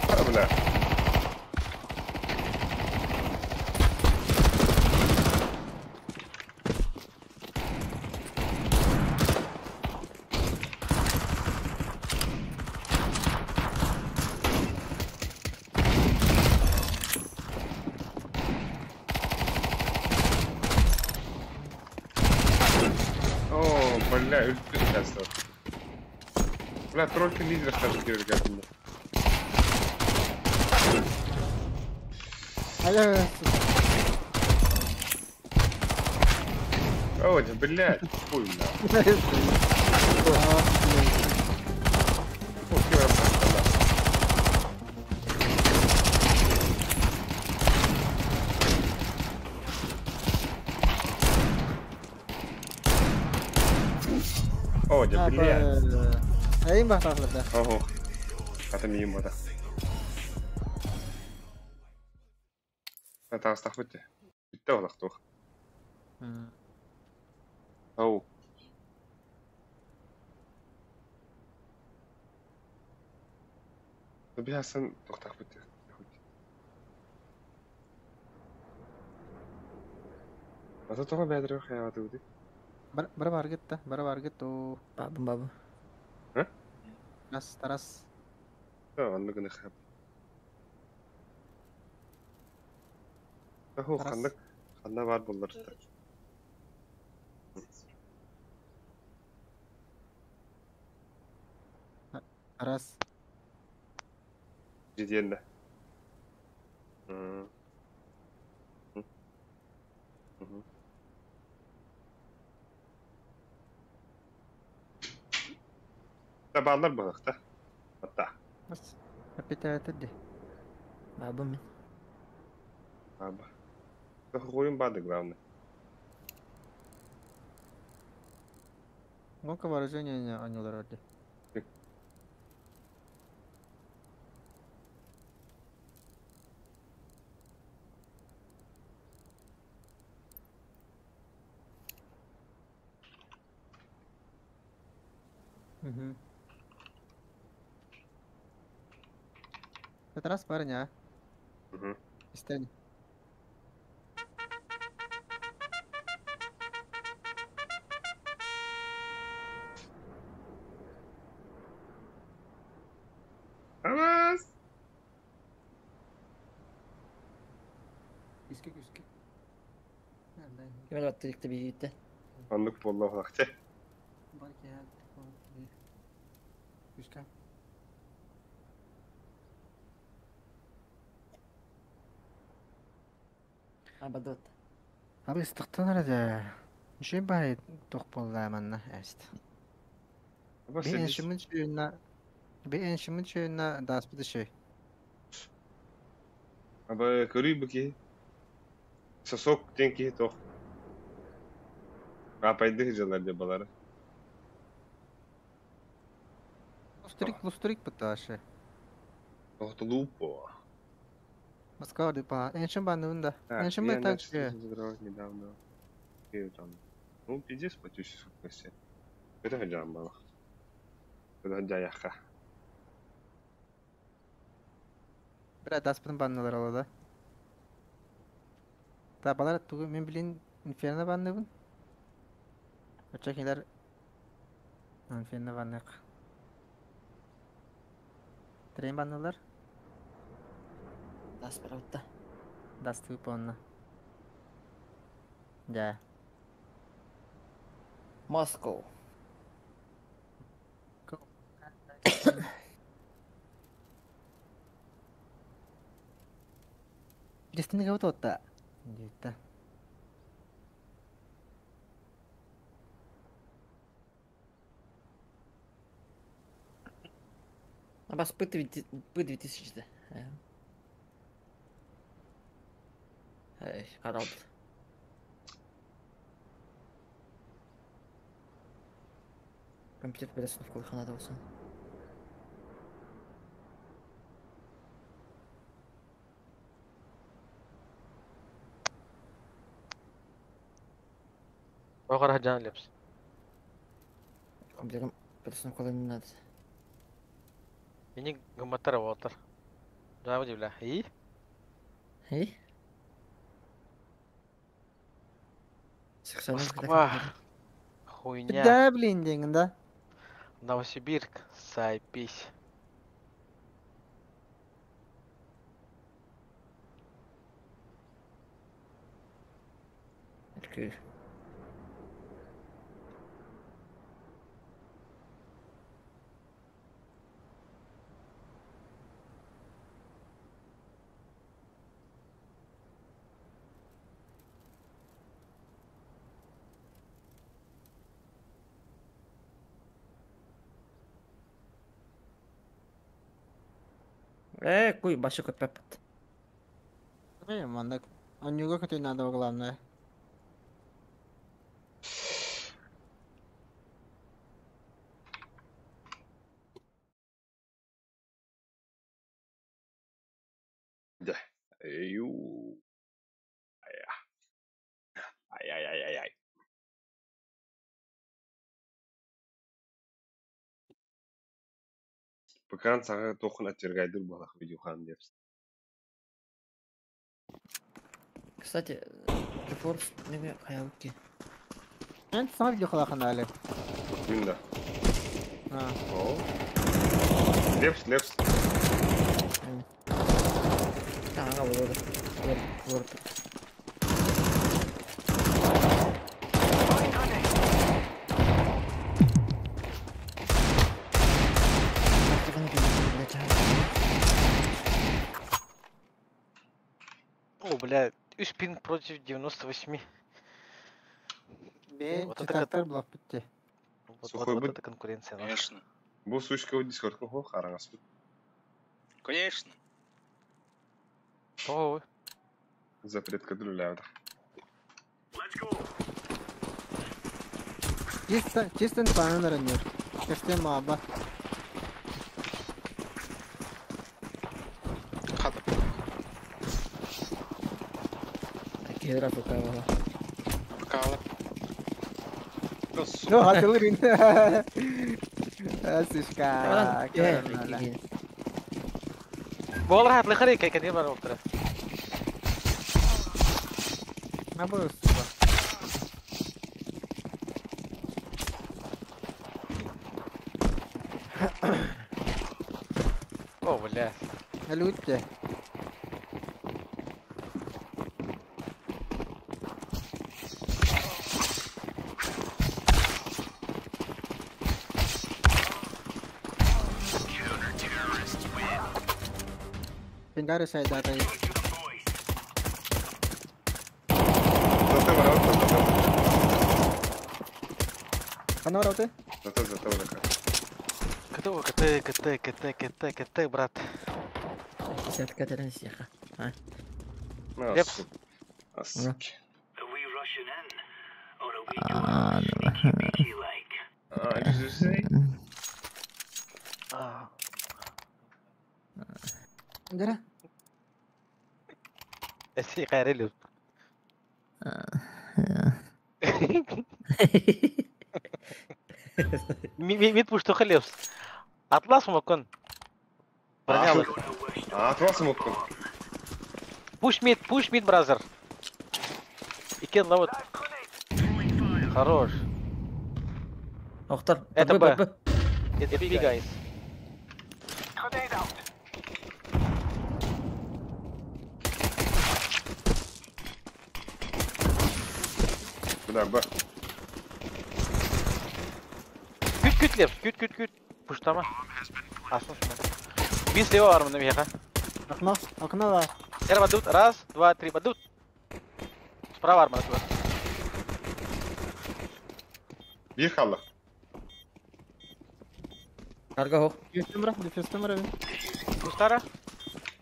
Бля, бля. О, бля, ультра сейчас. Бля, тройка лидера скажет, как мне. О, да, блядь, хуй, бля. О, первая пошла. О, да, блядь. Aim bah lah. Ого. Kata miyim da. Та астах бит. Битте болох тух. Ау. Биясан тухтах бит. Ата тога бәдре хаяты үди. Bara barget tuh. Баба. Taras. Та анны гына хап. Ого, ханда бар буллар. Taras. Жиденде. Та балдар булак та. Ата. Mas appetite deh. Баба мен. Аба. Хуйым бады главное. Ngomong вооружение они лороди. Петрас парень, а? Угу. Истань. Авас! Искек. Кем баттı ilk de bir gitti. Anlık bolla vakti. Искек. Абадот. Abi ыстықтан арада. Неше бай тоқ болды аманна әст. Ama Bir enşimin çöyüne daspıdı şey. Aba körüy bu ki. Sosok denki tok. Kapaydı hıcalar debaları. Лустрик пыташы. Tohtulup bu. Москва депа. Enşin bandında. Так, Enşin я ben tak начал şey. разыгрывать недавно. И там. Ну, пиздец, платюсь в сутности. Это хаджам было. Это хаджаяха. Bir daspıdın bandalar olada. Tabalar tuğu men bilin Inferno bandabın. Öçekiler Inferno bandak. Tren bandalar. Das berotta. Dastığı ponla. Ya. Moscow. Destiny gak tau tak? Gitu. Абас P2000'de. Hey, karaldı. Компьютер бересін в колханада болсын. Оғар хаджан лепс. Компьютерім бересін в колханада. Ini gemeter water. Jangan aja bilang, hi? Hey? Sıksanız bir Москва. dakika. Хуйня. Да, блин, деньги, Новосибирск. Сайпись. Erkü. Kuy başı köpep. да? Мандак. Он не как надо главное. Да. Ю. Ай. Пыкан сага тохун атергайдыр балах видеохан депс. Kısaca Reforce ne bir hayal ki. Ben sana video kalakın hali. Günde. Ha. О. Лепс. Kanka vurdu. Vurdu. О, бля, 3 пинг против 98. Ben Вот это çıkartır blok bitti. Сухой Вот быт. это конкуренция. Конечно. Бу сучка в Discord хо харангас. Конечно. Ой, Запрет кадруляда. Let's go. Чистен панel aranıyor. Kestim abi. Хата. Kira fukava. Покала. No hatırlayın. Asışka. والله راح تلخري كثير مرة وقتها. ما بس اوه بالله. الوجه Pindah saya data ini. Kan orang tu? Zато такая. كتو брат. Десятка это сеха. А? Лепс. Суки. Are we rushing in? Or are we doing sneaky beaky like? Enggak. اسي قاري ميت مش تخليوس اطلس ممكن خلاص ممكن. بوش ميت برازر يكيد لوت خروج اختار Это Б. Это B, guys. Куда Б? Küt left, küt. Пуштама. Асно шма. Би слева арма навеха. Окно lah. Эр бадут. Раз, два, три, бадут. Справа арма туда. Ехала. Карга хох. Дефестемра. Пустара.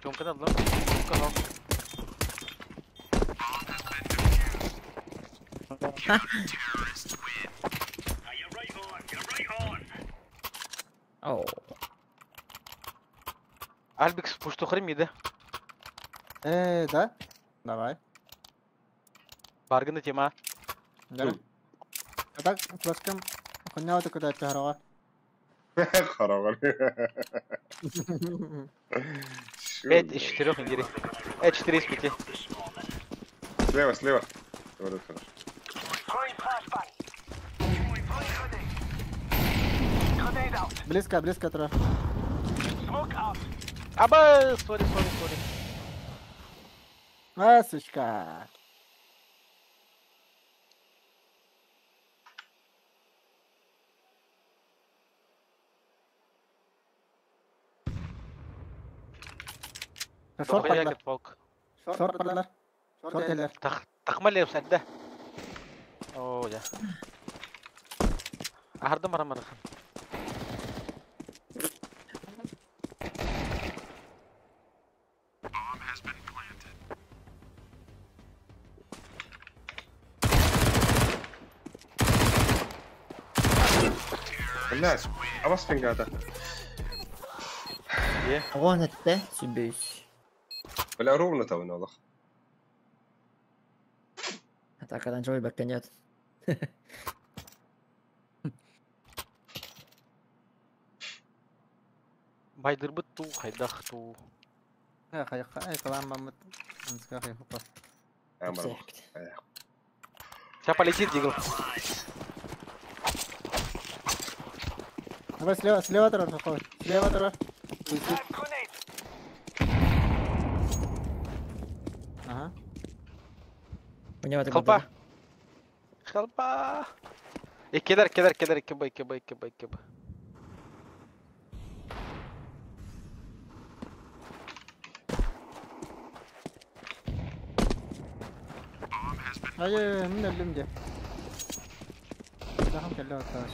Чумка на дно. Чумка хо. Оу. Альбикс пушту хремиде. Да? Давай. Баргана тема. Да. А так, флешкам. Хуйня вот куда тягрова. Хоровар. 5 из 4 индири. 4 из 5. Слева. Вот хорошо. Близко трав. Аба, сори. Сучка. Short Jacket folk. padlar. Short eller. تخمل يا سده. اوه يا. أحد مرة. الناس أبص فين قاعدة. Агонет те сибиш. ولا ровно تو والله. Атака на Джой баканет. بايدر بتو هيدختو. خي كلام مامت. Анска хай хопа. Сейчас полетит Дигл. Давай слева трав, заходи. Слева трав. Ага. У него Хелпа. И кидар, киба. Ayo, من اللي لا هم كلها كاش.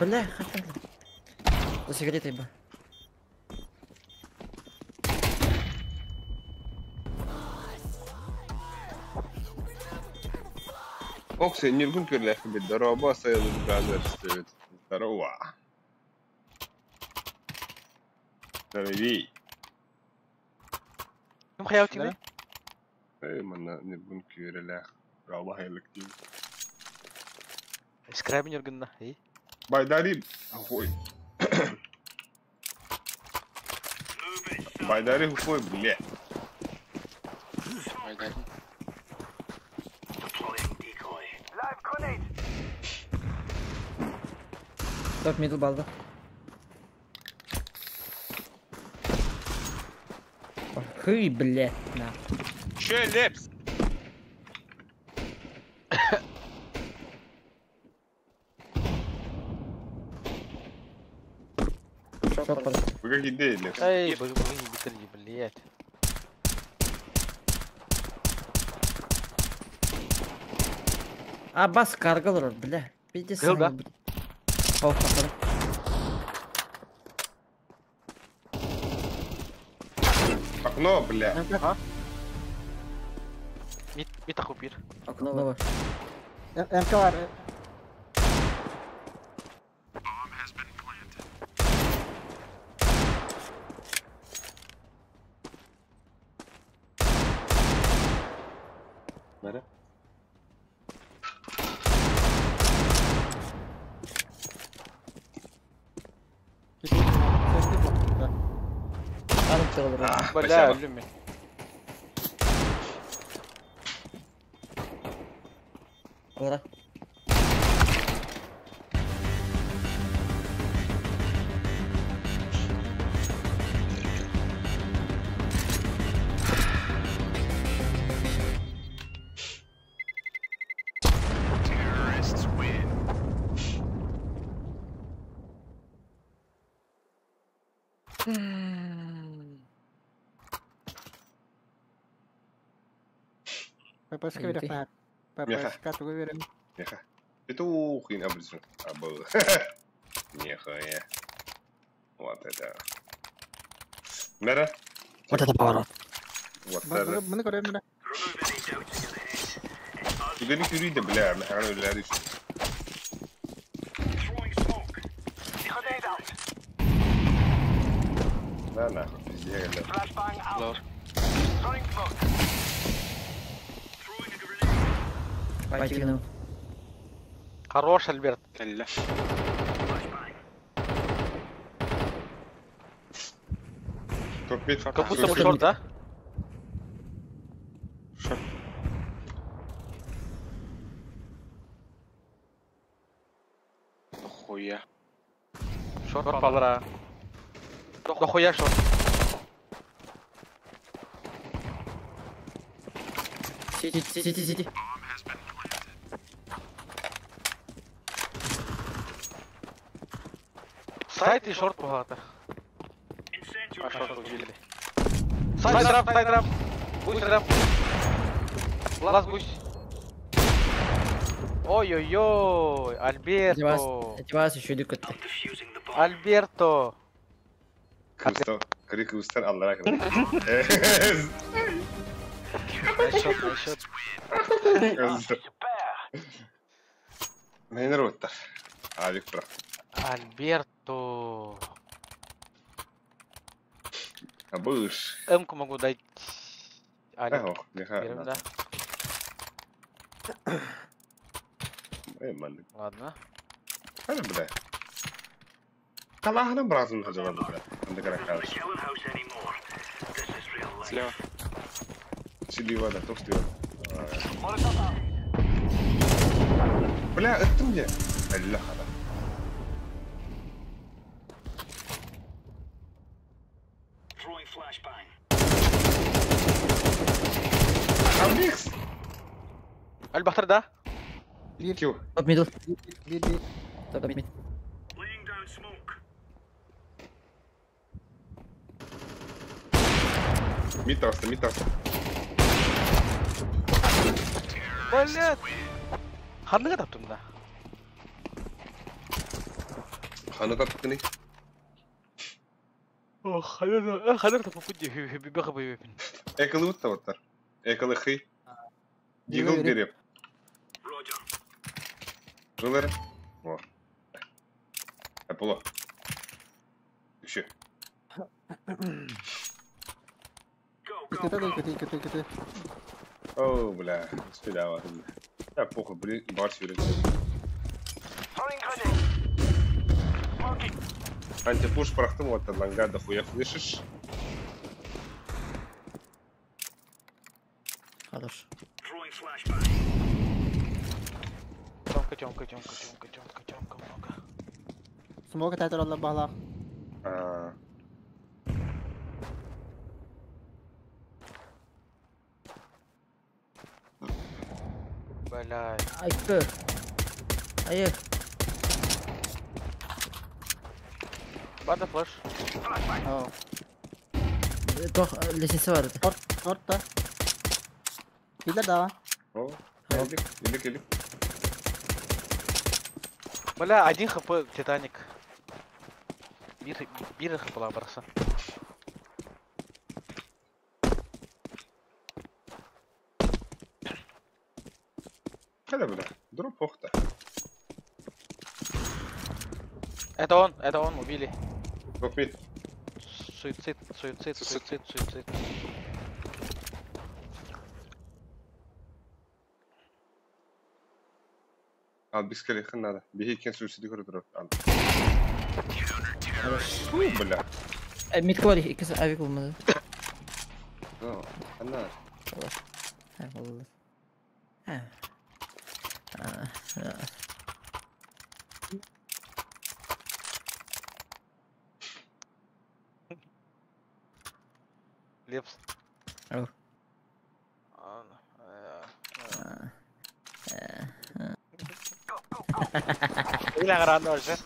بالله خفت سيجاريت يبقى أقسم إني كنت كل أخي بالدرابة سيد بعد استوت تروع. ترى كم خياوتي بي؟ إيه من نبون كير الأخ. Kalmaylık değil. Скрабин yorgunda. İyi. Baydari. Хуй. Baydari хуй, бля. Haydi. Deploying decoy. Live grenade. Top middle baldı. Хый, блядь, на. Че, Лепс? Шот под. Вы как идеи, Лепс? Ey, bugün bitirdi блядь. Аббас каргал ұрыр, бля. Биде Кыл да. Паук тақырып. Окно, бля. Bir takıp bir. Окно бар. МК var. Nere? Sesli bu. Alım çığılır. Ah, Bля, başa bak. öldüm ben. Ора. PPSK udah Oke. flat. PPSK tuh gue bilang. Неха. Это хрень обрезан. Нехуя. Вот это. Нера? Вот это поворот. Вот это. Bener kok udah. Remove any doubting of the head. Ты говоришь, юрида, бля, нахрен для речи. Throwing smoke. Grenade out. Да, нахуй, пиздец, бля. Flashbang out. Lor. Throwing smoke. Throwing a grenade. Пойти. Хорош, Альберт. Kelle. Flashbang. Топ-5. Как будто бы шорт, да? Шорт. Хуя. Шорт kalır ha. Дохуя шорт. Сиди. Сайт и шорт багато. Incendiary. А шорт убили. Сайт трап. Гусь трап. Лаз гусь. Ой-ой-ой, Альберто. Этибас еще дикот. I'm defusing the bomb. Альберто. Кристо. Крик устар, Аллах. Найшот. Не народ-то. Авик прав. Альберто. А будешь? Эмку могу дать. Ага, неха. Берем, да? Мальчик. Ладно. Hadi bile. Kalahını bıraktın acaba bile. Şimdi kadar kalmış. Killing house anymore. This is real life. Слева. Слива да, топ слива. Molotov out. Бля, это мне. Allah hada. Throwing flashbang. Амбикс! Альбахтар, да? Кью. Топ мидл. Di. Топ мид. Laying down smoke. Мид тоста. Блядь. Ханныга таптым да. Ханы таптın ne? Ох, ханыр тапып куди бибеха бибепин. Экалы вот таваттар. Экалы хый. Дигл береп. Roger. Жылыр. О. Аполло. Еще. Go. Ikuti. О, бля. Спидава. Я похуй, блин, барс юрит. Антипуш прохтым вот ланга дохуя слышишь? Хорош. Тёмка много. Смог это ролла бахлах. Блядь. Айкы. Айы. Бада флеш. Ау. Тох лестница var. Торта. Килер да. О, или. Бля, 1 хп Титаник. Bir хп была барса. Когда, бля, дроп похта. Это он, убили. Топ-мид. Суицид. Al biskeli خلنا به كان سوسيدي كره دروب al. Бля. Mid var ikisi avik olmadı. No, خلنا. Ha oldu. Ha. Lips. Oh. Bilang random aja.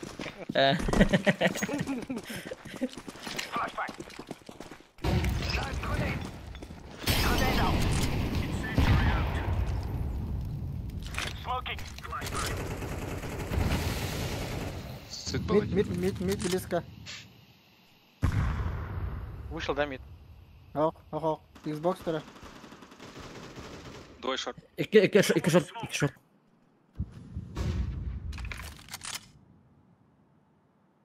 Мид близко. Вышел, да, мид? Ох. Xbox тора. Двое шорт. İki shot.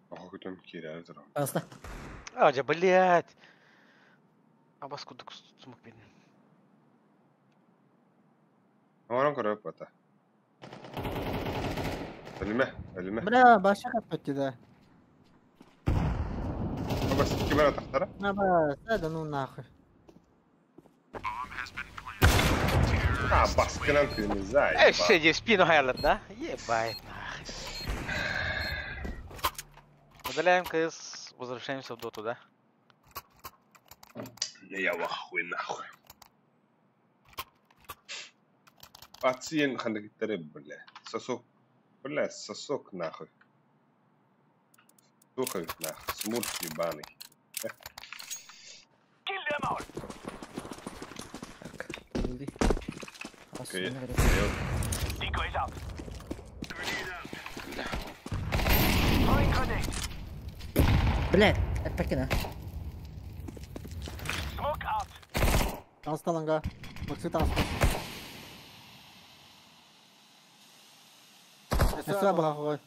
Охуй там киря дроп. Asla. Аудя, блядь. Абаскудук смог видно. Orang kore pata. Ölme. Бля, başa kapatdı da. Bas kimera tahtara? Hadi ну нахуй. Баскынан ты зай. Сиди в спину Хайлер, да? Ебать нахуй. Удаляем КС, возвращаемся в доту, да? Я в ахуе нахуй. Пациент хандак тереб, бля. Сосок нахуй. Слухай нахуй, смурт ебаный. Окей. Блядь, покина. Танста ланга. Макси танста. Эсэ бахой.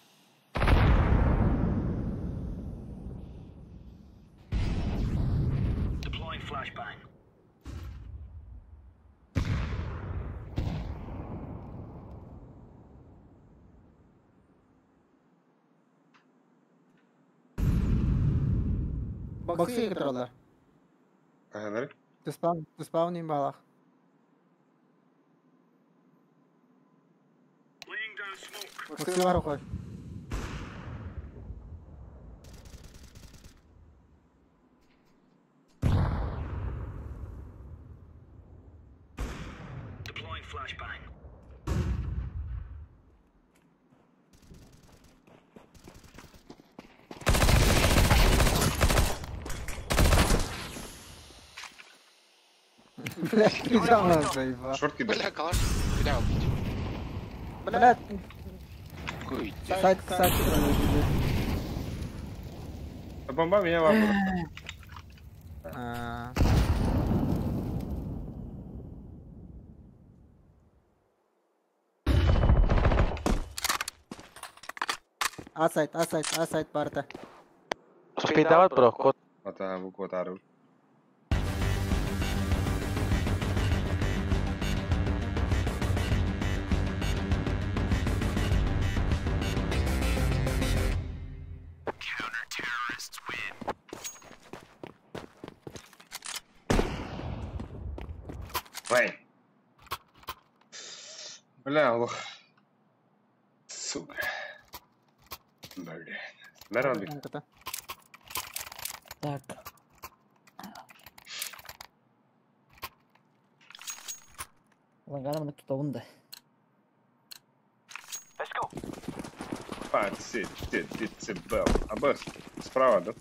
Deploying flashbang. Бокси кетролар. Ага, Туспаунин балах. Laying down smoke. Макси барухой. Deploying flashbang. Блядь, пизда заебал. шорт кидай. Бля, калаш. Кидаю. Блядь, Хуй. сайт кетролар. Бомба меня вам. Асайт парта. Успей давать, бро, код. Ата bu kotarım. Бля, лох. Сука. Блин. Здорово, Бик. Так. Лаганом на кто он да? Бел. Абас. Справа, да?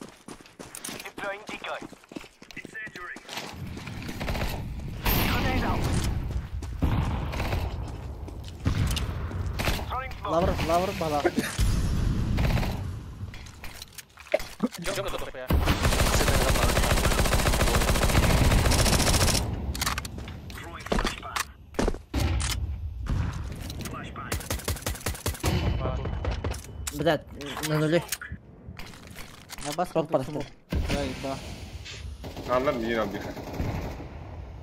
Лавр бала. Jom ke tutup ya. Блядь, на нуле. Абас Шорт просто. просто. Да, да. Anladım yine bir.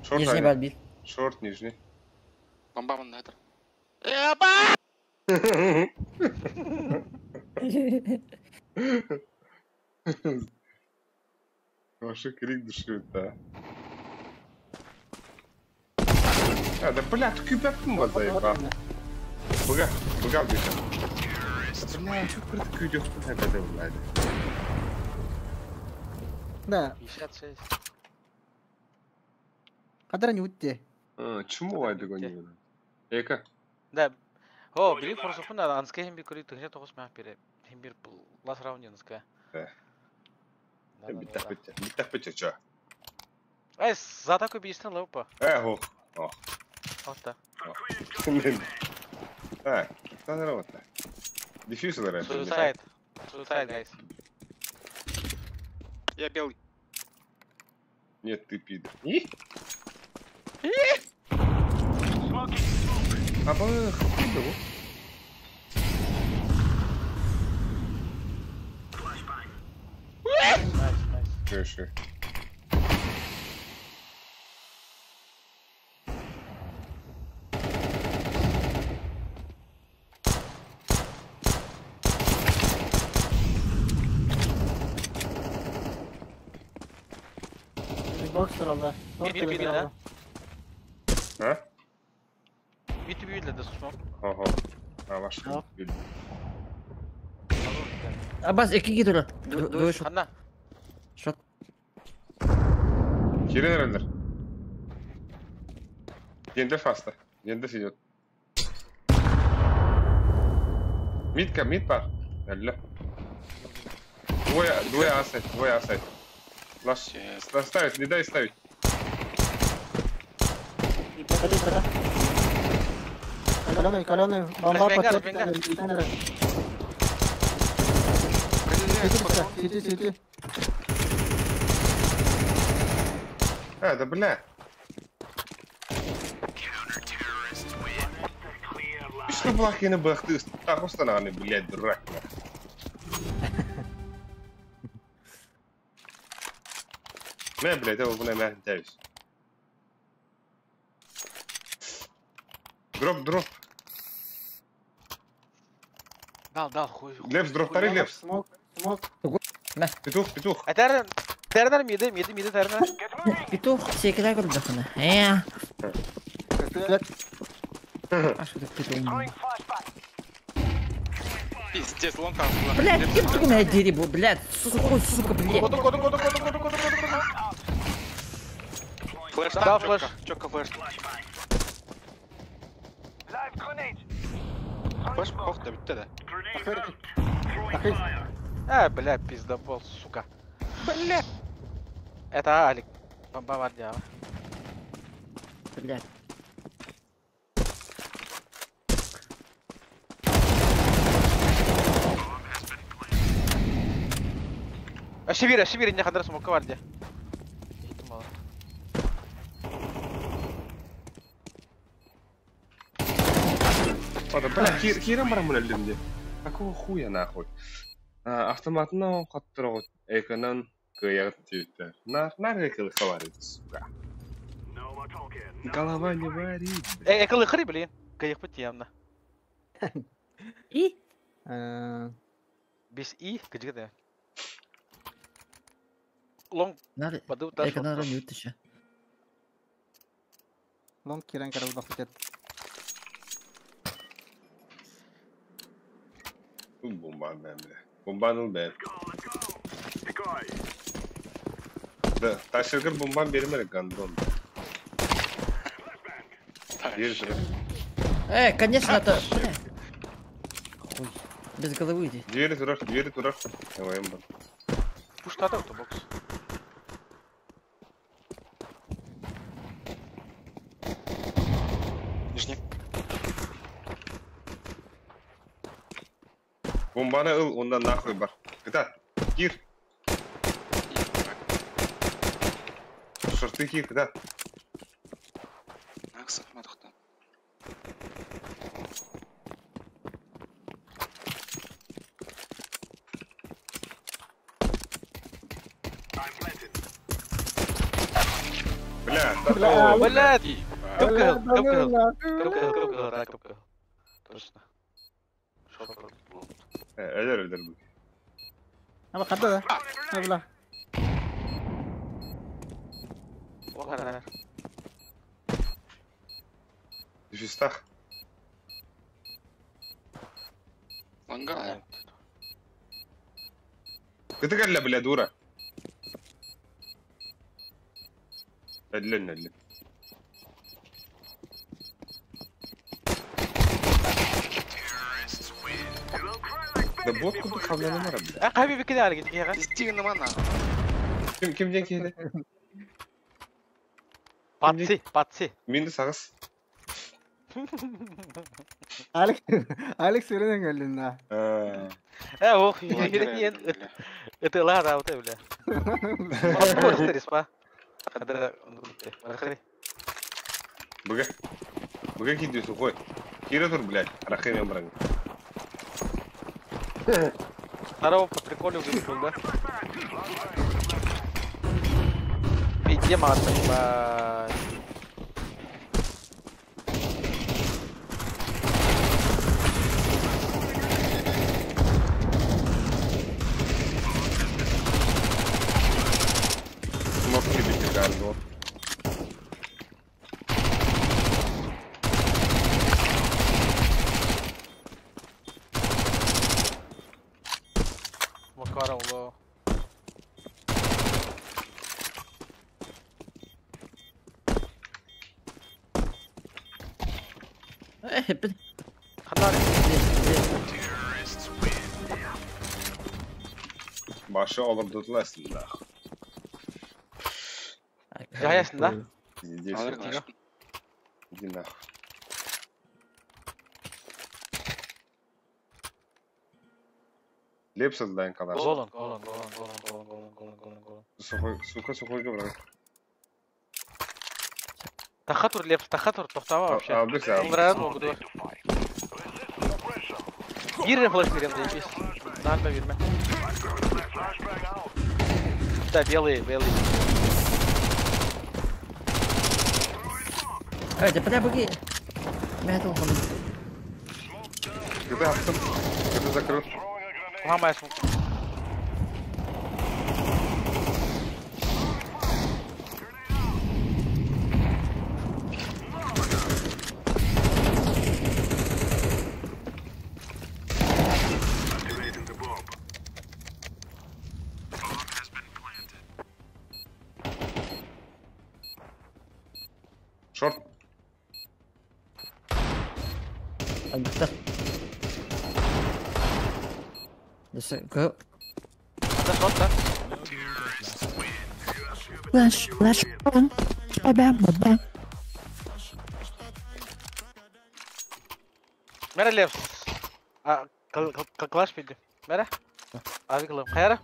Short Нижний aynen. бальбил. Short нижний. Бомба на это. Вообще крик души, да. Да, бля, ты киберкун var заебал. Быга бежал. Бля, что ты идешь туда, когда блядь? Да, 56. кадра не утте. Чему вайды гоню? Эка. Да. О, бери форсу пуна, анская химбир кури, ты где-то хосмах пере. Химбир лас раунд анская. Битах пытя, чё? Эй, за такой бейстен лоупа. О. Вот так. Так, что здорово-то? Дефьюз выращивает. Suicide. Suicide, guys. Я белый. Нет, ты пидор. Абах, пидор. Nice. Ши. Бокс туралда. Bir de. А? Bir de susmam. Ага. А ваш Yok. bildim. Аббас, iki durur. Dur şu. Hanna. Shot. Херен рендер. Гендер фаста. Гендер идет. Мид пар. Алло. Двое асайт. Лаш. Ставить, не дай ставить. Каленый, бомба Венгар, под Венгар. Сити. Да бля. Что плохие на бахты? Так устанавливай, блядь, дурак. Не, блядь, я уже не надеюсь. Дроп. Дал, хуй. Лепс, дроп, второй лепс. Смок. Петух. Тернер миди тернер. Петух, секретарь курду хана. А что так петух? Пиздец, лонг там. Блядь, ебаное дерево, блядь. Сука, блядь. Флэш, Да, флэш. Чёка флэш. Флэш, ох, да битте да. Бля, пиздобол, сука. Бля. Это Алик. Бомба вардия. Блядь. Шибир, не хадра смока вардия. Бля, Кирам барамын мне. Какого хуя нахуй? Автоматно хаттыргыт экранан кыяк түйттер. Нарга кыл хаварит, сука. Голова не варит. Экалы хри, блин. Каяк пути явно. И? Без и, где-то. Лонг. Надо. Подыл Это надо мьют еще. Лонг кирен карабы бахтет. Ул бомбан ben bile. Bomban ul ben. Da taşırgır bomban бермелик гандон. Конечно, это... Ой, без головы иди. Двери турак. Давай, бан. Пуштата автобокс. Нижний. Bombаны ыл, ondan нахуй бар. Кыта, кир. Шорты кир, кыта. Ақсақмадықтан. Бля, Блядь! Бля, Капка. Точно. Шорт. Ölür bu. Ama kadar da. Ne bula? O kadar. Düşüstah. Мангал. Кыты кәллә, бля, дура. Әллен. Да бот купы кавланы мара, бля. Habibi kide hale gittik ya. Истигін мана. Kimden келді? Patsi. Менді сағыз. Alex nereden geldin ha? Oh, yen. Itulah tahu tuh bela. Apa terus pak? Ada Рахри. Бага gidiyorsun koy. Kira tur, блядь. Рахри барың. Здорово, по приколу вышел, да? Иди, мата, ебать. Смог прибить гарду. Макаров, ло. Ханар. Başı olurdular aslında. Жаясың да? Иди нахуй. Леп создаем kadar. Голан. Сухой говорю. Тахатур, Лепс, тоқтама вообще. Умирают могут. Бирен флеш берем, заебись. Надо верме. Да, белые. Cepat pergi. Metal kami. Kita attım. Kita закрыл. Ломай сумку. Шорт. Albatta. Just go. Да, шот, да? Flash. Bam. Мера Лепс. Клаш пиди. Мера? Авиклым. Хайра?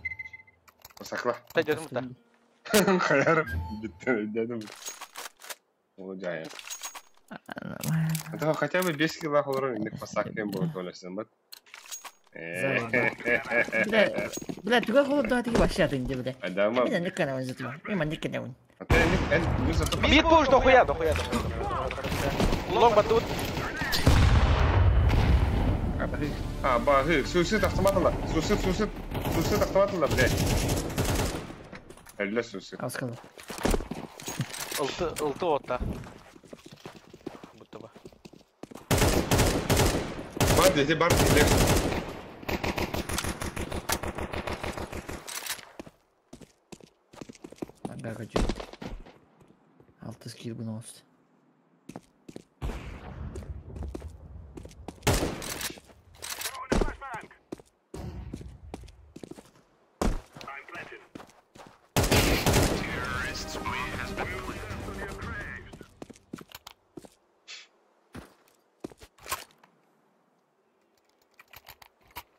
Sakla. Пойдём туда. Hayır. Bitti. Dedim. Olacak. Это хотя бы без килах уровень посакаем будет олясın bak. Бля, juga kalau doa tiga basya tuh dia bля. Ada mah. Ini nak kena wanita tuh. Ini mandi kena wan. Мид будешь дохуя. Лонг батут. Суицид автоматla. Суицид автоматla, блядь. Әллә суицид. Az kaldı. Ылты отта. Будто бы. Бар, деди бар. Ага, чуть. 6 скил bu olsun.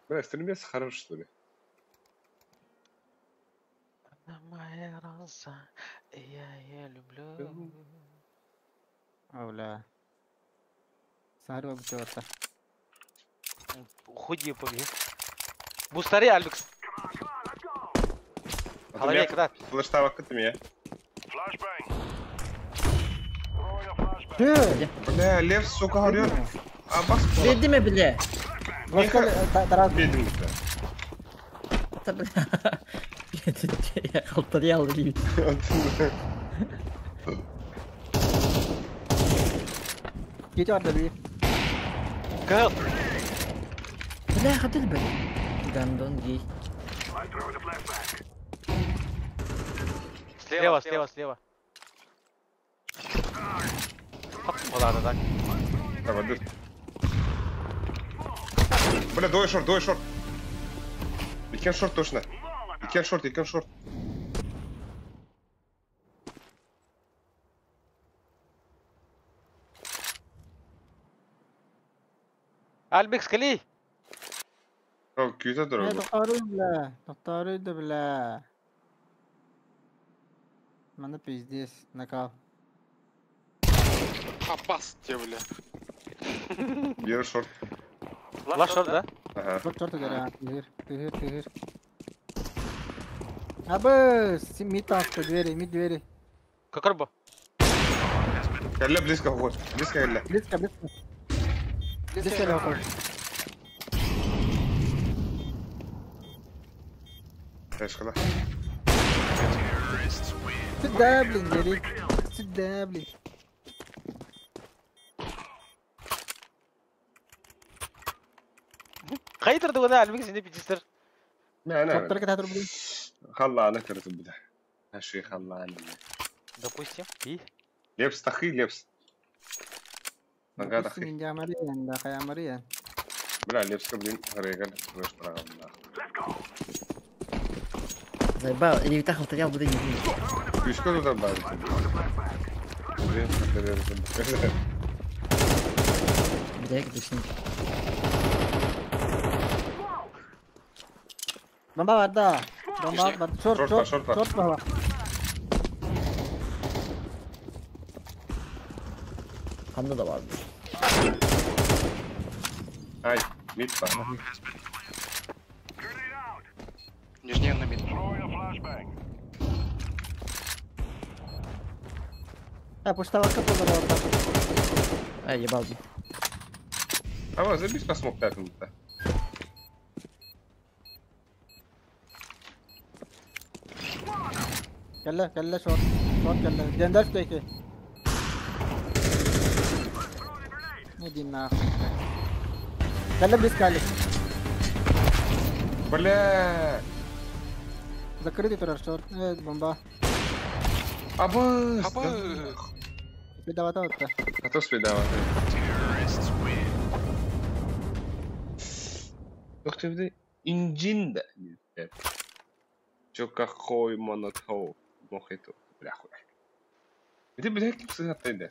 Бля, стримец хорош, что ли? Моя роза, я ее люблю. Авля. Сарва бчота. Уходи, побег. Бустари, Альбекс. Голове, когда? Флештава к этому я. Бля, лев, сука, орёт. А бас. Verdi mi bile? Başka taraf. Бедный. Tabii. Kaltları aldı gibi. Git orada bir. Кал. Bile hadi be. Гандон гей. Слева, слева, слева. Ладно, так. Давай, дыр. Бля, двое шорт. Икен шорт точно. Икен шорт. Альбекс, кали. О, кюта дорога. Doktoruydu bile. Bana pizdiz. Nakal. Аббас тебе, бля. Бери шорт. Лаш шорт, да? Ага. Çok güzel. Tühür. Abi, mid tankta mid двери. Как рыба? Калля близко вход. Близко калля. Близко. Близко лёгко. Тайшкала. Сюда, блин, двери. Сюда, блин. Кайтыр да Альбекс инде битистер. Не. Çokları kadar блин. خلى كرت بدا. هالشي خلاني. Допустим. И? Лепс, тахи, лепс. Нога тахи. Minja Marian, da kayak Marian. Бля, лепс блин, регал. Веш правильно. Заебал, или так повторял, буду не видеть. Пешко туда добавить. Блин, Бля, как точно. Bomba var da. Bomba var. Short var. Var. Handa da vardı. Ай, мид па. Нижний на мид. Пуштава капылар orada. Ай, ебал. А вот, забей посмок так то. Kelle short kelle. Genders peki. Ne diyeyim na. Kelle близко Али. Бля. Закрытый турар short. Bomba. Абас. Спидавата отта. А то спидавата. Ух ты, бля. Инджинда. Чё какой монотоу. Мохито. Бля, хуй. Где, бля, кипсы отойди.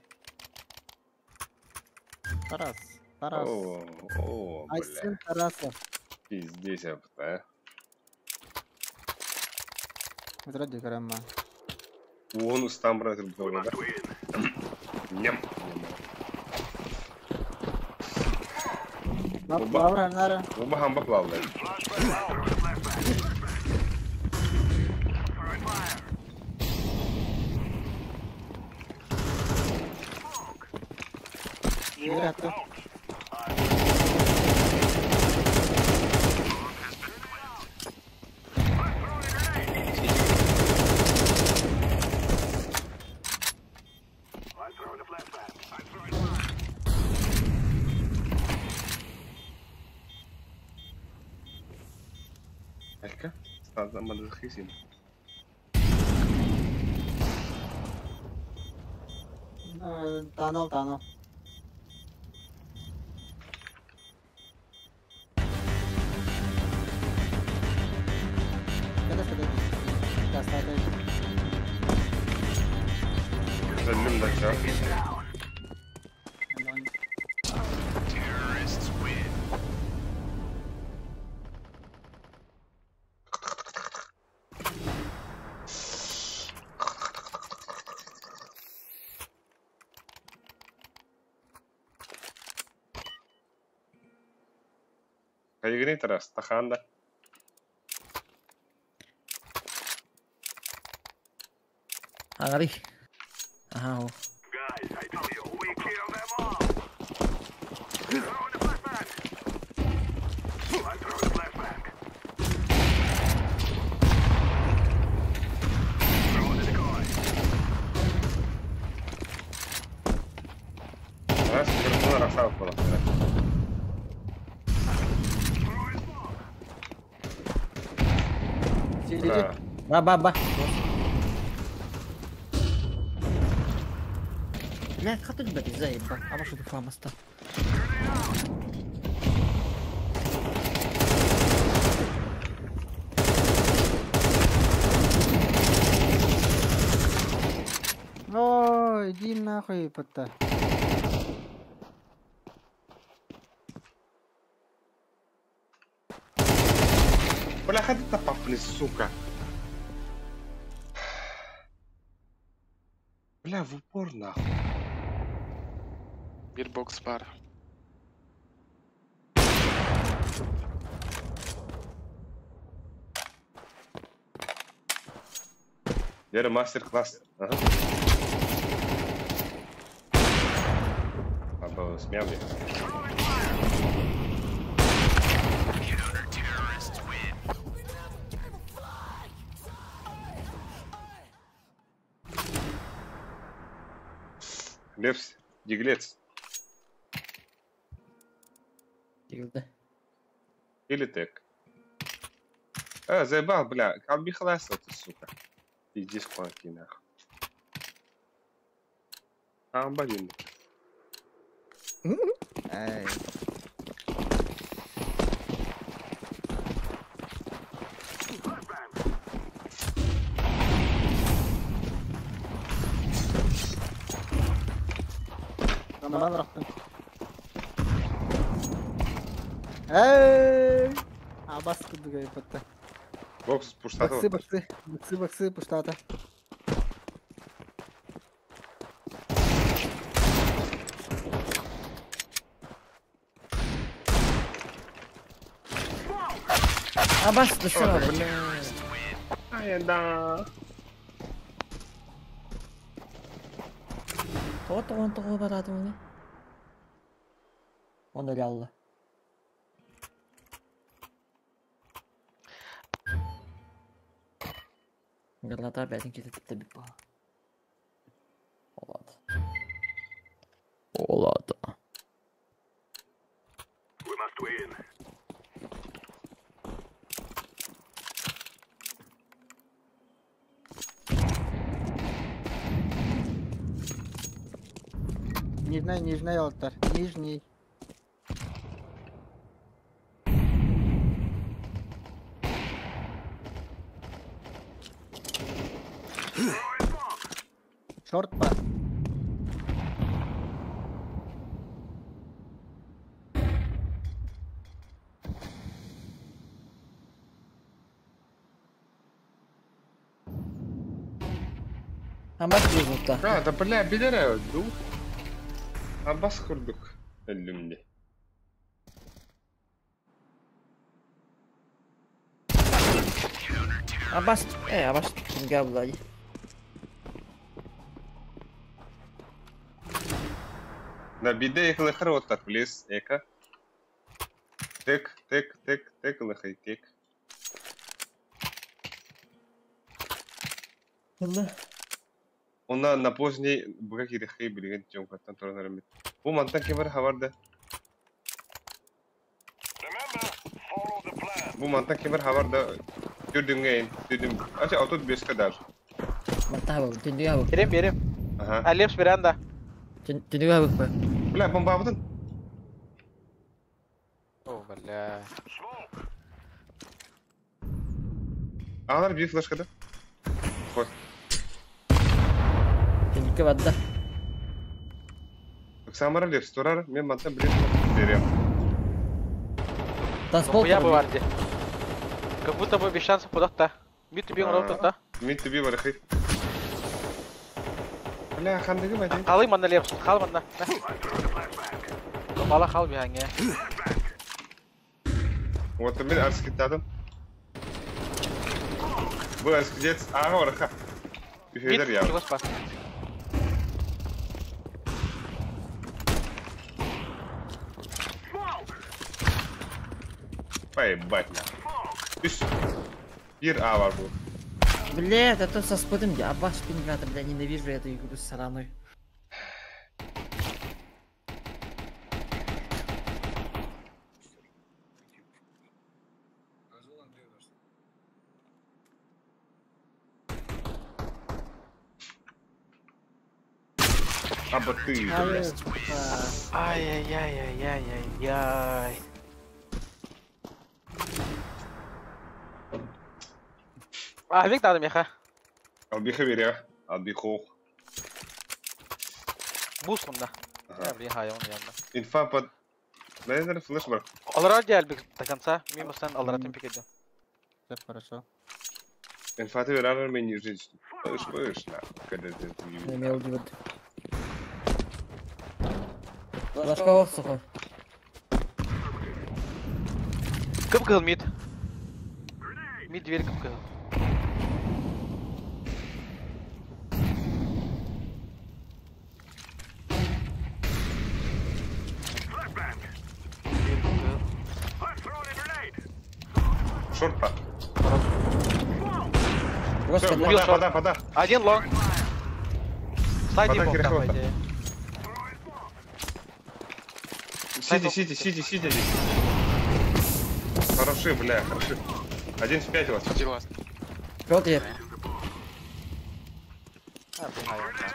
Тарас. О, бля. Айсен Тарасов. Пиздец, я пытаю. Зради карама. Бонус там, брат, было, да? Ням. Бабра нара. Оба хамба плавали. Yürü. Алька? Стал там рахисим. Tunnel. Öldüm de şu an. Поиграй раз, Таханда. Angari. Aha. Guys, I tell you, we kill them all. Throw in the flashbang. I'm throwing the flashbang. Throw in the decoy. Раз, персона рахал было. Да. Ba. لا خطر بدي زايد بقى أبغى شو بفهم أستا. Ой, иди нахуй, пата. ولا حد تطفني السوكا. Бля, в упор нахуй. Bir box var. Yarın мастер-класс. Ага. Або смял я. Лепс, диглец. Girdi. Или тек. Заебал, бля, как бы хластал ты, сука. Иди спанки, нахуй. Блин. Эй. Tamam bıraktım. Эй! Абас куду гай пата. Бокс пуштата. Баксы, пуштата. Абас дышала, бля. Ай, да. Того барады оны. Он реально. Гарлата бәтін кететіпті біп бала. Олады. We must win. Нижний алтарь. Нижний. Шорт па. Амбас жүзілді. Да, бля, бедера, ду. Аббас курдук. Ölümde. Аббас, Аббас gel buraya. На биде их лыхар вот так влез, эка. Тек, лыхай, тек. Она на поздней бугаки рехей билген чем каттан торанарым. Бу мантан кемер хабарда. Бу мантан кемер хабарда. Düdüngeyin, düdün. Aç auto 5 kadar. Mantap, tündüğü abi. Benim. Aha. Leps beranda. Тünüge bakma. Бля, бомба будын. О, бля. Алар bir флешкада. Ход. Тünüge vadda. Самара лепс, турар, мен мантан билет берем. Танцпол. Я бы варди. Как будто бы без шансов подать-то. Мид тебе ротор, да? Мид тебе барахи. Бля, хандыгы бәді. Қалай манда лепс, қал манда. Бала қал бейханге. Вот мен арс кеттадым. Бұл арс кеттец, аға бараха. Үфедер я. Мид, спас. Поебать на. Үш. Bir A var bu. Блядь, а то со спотом я ваш пингата, бля, ненавижу эту игру с сраной. Аба ты, блядь. Ай-яй-яй-яй-яй-яй. Век надо, меха. Албиха веря. Албиху. Буст мында. Я, блин, хай, он yanında. Инфа под... Наверное, флеш бар. Алара Альбек до конца. Мимо стен Алара темпик идем. Все хорошо. Инфа ты веря, мен не жизнь. Пыш, на. Когда ты Не имел дивод. Лашкова сухо. Кып-кыл мид. Мид дверь кып-кыл. Шорт-па. Просто Всё, убил шорт. пода. Один лонг. Слайди Подай бомб там, переход. по идее. Сиди здесь. Хороши, бля, хороши. 1 в 5 у вас. Вот я. А, блин, хай, он там.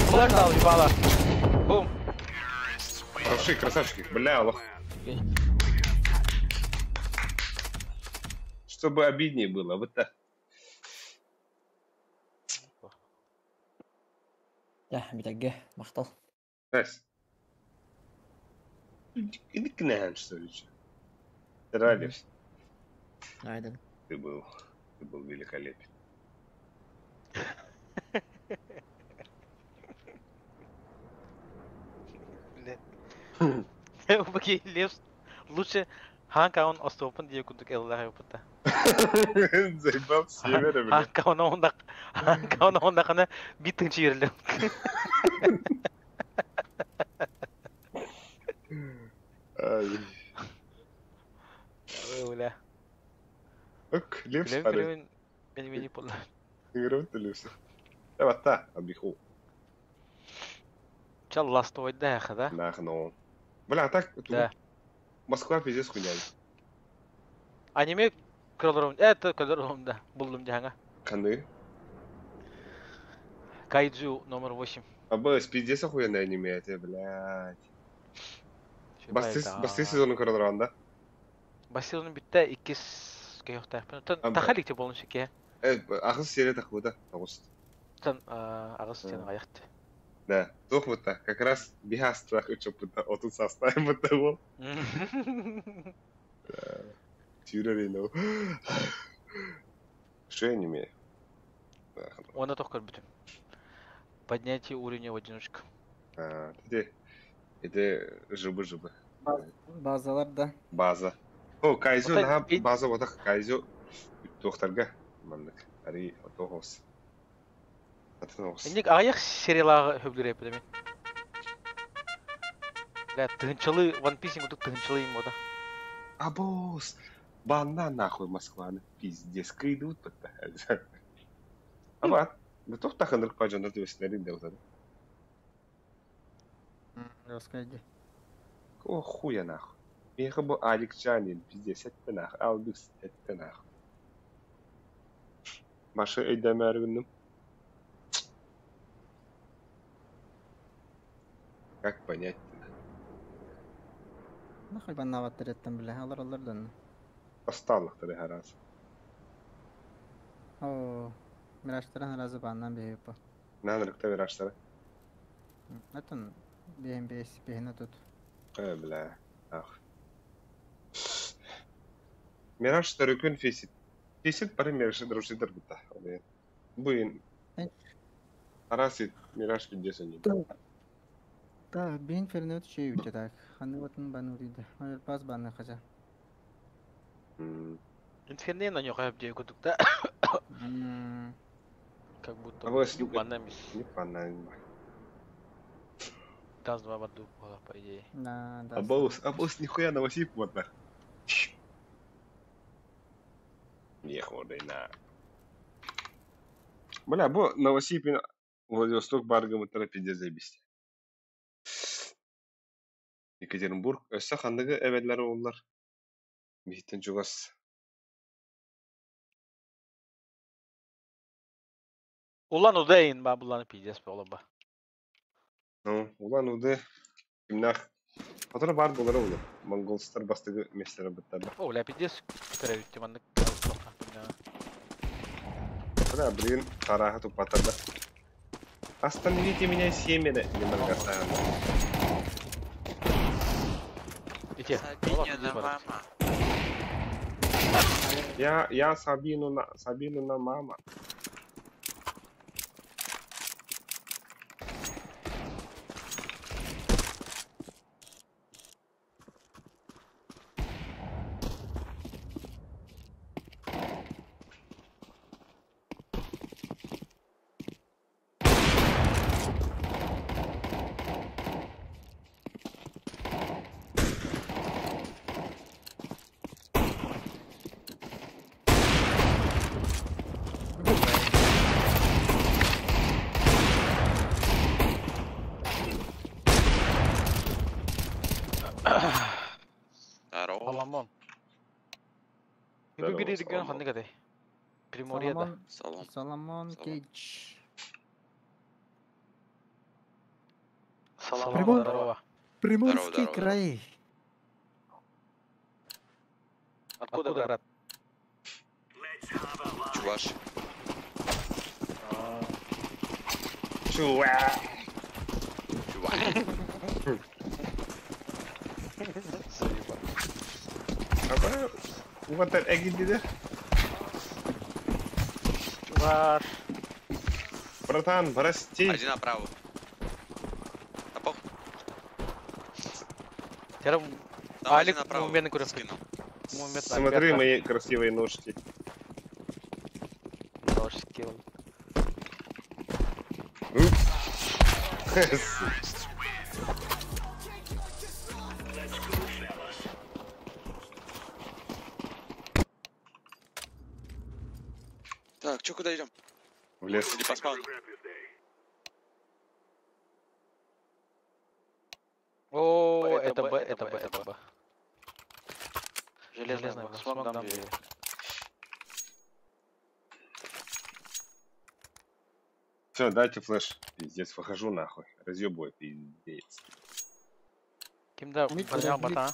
Флэш дал, ебало. Бум. Хороши, красавчики. Бля, лох. Чтобы обиднее было, вот так. Ya bir dakika. Maktal. Настя. Иди к нам, что ли? Ты радишься? Aynen. Ты был великолепен. Блядь. Окей, Левс. Лучше Ханкаун Остопен, где кудук эллах опыта. Заебал севера, бля. Ханкаун онда қана биттің чиерлі. Ай. Öyle. Ок, лепс, Gülev парень. gülevin beni yapıyorlar. Играть лепс. Давай, та, обиху. Çal last oydu ya da. Нахну. Бля, а так, Да. Москва пиздец хуйня. Anime это Кроллером, buldum cihanga. Каны. Кайджу номер 8. Абы, с пиздец охуенное аниме, это, блядь. Басты сезонun кырылыран, да? Басилонun bitti ikiz köyokta. Tahalik de bolun şeke. Ağız серия тахуда, август. Tan ağız sen ayakta. Да, тух вот так, как раз бегастрах учу будто отут составим вот того. Тюрерину. Что я не имею? Ona только bütün. Поднятие уровня в одиночку. Это жыбы. Базалар да. База. О, кайзу, Вот наға это- база отақ кайзу. Тоқтарға. Мандық. Ари, отоғыз. Атынағыз. Инек аяк сериалага хөблөр yapıyor demek. Да, тынчылы One Piece гудук тынчылы мода. А босс, банда нахуй Москваны. Пиздец, кайдут пытта. Ама, да тоқтақ андырық пажандар төбесінерін де отады. Рассказывай. О, хуя нахуй. Меха бұл Аликчанин, пиздец, әтті нахуй. Алдыс, әтті нахуй. Машы өйдәмі әргінім. Как понять? Нахуй баннаваттыреттен биле, алар. Осталықтары her az. О, мираштаран разы баннан бейіп по. Нанрыкта вираштары. Атын бейін бейіні тут. Бля. Ах. Мираштары күн фесит. Фесит бары мирашты дружидыр бұта. Бұйын. Арасы мираш күндесін. Да, бейін феріне өті шей өте так. Ханны отын баны ұрейді. Ойыр пас баны қажа. Инферней на нього б'є кутукта. Как будто банами. Не банами. Газ 2 в одну было, по идее. Да. Абоус нихуя на Васип вот так. Нехуй на. Бля, бо на Васипе Владивосток баргамы терапия заебисти. Екатеринбург, өссі хандығы әвәлләр олар. Бейттен жүгас. Ulan udayın ba bulanı pideceğiz be oğlum ba. Ulan udı. Kimnak. Hatırı бар болары olur. Монголстар бастығы местері бұттарды. Оля пидeceğiz. Перевітті манdık. Бля, блин, қарағы тұпатарды. Остановите меня семеро. Немного оставим. Ите. Я Сабину на мама. Salamon. Ibu biri digen hangi kade? Primoriyada. Salamon Cage. Salamon здорово. Приморский край. Откуда брат? Чуваш. Чувак. Apa? Вот это гиди. Чувак. Братан, прости. Один направо. Напох. Терем. Алик момент курил. Смотри мои красивые ножки. Ножки. Так, чё, куда идем? В лес. Или по спауну? О, это Б. Железный смог дам двери. Все, дайте флеш. Пиздец, выхожу нахуй. Разъебой, пиздец. Кимда поднял бота.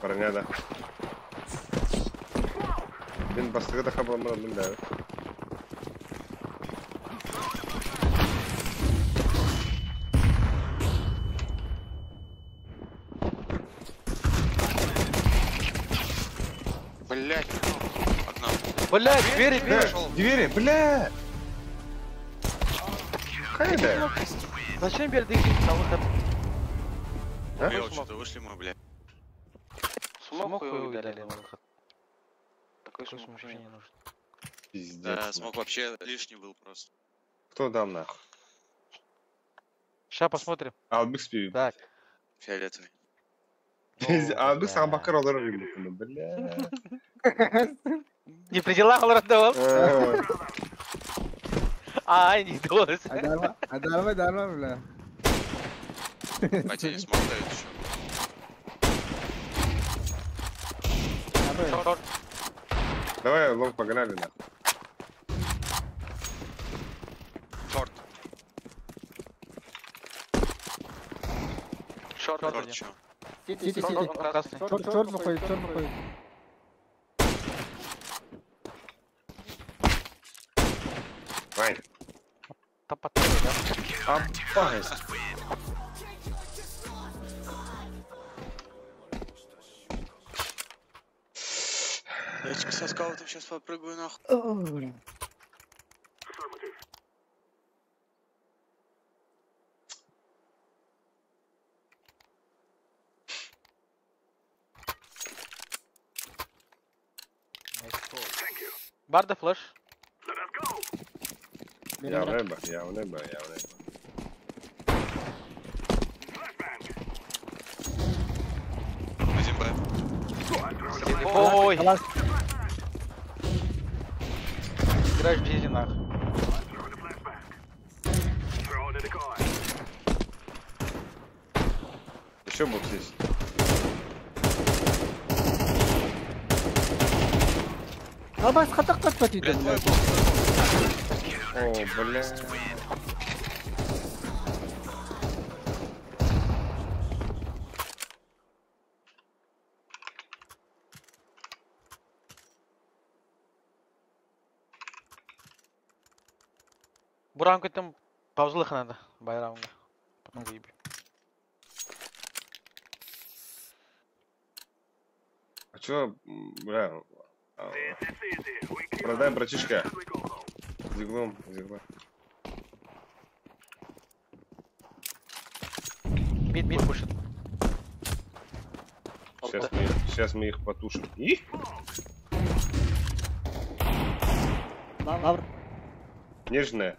Парня, да. Блин, бастыгы да хабамран, да. Блять, окно. Блять, Двери, бля! Хайда! Зачем бердик на выход? Что-то вышли мы, блядь. Смог хуй ударили на выход. Такой смог вообще не нужен. Пиздец. Да, смог вообще лишний был просто. Кто дал нахуй? Сейчас посмотрим. Албикс пиви. Так. Фиолетовый. Албикс абакар олар рынок, бля. Не при делах он раздавал. Ай, не должен. Дарма, бля. Потери смог дают еще. Давай, лонг, погнали нахуй. Шорт. Шорт Шорт, один. чё? Сити. Он красный. Черт выходит. Вань. Топотели, да? Опасть. Я со скаутом сейчас попрыгаю нахуй. Барда флеш. Я в небо. Один Б. Ой! Играешь в жизни нахуй. Еще бокс есть. Абас хатак патпатит. Блядь, твой О, бля. Буранку там паузлых надо. Байрамга. Потом выебем. А чё, бля? Продай, братишка. Зиглом. Мид пушит. Сейчас мы их потушим. И? Лавр. Нежная.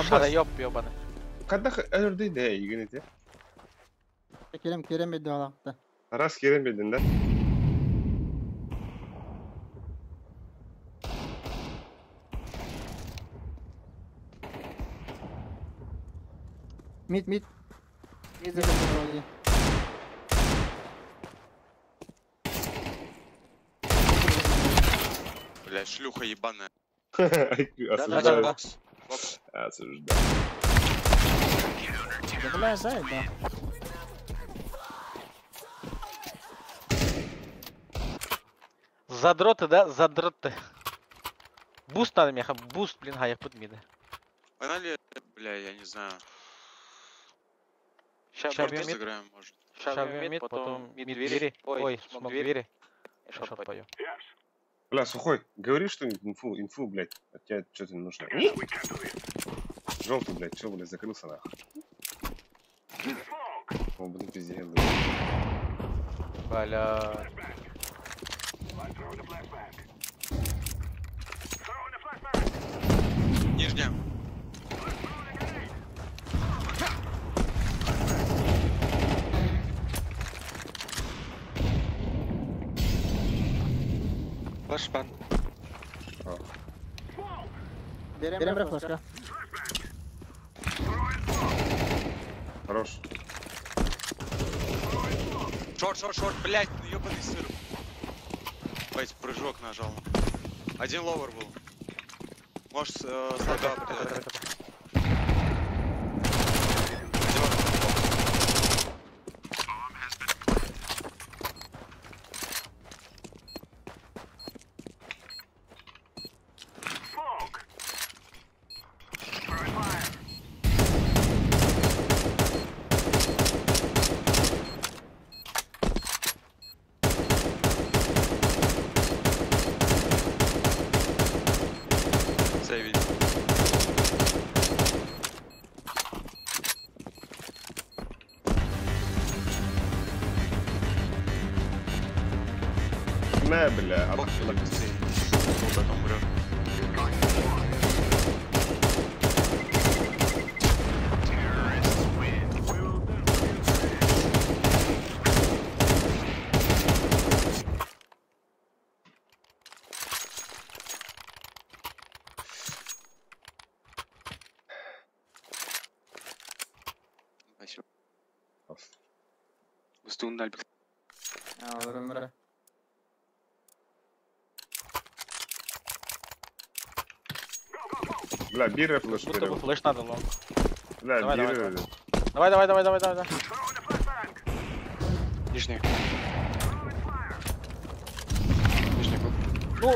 Шада ёбаный. Когда öldü de yine de. Kerem bir daha attı. Aras gelmedin de. Mid. Mid de böyle. Блядь, шлюха ебаная. Осуждаю. Бокс. Осуждаю. Бля, зай, да. Задроты, да? Задроты. Буст надо, меха. Буст, блин, гаях под миды. Погнали, бля, я не знаю. Сейчас Шорт бьем мид. сыграем, может. Сейчас бьем мид, потом мид двери. Ой, смог двери. И шорт пою. Бля, сухой, говори что-нибудь, инфу, блядь. От тебя что-то нужно. Желтый, блядь, чё, блядь, закрылся нахуй. О, блин, пиздец, блядь. Бля. Нижняя. Флешбан. Берем флешка. Хорош. Шорт, блядь, ну ёбаный сыр. Блядь, прыжок нажал. Один ловер был. Может, слага, блядь. Не, бля, Бокс сюда быстрее. Вот это умрет. Спасибо. Устун Альберт. Alırım. Бля, биры флеш Будто бы берем. флеш надо, лонг. Бля, Давай, давай, бери. Давай. Нижний. Нижний был. Ну,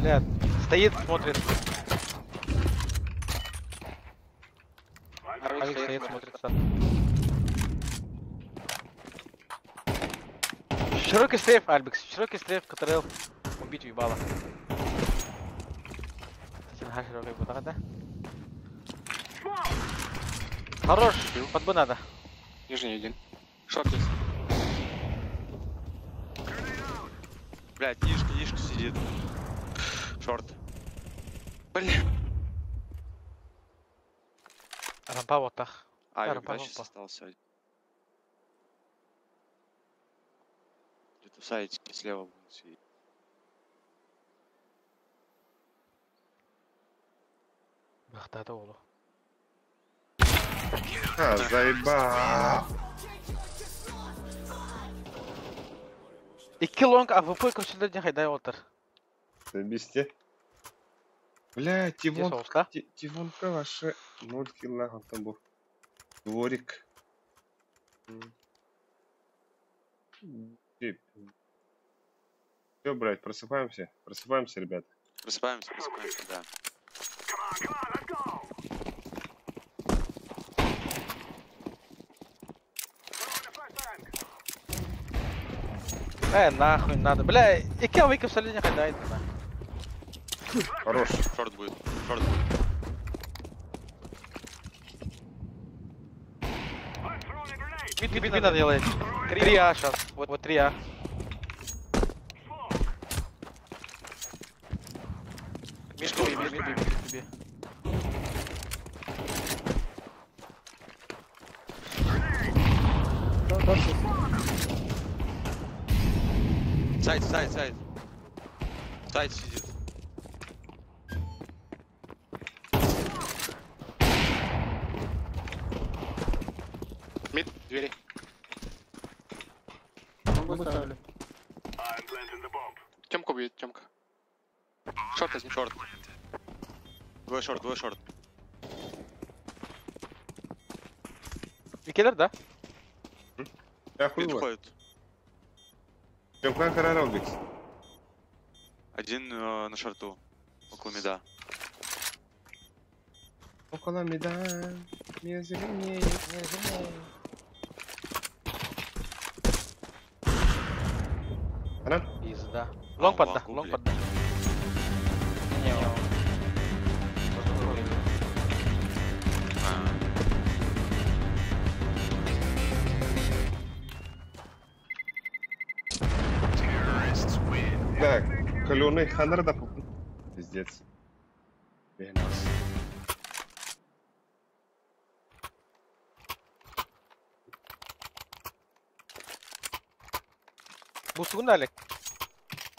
блядь, стоит, смотрит. Авик стоит, смотрит. Широкий стрейф, Альбекс. Широкий стрейф, который убить уебало. Кстати, широкий вот так, да? Хорош, под бы надо. Нижний один. Шорт есть. Блядь, нишка сидит. Шорт. Блин. Рампа вот так. Авик, рампа, да, сейчас рампа. остался. Где-то в сайтике слева будет сидеть. Бахта да олу. А, заебал. 2 long AWP көшелерден қайдай отыр. Бесте. Бля, Где соуста? Тивонка вообще 0 килла, он там был. Дворик. Все, блядь, просыпаемся. Просыпаемся, ребят. Просыпаемся, да. Нахуй надо. Бля, 2 AWP көшелерден қайдай. Хорош. Шорт будет. Мид надо делать. 3А сейчас. Вот 3А. Мишка, би. Сайт. Сайт сидит. Мид, двери. Поставили. Темка бьет, Темка. Шорт один. Шорт. Двое шорт. Викелер, да? Я хуй Мид его. ходит. Темка карарал, Бикс. Один на шорту. Около мида. Около меда. Не зеленее. Она? Пизда. Лонг подда. Не, Так, каленый ханер да пупу. Пиздец. Бенас. Бустугун дали.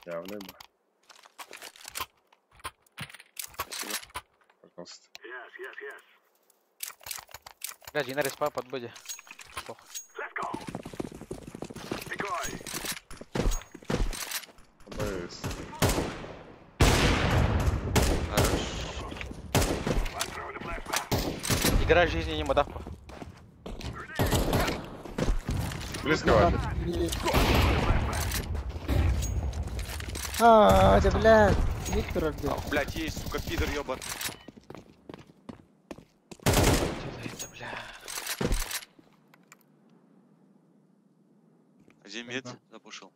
Явно има. Спасибо. Пожалуйста. Бля, Джина респа под боди. АБС. Хорош. Игра жизни не модавку. Близко валит. Да, блядь. Виктор где? Блядь, есть, сука, пидор ёбан. Это, бля. Один мид запушил.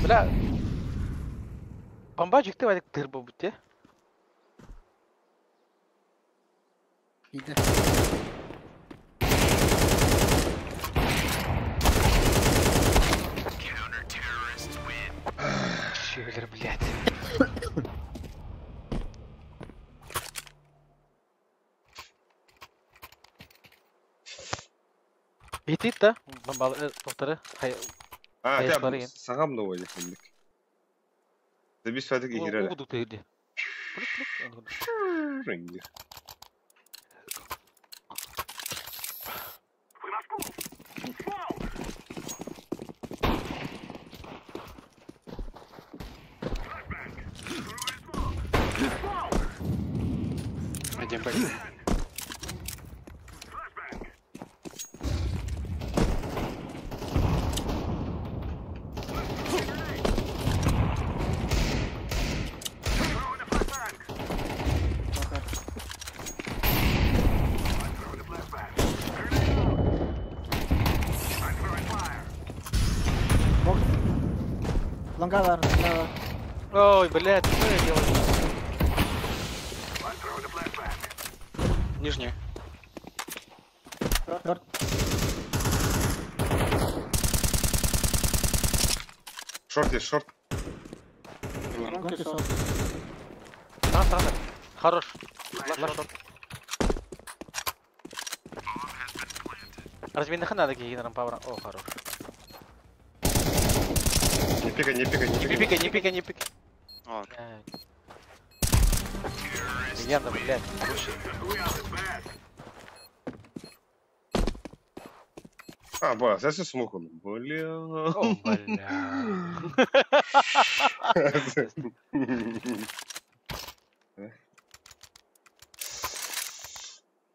Бля. Бомба жикті вайдық тырбы бұтте. Иди. Шевелер, блядь. Битит да? Бомбалы тоқтары. А, Аяқтары тебя ең. сағам да ойды кімдік. Забис фәтік егер Угуду тегде. Ренги. Один бэк. Лонга. Ой, блядь, что я делаю? Нижняя. Шорт есть, шорт. Там. Хорош. Лашот. Разминка надо генером паура. О, хорош. Не пикай. Не пикай. А, Легенда, блядь. Лучше. А, бля, я все смухал. Бля. О, бля.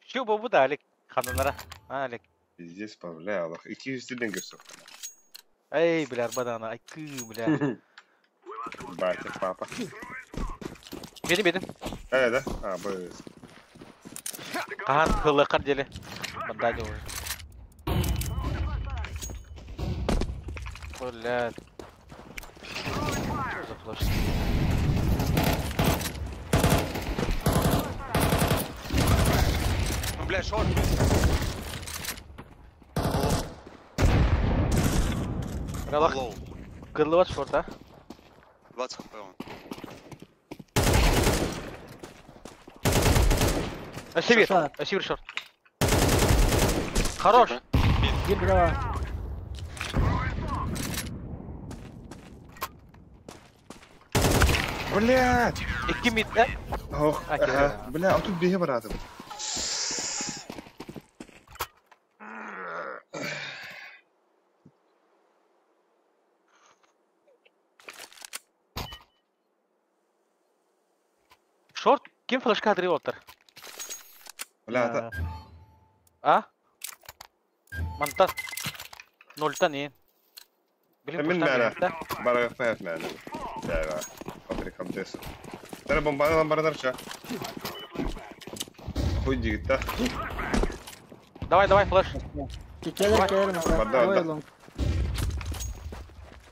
Şu bu da Alek. Kanunlara. Alek. Пиздец, бля, Аллах. 200 денег все. Ey bля, badana. Ay kı bля. Батя, папа. Benim. Да? А, бля. Kahan hılı kar jeli. Banda aja уже. Блядь. Что за флеш? ну, бля, шорт. Ралах. Лоу. Кырлы шорт, а? 20 хп он. Север шорт. Хорош. Гиб браво. Блядь! İki mid, ha? Ох, ага. Бля, а тут беги, брат. Short kim flashka atıyor otur? Бля, это... А? Mantar. Noltan iyi. Bilim من kuştan معنا da. برا فات معنا لا فابريك خمسة ترى بمباراه برا درجة خوي جيتا Давай flash. Kekeler Badal, Ой, да. лонг.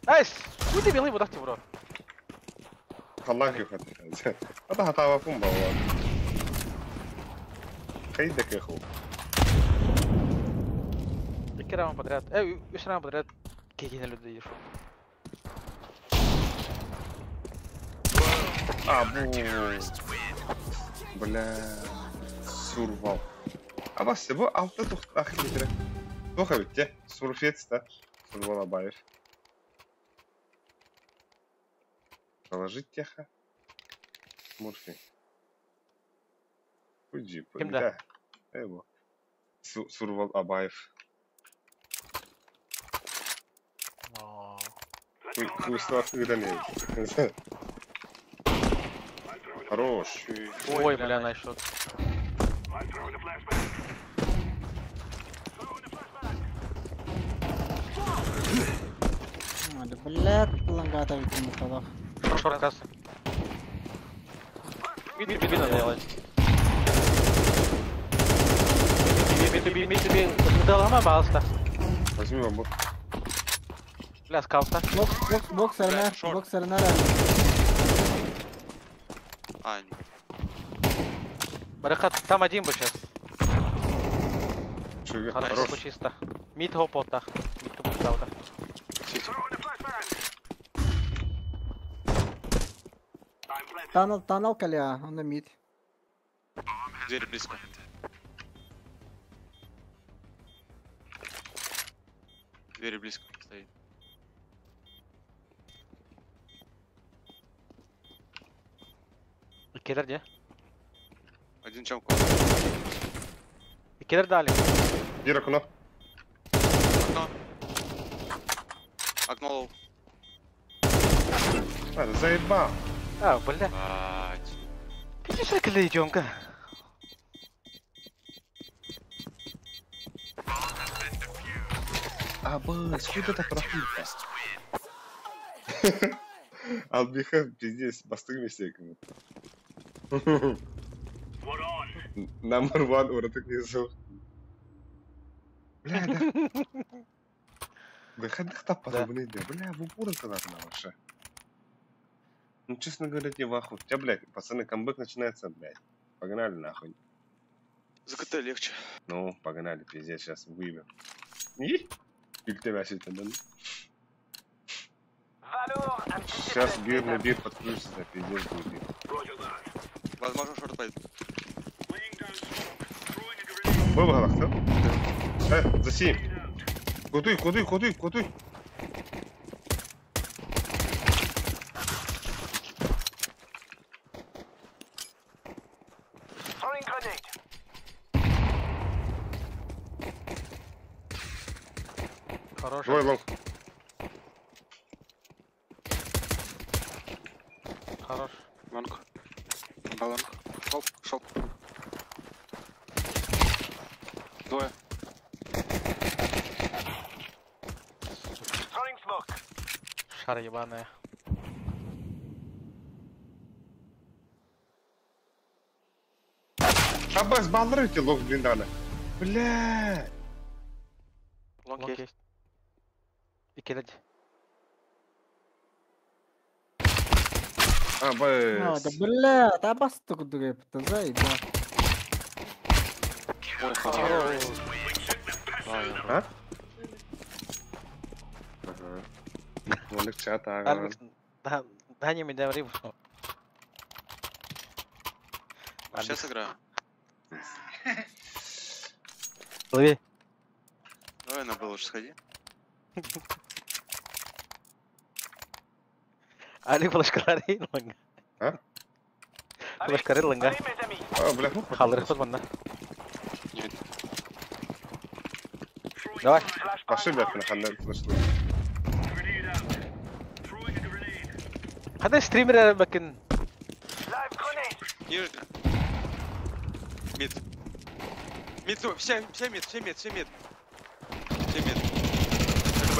Айс. Уйди белый будак бро. خلاك يفوت هذا هطاوى فم بواب خيدك يا اخو İki round подряд. Üç round подряд. Kekine люди ешь. ابو بلا سورفال بس بو altta اخر بتره توخه bitti сурфетста сурвала баев положить теха Мурфи уйди Кимда? Эво Сурвал Абаев Хуйства не Хорош. Ой, бля, найшот. Блядь, лонга-то ведь не толах. Шорт касса. Мид надо делать. Мид. Да лома балста. Возьми бомбу. Бля, скалта. Боксерна. А, не. Барахат, там один бы сейчас. Хорош. Хорошо, чисто. Мид хопота. Мид тупо. Танал коля, он на мид. Дверь близко. Дверь близко стоит. Киллер где? Один чамку. Киллер дали. Гир окно. Окно. Окно лоу. Ладно, заебал. А, бля. Ать. Иди шекли идём-ка. Абы, скуда так рахмет? Албиха, пиздец, бастык местейками. Number one уроток внизу. Бля, да. Выходных там подобные, бля, в упор это надо вообще. Ну, честно говоря, не в ахуе. У тебя, блядь, пацаны, камбэк начинается, блядь. Погнали нахуй. За КТ легче. Ну, погнали, пиздец, сейчас выебем. И тебя сильно, да? Сейчас бир на бир подключится, пиздец будет бир. Возможно, шорт пойдет. Был в головах, да? Заси. Кудуй. Хорош. Двое лонг. Хорош. Лонг. Баланг. Шоп. Двое. Шар ебаная. Аббас, балрыйте лонг блиндана. Бля. Лонг есть. И кидать. Аббас. Да бля, да баста куда заебал. Ой, хорош. А? Ага. Лонг чата, ага. Альбекс, да не меня врив. Сейчас играю. Лови. Давай на Б лучше сходи. Ali flashkari langa. А? Flashkari langa. А, бля, ну. Халдыр ход банда. Давай. Пошли, блядь, на хандар флешлы. Хада стример бакин. Нижняя. Мид. Мид, все мид. Все мид. Это Б.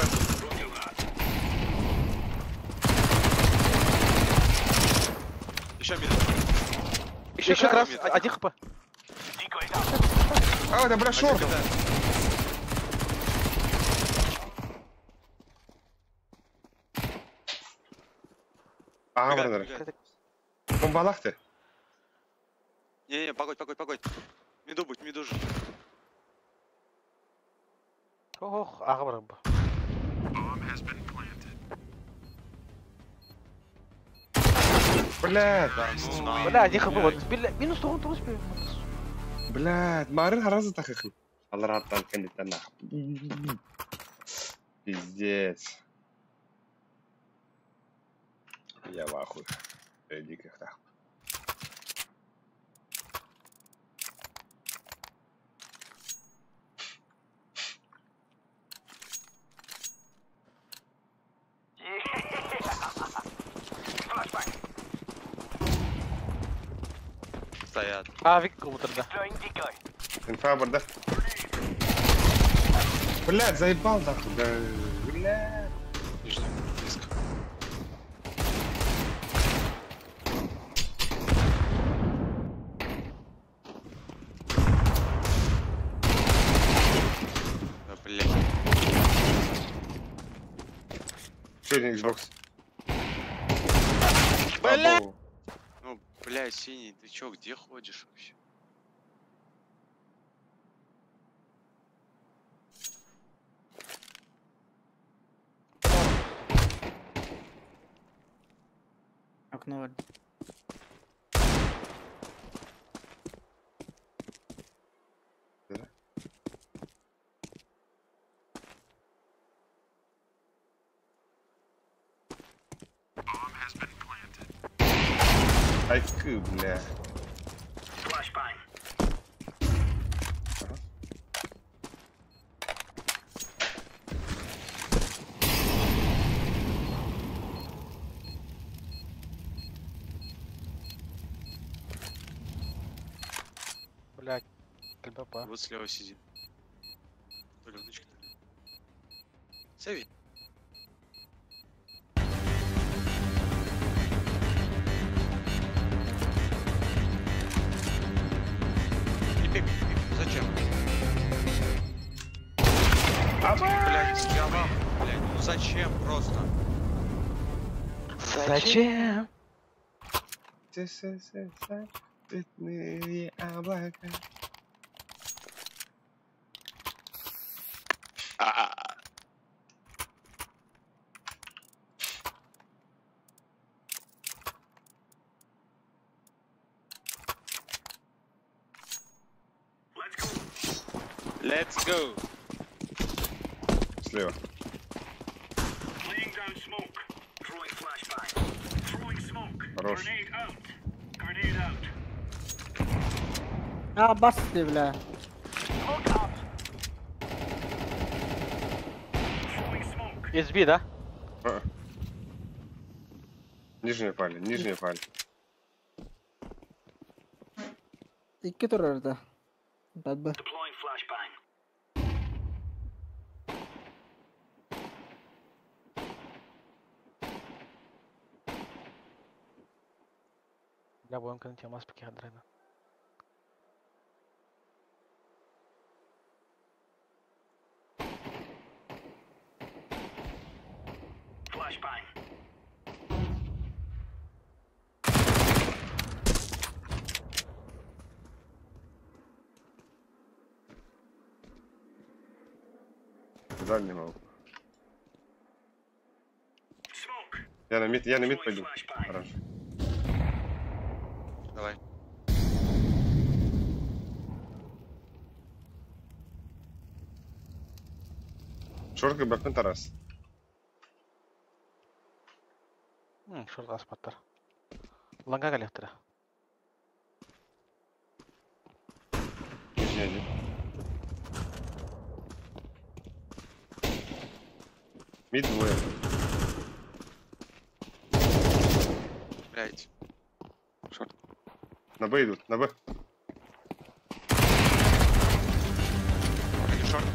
Еще мид. Еще раз. Один хп. А, да, бля, шорт. А, бля. Бомбалах ты? Не, погодь. Миду будь, миду же. Ох, агабар. Блядь. Бля, один хп вот. Минус то он успел. Блядь, марын харазы тахыхын. Алар аттан кенеттен нахып. Пиздец. Я в ахуе. Диких нахуй. Стоят. Вик кому-то. Инфа борда. Блядь, заебал нахуй. Да, блядь. Нижний. Близко. Да, блядь. Еще один Xbox. Бля! Ну, блядь, синий, ты чё, где ходишь вообще? Окно. Айкы, бля. Блядь. КБП. Вот слева сидит. То ли внучка. Сейви. Не пик. Зачем? Блядь, я вам, блядь, ну зачем просто? Зачем? Цветные облака. Let's go. Слева. Laying down smoke. Throwing flashbang. Throwing smoke. Хорош. Grenade out. Grenade out. А, бас ты, бля. Smoke out. Throwing smoke. SB, да? Нижняя пали, нижняя пали. İki tur orada. Bad be. Deploying flashbang. Бля, будем канать ямас пики хадрена. Flashbang. Дальний могу. Smoke. Я на мид Throwing пойду. flashbang. Хорошо. Давай. Шорка бакын тарас. Шорт аспаттар. Ланга коллектора. Нижняя не. Мид двое. Блядь. Шорт. На Б идут, на Б. Один шорт.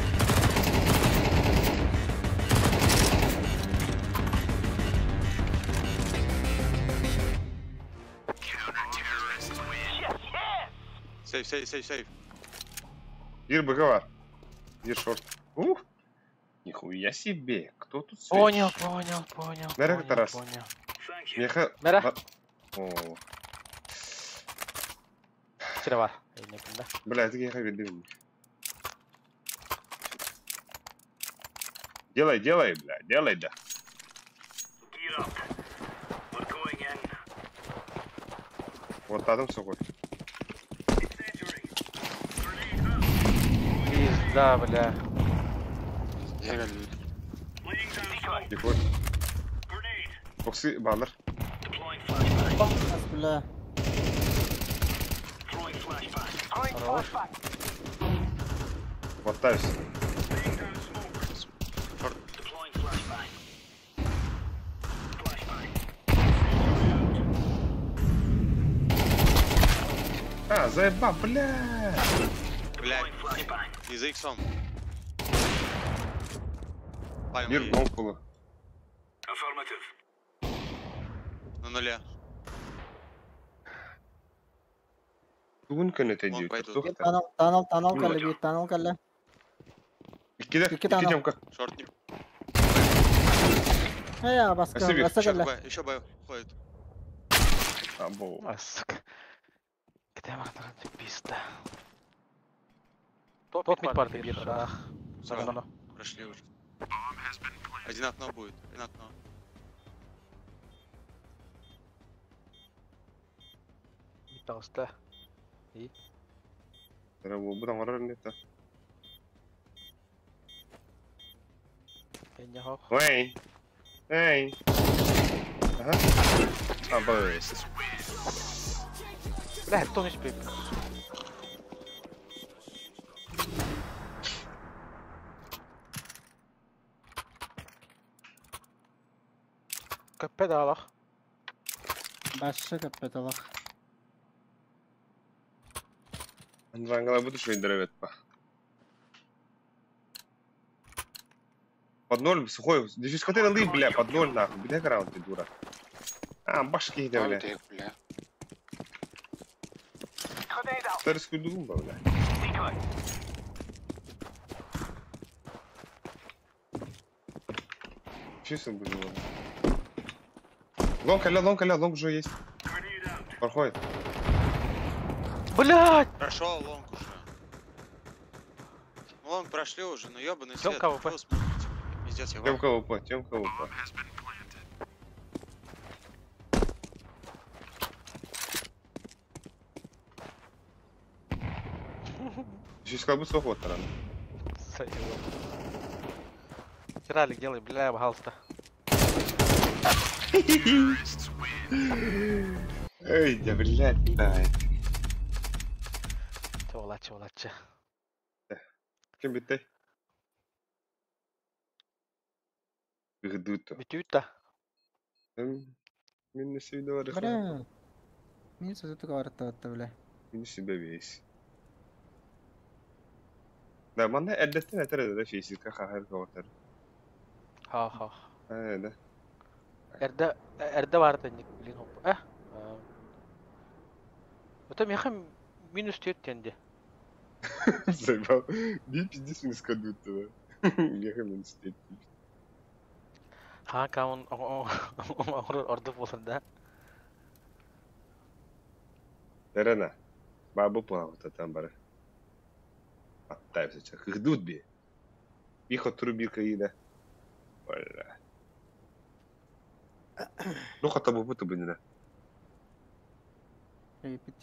Сейв. Гир боковар. Гир шорт. Ух! Нихуя себе. Кто тут свечит? Понял. Нера Тарас. Понял. Thank you. Меха. Нера. О, Сире бар. Эйнекин, да? бля, это я видел. Делай, бля, делай, да. Gear up. We're going in. Вот там все хоть. Incendiary. Grenade out. Пизда, бля. Laying down smoke. Дефолт. Grenade. Боксы, баннер. Deploying flashbang. Bas bля. Throwing flashbang. Хорош. Хватаюсь. Laying down smoke. Deploying flashbang. Flashbang. А, заеба, бля. Блядь. Deploying flashbang. И за иксом. Пальм Гир есть. бомб. Affirmative. На нуле. Бүгін күні Он тәдеу. пойдут. Tunnel kaldı bir tunnel kaldı. İki İki tane. темка. Шорт не... He ya baskı. Спасибо. Rasta Еще kaldı. Б. Еще Б ходит. Або. А, сука. Где махнар, ты пизда. Тот мид парты бьет, да. Сразу. Прошли уже. Один окно будет. Один окно. Толстая. Бұдан қарар не та. Я не хох. Эй. Ага. Або. Бля, кто не спит? Капе далах. Başı kapatılıq. Андрангала буду что дровет па. Под ноль, сухой. Дефис хотел лы, бля, под ноль нахуй. Где раунд, ты дура? А, башки иди, бля. Павитек, бля. Старскую думба, бля. Честно буду. Лонг уже есть. Проходит. Блядь! Прошел лонг уже. Лонг прошли уже, но ёбаный свет. Тёмка, ВП. Что смотрите? Пиздец, я вам. Тёмка ВП. Сейчас как бы свобод рано. Союз. Тиралик делай, бля, пожалуйста. Эй, да блядь, да. Чолача. Кем битай? Гдуто. Битюта. Мен на себя давай. Бля. Мен сөзі артты, бля. Мен себя весь. Да, манда әддеттен әтіреді да фейсилка қағар қауатар. Ха. Да. Эрде vardı блин hoп. Это меха минус 4 тенде. Заебал. Би пиздец минус кадут-то, да. Меха минус 4. Kanka orada болсын да. Эрена. Бабу план вот там бары. Оттайся, чак. Их дут би. Их отрубика ида. Бля. Ну хата бу буту бинде. Репит.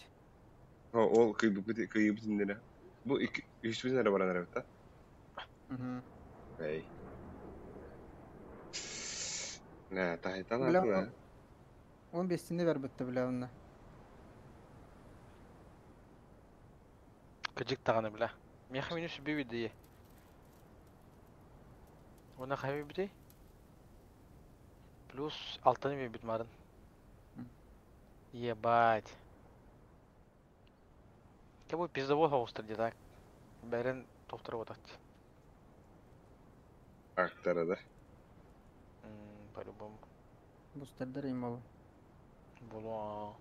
Ол кый бинде. Бу үч бинде баранар да? Эй. Не, тайтан Бля, да. 15-ні ver бітті, бля, онна. Кыжык таганы бля. Меха минус бивиди. Ona кайбы бити? Плюс 6-ны мен бит марын. Ебать. Кебу пиздовой хоустырды так. Бәрін тоқтырып отады. Актары да. По-любому. Бустердер ималы. Болу.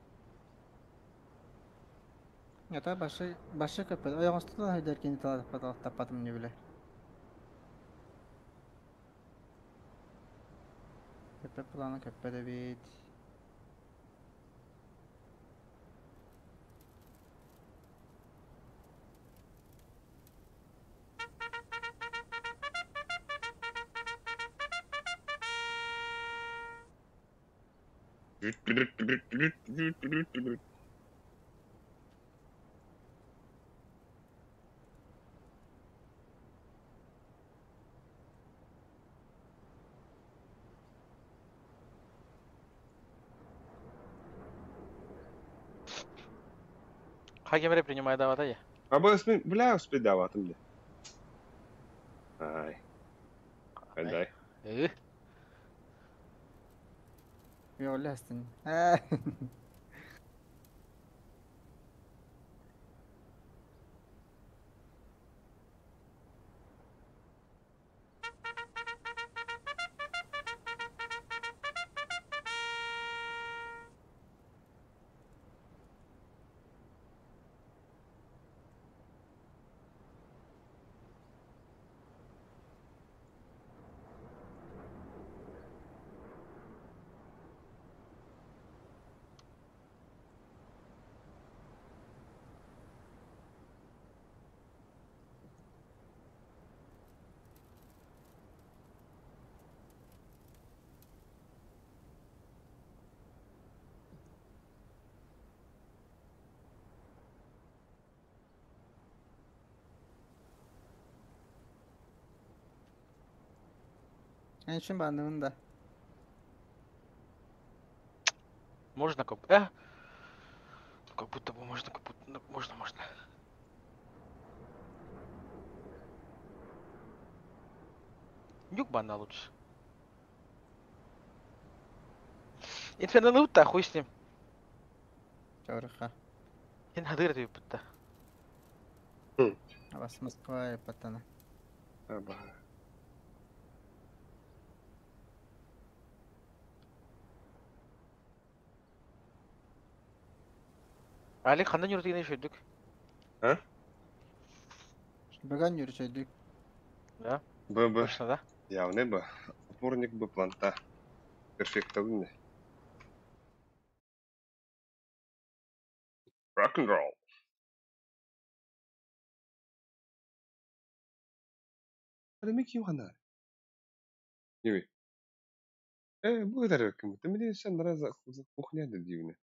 Ята башы көпеді. Аяғысты да хайдеркені таппатым не біле. Köpek planı köpede bit. Хагемре принимай давата я. А бы бля, успей даватым де. Ай. Дай. Yollasın. Enşin bandımında. Можно как как будто бы можно, как будто можно. Нюк банда лучше. Инфернал-то хуй с ним. Çağırıqa. Ен хадыр деп бітті. Абас Москва патана. Аба. Али қандай жүрдігіне шөйдік? А? Беган yürüseydik. Да? Б. Точно, да? Явный Б. Опорник Б планта. Перфектовый. Рок-н-ролл. هذا ميكي وخنا يوي بو دركم تمرين شان رازق كوخنيا ديونا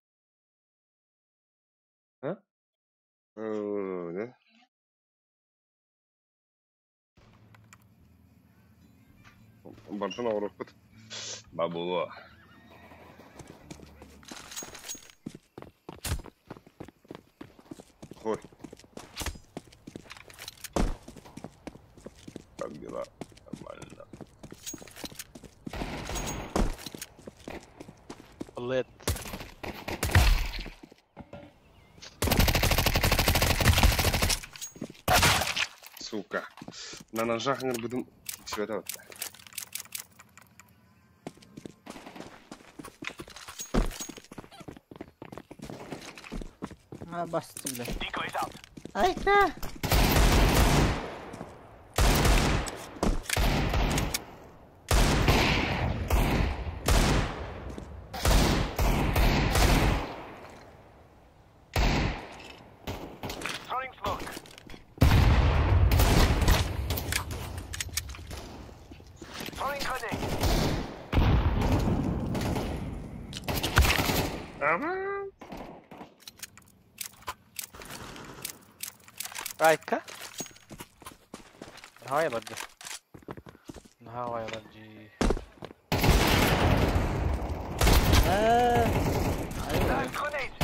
ها ده برشلونة وركت بابو خوي قبيلة مالنا Лед. сука на ножах не будем все это Bastı bile. Decoys out. Ayka! Throwing smoke. Throwing grenade. Айка. نهاية بدي. نهاية بدي. Live grenade.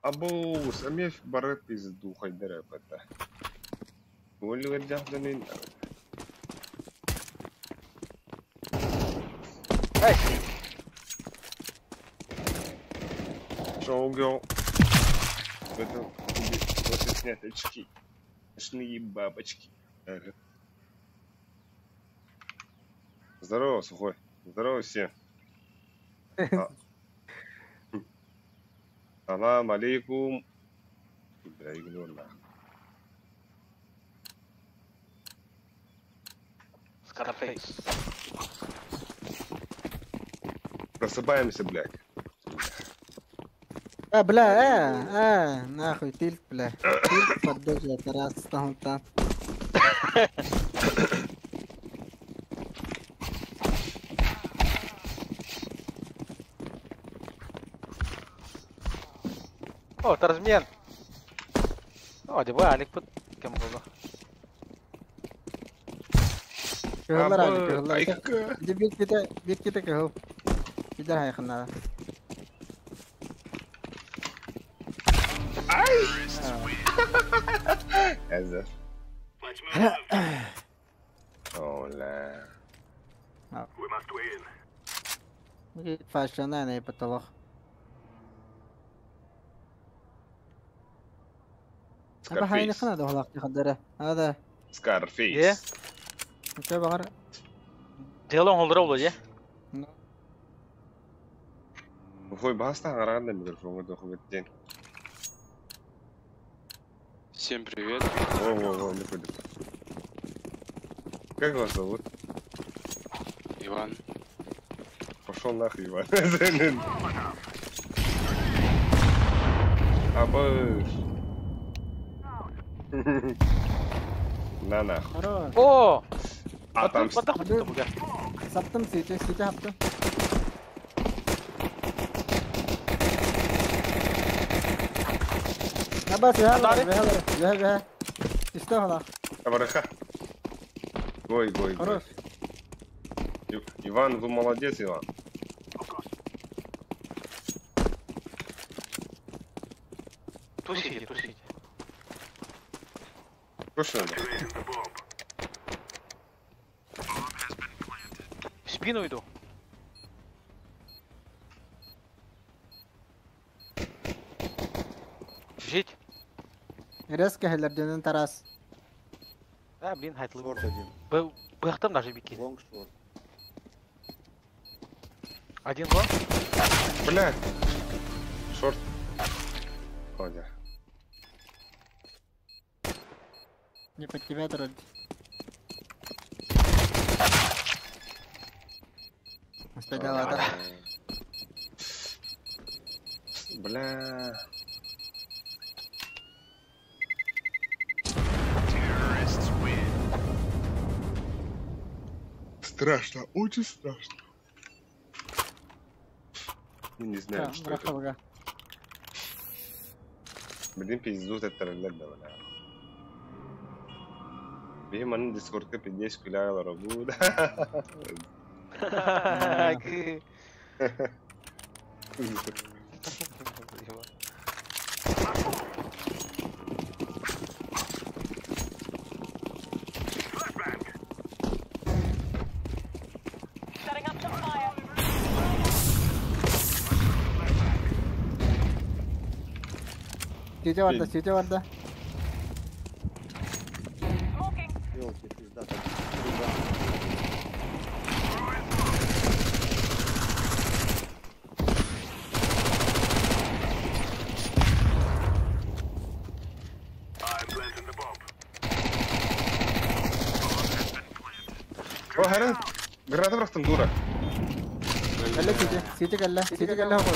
ابو سميه في برات بيزدو خيدر فتح واللي ورجع دنين شوغو это вот снять очки очные бабочки здорово сухой здорово все السلام عليكم لا يقولون Scarface. просыпаемся блядь بلا ناخذ تلت بلا تلت فدوش يا ترى استهونتا О, Таразмен. О, дебай, Алик под кем было? كهلا راجع كهلا دي بيت كده كهو كده هاي خلنا اسف اوه لا We must win. فاشلنا انا بطلق ابا هاي خلنا ده هلاك يخدره هذا سكارفيس انت بغر Делаем холдера вроде. Вы баста гарантия микрофон дохует день. Всем привет. Во, не ходит. Как вас зовут? Иван. Пошел нахуй, Иван. Абыш. На нахуй. О! А там... Sattım CT attım. Ya bas ya. İşte hala. Абраха. Гой. Хорош. Иван, вы молодец, Иван. Тусите. Слушай, В спину иду. Жить. Резко хелерденен тарас. А, блин, хайтл. Шорт один. Быхтым даже бики. Лонг шорт. Один гол. Блядь. Шорт. Ходя. Не под тебя драть. Оставляла, да? Бля. Страшно, очень страшно. Ну, не знаю, что это. Браха. Блин, пиздут это релет, да, бля. Бим, он дискордка пиздец, куляла рогу, да. Сити варда. Елки, пизда. О, Харин, граната просто дура. Калла сити калла хо.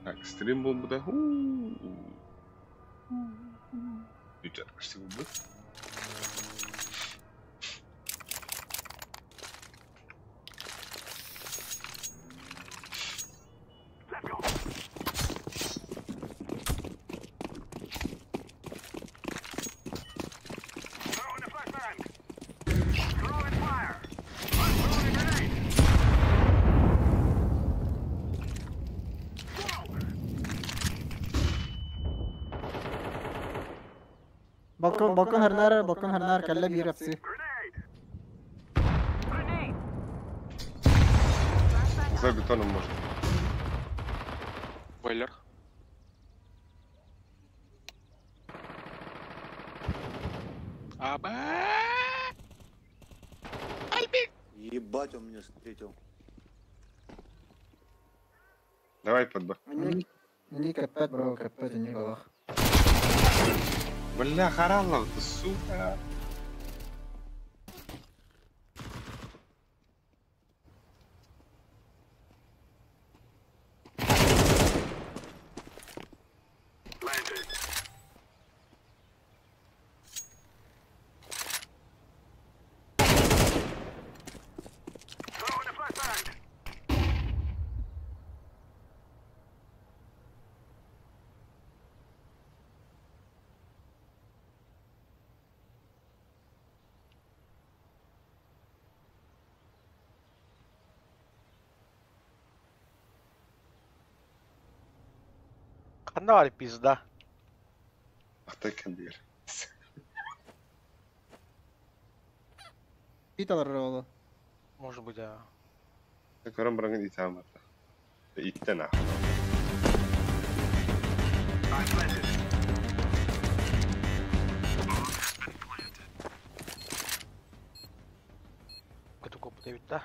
Так, стрим был бы, да. Бюджет почти был бы. Balkon harnar kalla bir hapsi. За бетоном может. Бойлер. Аба! Ебать, он меня встретил. Давай под Б. Не капет, бро, капет, не голах. Бля, Харалов, ты сука. Канал пизда. Ах ты кандир. Италар роло. Может быть, да. Так ром бранган и там это. Идти нахуй. Кто коп Дэвид, да?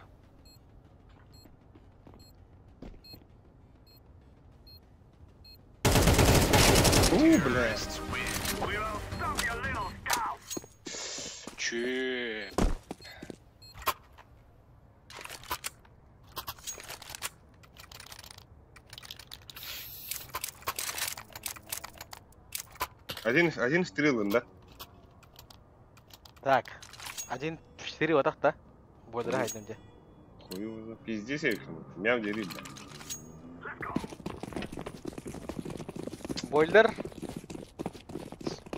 Бля. Че? Один стрелы, да? Так. 1-4 вот так, да? Бойлер хайден де. Хуй его пиздец, я их мяу дери, бля. Бойлер.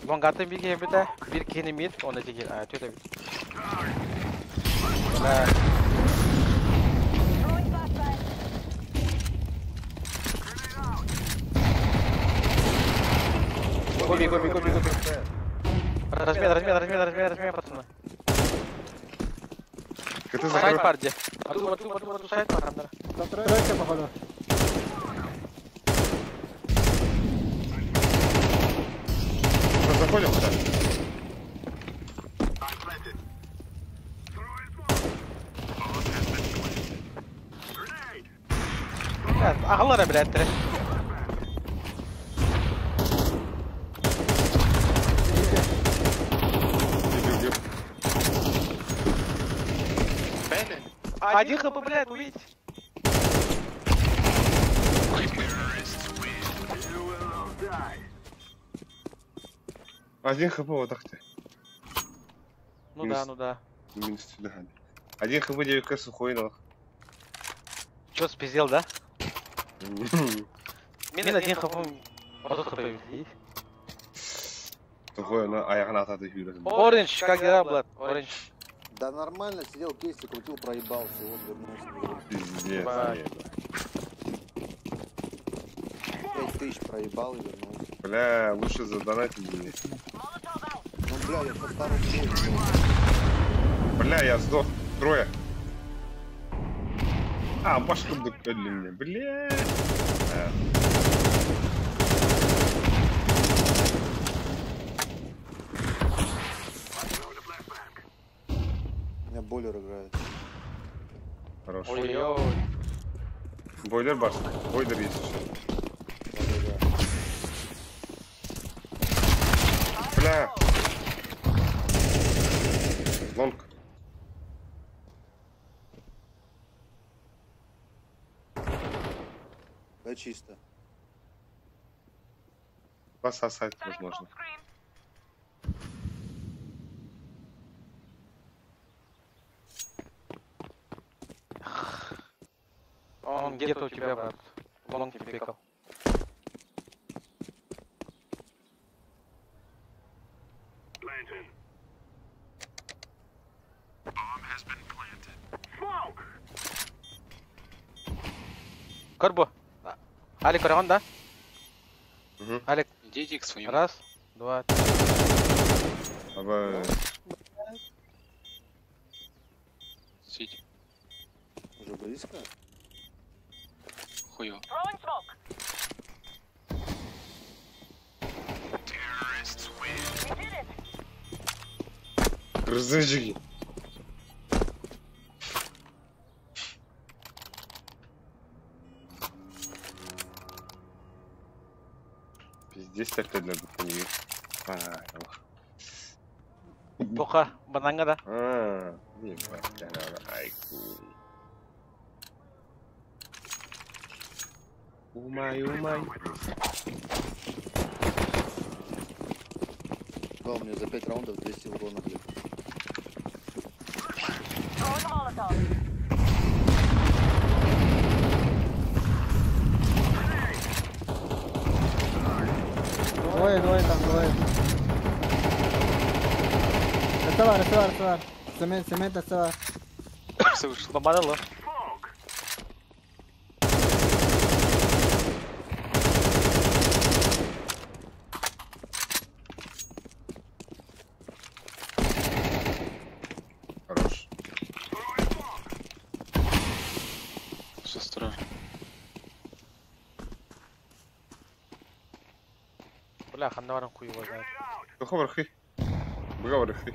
Лонгатын bir game de bir kini mid ona çekil. Ha, tüy tabii. Гоби, гоби. Размен, пацаны. КТ Сайт закрой. парди. Аду, сайт пар. Тройка, походу. Что, заходим? Да. Ағалар, блядь, тірі. Бил. Один хп, блядь, увидите. Один хп вот так ты. Ну да. Минус сюда. Один хп 9к сухой, но. Чё, спиздел, да? Мен один хп, вот хп, видишь? Сухой, но аяғын атады үйрі. Оранж, как дела, блядь? Оранж. Да нормально, сидел в кейсе, крутил, проебался, вот вернулся. Пиздец. 5000 проебал и вернулся. Бля, лучше задонатить мне. Ну бля, я по старому делу. Бля, я сдох. Трое. А, башку докали мне. Бля. У меня бойлер играет. Хорош. Ой-ой-ой. Бойлер баш. Бойлер есть еще. Бля. Лонг. Да чисто. Пососать возможно. Он где-то у тебя, брат. Лонг не пикал. Корбо. Алик, Караган, да? Алик. Идите к своему. Раз, два, три. Сидите. Уже близко? Хуё. Красавчики. Пиздец опять надо понимать. Тоха, бананга, да? Ебать, айку. Умай. Да, у меня за 5 раундов 200 урона, блядь. Двое там, двое. Растовар. Цемент, растовар. Все вышло. Бомбадало. Хорош. Все осторожно. Бля, хандаваром хуй его знает. Тихо, верхи. Бога верхи.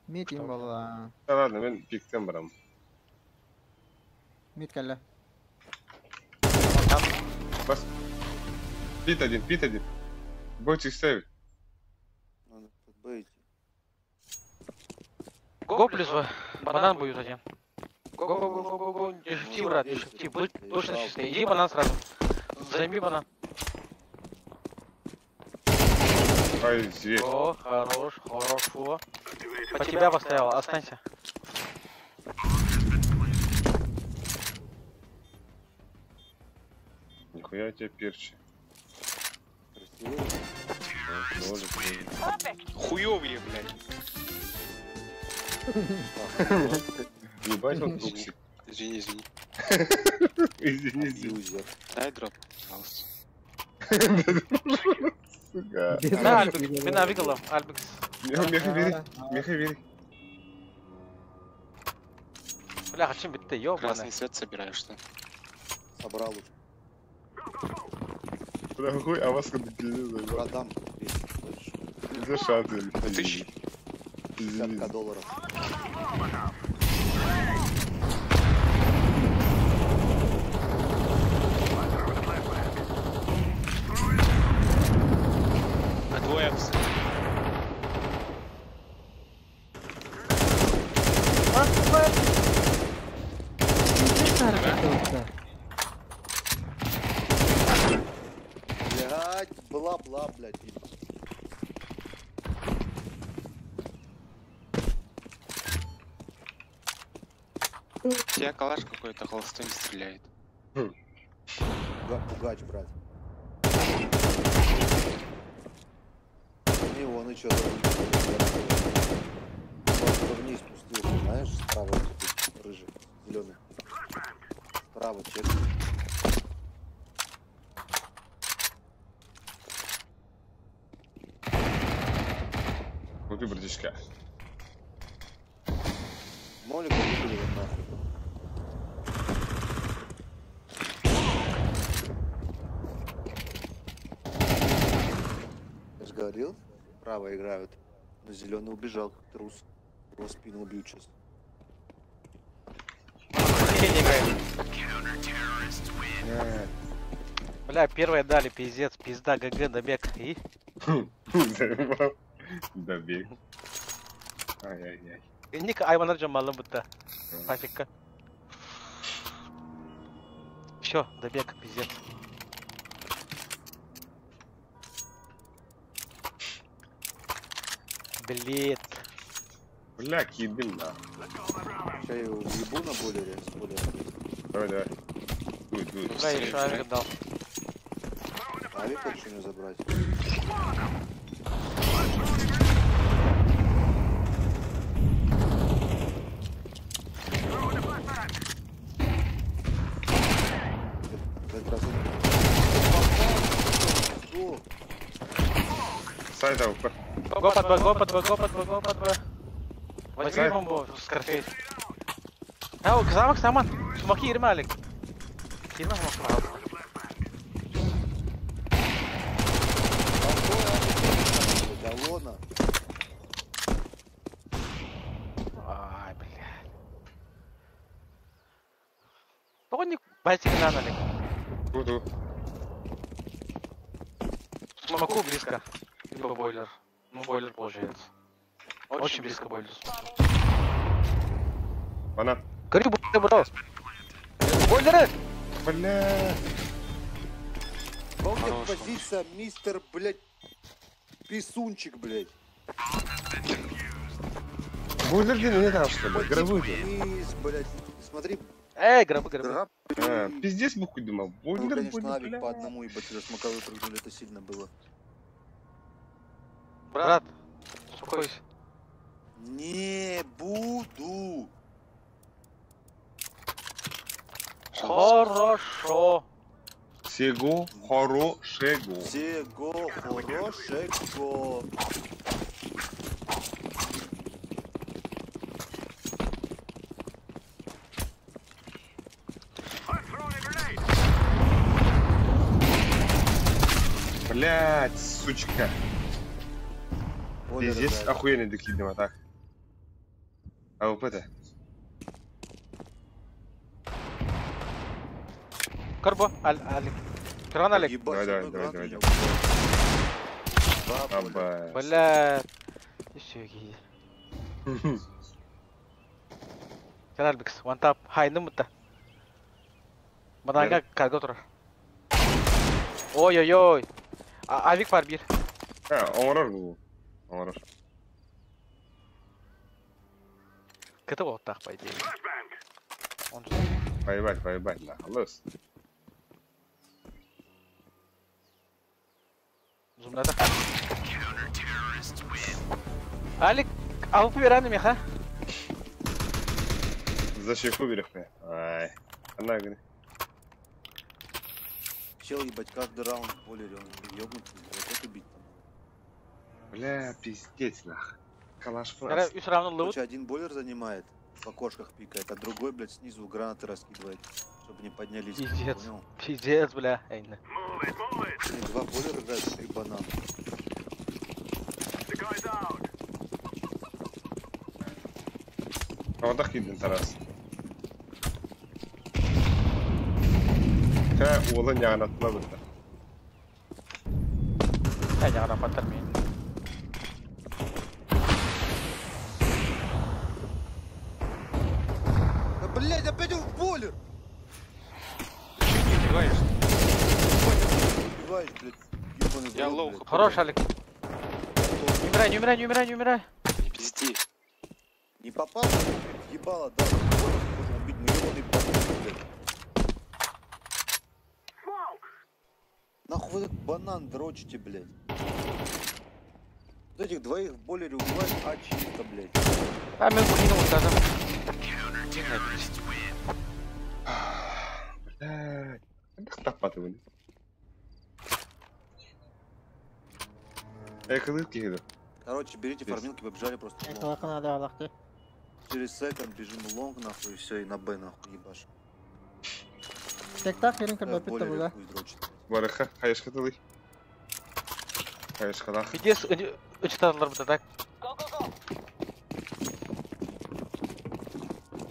Мид им был. Да ладно, мен пиктен барам. Мид калля. Бас. Пит один. Бойтесь ставить. Надо тут бейти. Го плюс банан будет один. Го. Дешифти, брат, дешифти. Будь точно чистый. Иди банан сразу. Займи банан. Ай, зверь. О, хорошо. По тебя поставил, останься. Нихуя тебе перчи. Хуёвые, блядь. Ебать, он токсик. Извини, извини. Извини, извини. Юзер. Дай дроп, пожалуйста. Сука. Да, Альбекс, меня выиграла, Альбекс. Меха бери. Бля, чем бит ты, ёбаный. Красный свет собираешь, что? Собрал уже. Дорогой, а вас когда телевизор? Продам. За шансы. 1000. 50 долларов. А двое обс. Блядь, бла-бла, блядь. У тебя калаш какой-то холостой не стреляет. Пугач, брат. И вон еще вниз спустился, знаешь, справа тут рыжий, зеленый. Справа чек. Вот ты, братишка. Молик выкурил нахуй. Я же говорил, право играют. Но зеленый убежал, как трус. Его спину убьют сейчас. Не играем. Бля, первые дали, пиздец, пизда, ГГ, добег. И? Добег. Ай-яй-яй. Ник айванар малым будто. Пофигка. Все, добег, пиздец. Блин. Бля, кидым, да. Сейчас я его въебу на бойлере, с бойлера. Давай, давай. Дуй. Бля, еще авик дал. Авик хочешь у него забрать? Сайт АВП. Го под Б. Возьми бомбу, Скарфейс. Ау, замок, саман. Смоки, ирма, Алик. Ирма, смок, Галлона. Ай, блядь. Погоди, байтик надо, Алик. Буду. Смоку близко. Либо бойлер. Ну, бойлер получается. Очень близко бойлер. Она. Говори, бро. Бойлеры! Бля. Помню позиция, мистер, блядь, писунчик, блядь. Бойлер не там, что ли? Гробы. Вниз, блядь. Смотри. Гробы. Пиздец, бухуй думал. Ну, Бойлер, конечно, авик по одному, ебать, за смоковой прыгнули, это сильно было. Брат, успокойся. Не буду. Хорошо. Всего хорошего. Всего хорошего. Блять, сучка. Здесь да. охуенный докидывал, так. А вот это. Карбо, Алик. Кран, Алик. Ебать, Давай. Аба. Бля. Еще какие. Альбекс, one tap. Хай, ну мута. Бананга карго тұрар. Ой-ой-ой. Авик бар бир. Оңырар бұл. Оңырар. Кіті бол тақ, по идее. Поебать, да, лос. Зумлада. Алик, алып бераны меха. За щеку берег меня. Ай. Она говорит. Чел, ебать, каждый раунд в бойлере, он ёбнутый, блядь, это убить там. Бля, пиздец, нах. Калаш Яра, просто. üç round'un loot. Короче, один бойлер занимает, в окошках пикает, а другой, блядь, снизу гранаты раскидывает, чтобы не поднялись. Пиздец. Понял? Пиздец, бля. Эйне. И два бойлера играют, 3 банана. А вот так видно Тарас. Ха, уолын яғанатына білді. Hey, jangan dapat termin. Да, блядь, опять он в бойлер! Чё не убиваешь? Убиваешь, блядь, ёбаный в Я рот, лоу. блядь. Хорош, Алик. Не умирай, не умирай, не умирай, не умирай. Не пизди. Не попал, блядь, ебало, да, бойлер можно убить, но ёбаный банан, блядь. Нахуй вы этот банан дрочите, блядь. Вот этих двоих в бойлере убивать, а чисто, блядь. А, мен кинул даже. Блядь. Как тапатывали. Эх, лытки иду. Короче, берите фармилки, побежали просто в лонг. Экалака надо алахты. Через секунд бежим в лонг, нахуй, и все, и на Б, нахуй, ебашь. Тек-так, ерин Да, в кырбапит бойлере табула. хуй дрочит. Барыха, хайышқа тылый. Хайышқа дақ. Видес, учиталар burada так.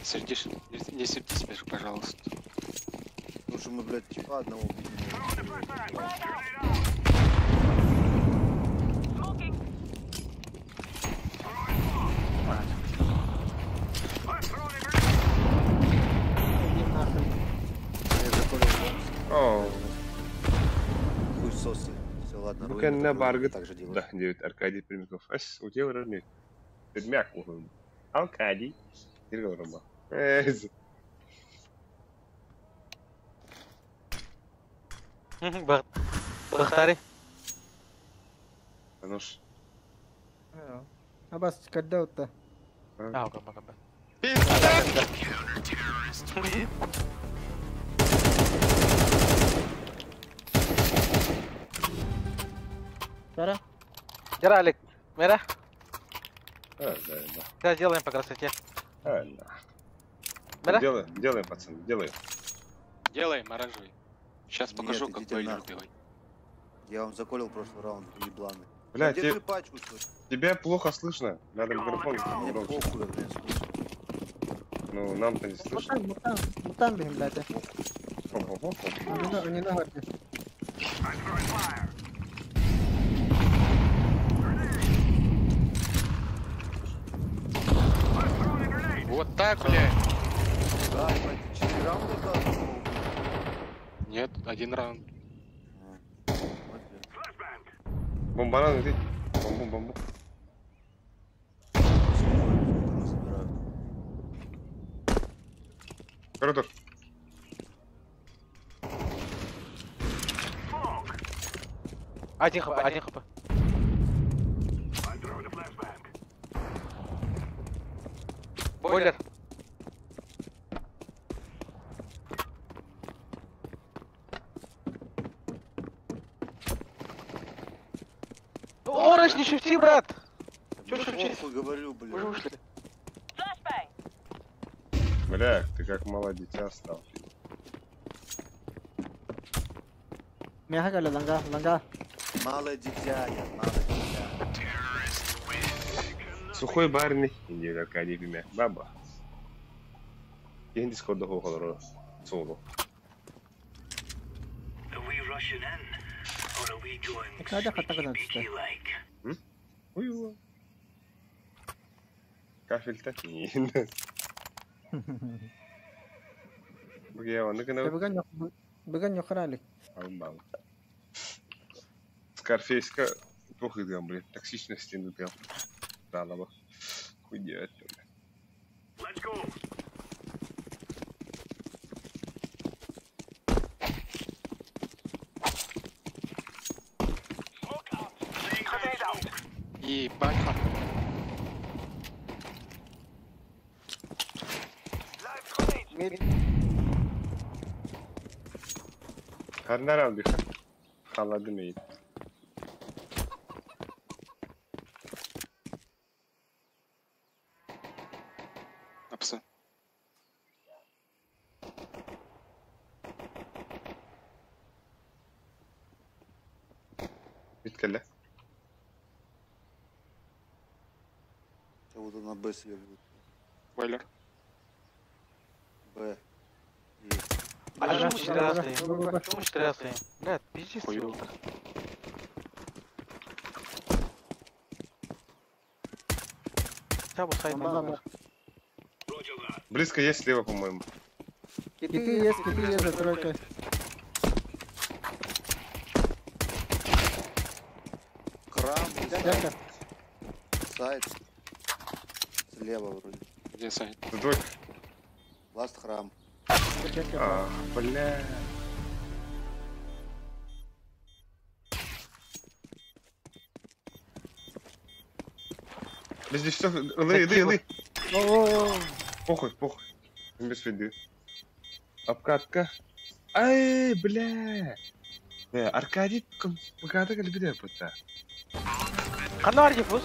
Сердишь? Не сердись, пожалуйста. Потому что мы, блядь, типа одного убить не можем. Я заколил бомб. О, Хуй сосы. Все, ладно, ну-ка на баргы. так же делаю. Да, девять Аркадий Пермяков. Ась, у тебя уровень. Пермяк уровень. Аркадий. Иргал Рома. Бахтари. Ну ж. Абас, кадда утта. А, капа. Тара? Яра, Алик. Мера. Да. Сейчас сделаем по красоте. Мера? Делаем, пацаны, делаем. Делаем оранжевый. Сейчас покажу, Нет, как идите бойлер нахуй. убивать. Я вам заколил прошлый раунд, ебланы. Бля, Держи пачку, что ли? тебя плохо слышно. Надо микрофон Мне громче. похуй, блядь, слушай. Ну, нам-то не слышно. Мутан бихим, блядь. Хо-хо-хо. Не нахуй. Вот так, блядь. Да, ебать, 4 раунда должно было убить. Нет, один раунд. Молодец. Бомбаран летит. Бомбу. Забираю. Коридор. Один хп. Бойлер. Ораж, не шифти, брат! Чё Да шифтить? похуй, говорю, Вы же блядь. вышли. Бля, ты как мало дитя стал. Меха кали, ланга. Малое дитя я, малое дитя. Сухой барный. Иди, Аркадий Пермяк. Баба. Кейін дискорда хоқылыр. Солу. Када хаттагана түсті. Уйуа. Кафель-то не. Бге, он наконец. Бүгін йоқырали. Албал. Скарфейска плохо играл, блин. Токсичности нутел. Да, лаба. Хуй делать. Ебать. Харнарал биха. Халады мейн. Апсы. Биткелле. Кого-то на Б съебывают. Бойлер. Б. А почему 14? Почему 14? Блядь, пиздец. Хотя бы сайт надо. Близко есть слева, по-моему. Киты есть за тройкой. Храм. Дядька. Сайт. Слева вроде. Где сайт? Ты двойка. Ласт храм. А, бля. Подожди, все, лы. Похуй. Без виды. Обкатка. Ай, бля. Аркадий, пока так или будто. Канал диффуз.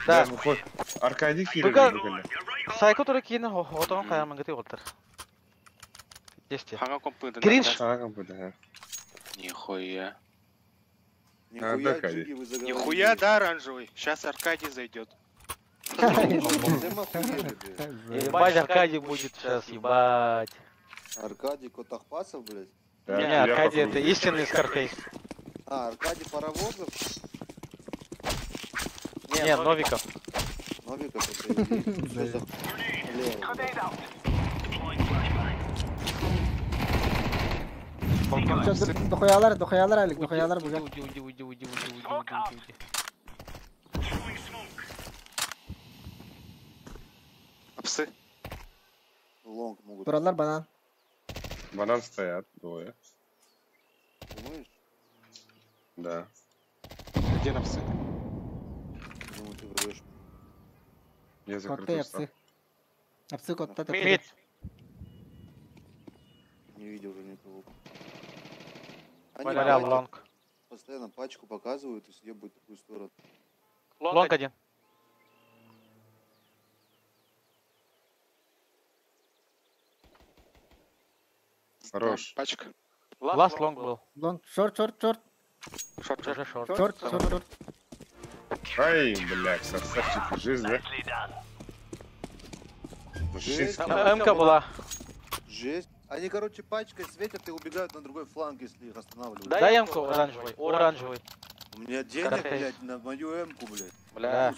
Да. Аркадий хилер. Сайко туры кейін отоған қаямын кеті олтыр. Десте. Хага компьютер. Кринж. Нихуя. Нихуя, Джиги, вы заговорили. Нихуя, да, оранжевый? Сейчас Аркадий зайдет. Ебать, Аркадий будет сейчас, ебать. Аркадий Котахпасов, блядь? Не, Аркадий это истинный Скарфейс. А, Аркадий Паровозов? Не, Новиков. Новиков это что за... Дохуялар, Алик, дохуялар бужал. Уйди. Апсы. Лонг могут. Туралар банан. Банан стоят, двое. Думаешь? Да. Где на псы? Думаю, ты врешь. Я Котты, закрыл. апсы. Апсы, котты. Мид. Не видел уже никого. Валял лонг. Постоянно пачку показывают и съебают в такую сторону. Лонг один. Хорош. Пачка. Ласт лонг был. Лонг, шорт. Шорт. Ай, блядь, красавчик, жизнь, да? Жесть. МК была. Жесть. Они, короче, пачкой светят и убегают на другой фланг, если их останавливают. Дай МК оранжевый. У меня денег, блядь, на мою М-ку, блядь. Бля.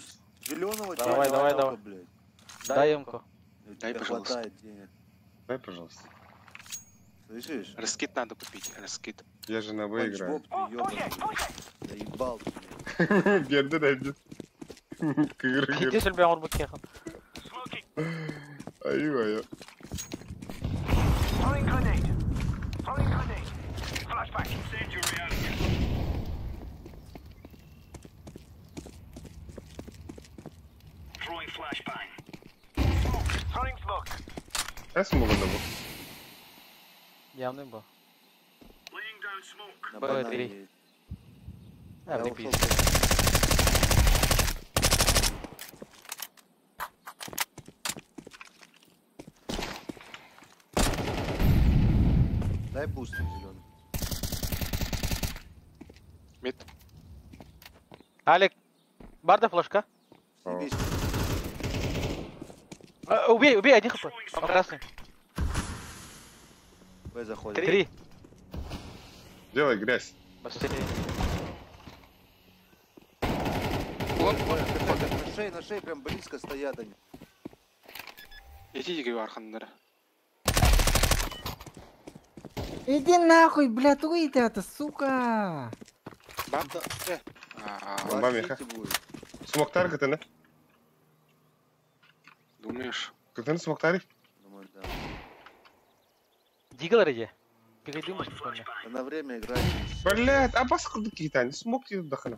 Зеленого Давай. блядь. Дай МК. Дай, пожалуйста. Хватает денег. Дай, пожалуйста. Слышишь? Раскид надо купить, раскид. Я же на Б играю. Панчбоб, ты ёбаный. Заебал ты, блядь. Берді дайдет. Иди сюда, он бы кехан. Ай-ай-ай. Throwing grenade. Flashback. Incendiary out. Throwing flashbang. Throwing smoke. Я смогу добу. Явный был. Laying down smoke. На Б3. банане есть. А, Я не ушел. пиздец. Дай буст зеленый. Мид. Алик, барда флешка. Ебись. Убей, один хп. Он красный. Б заходит. 3. Делай грязь. Быстрее. На шее прям близко стоят они. Идите, говорю, Архандер. Иди нахуй, блядь, уйди это, сука. Бамба. Бомба меха. Смок таргет, не? Думаешь? Как-то не смок таргет? Думаю, да. Дигл ради. Перейдем спокойно. Да на время играть. Блядь, а паскуды какие-то, они смок тебе вдохну.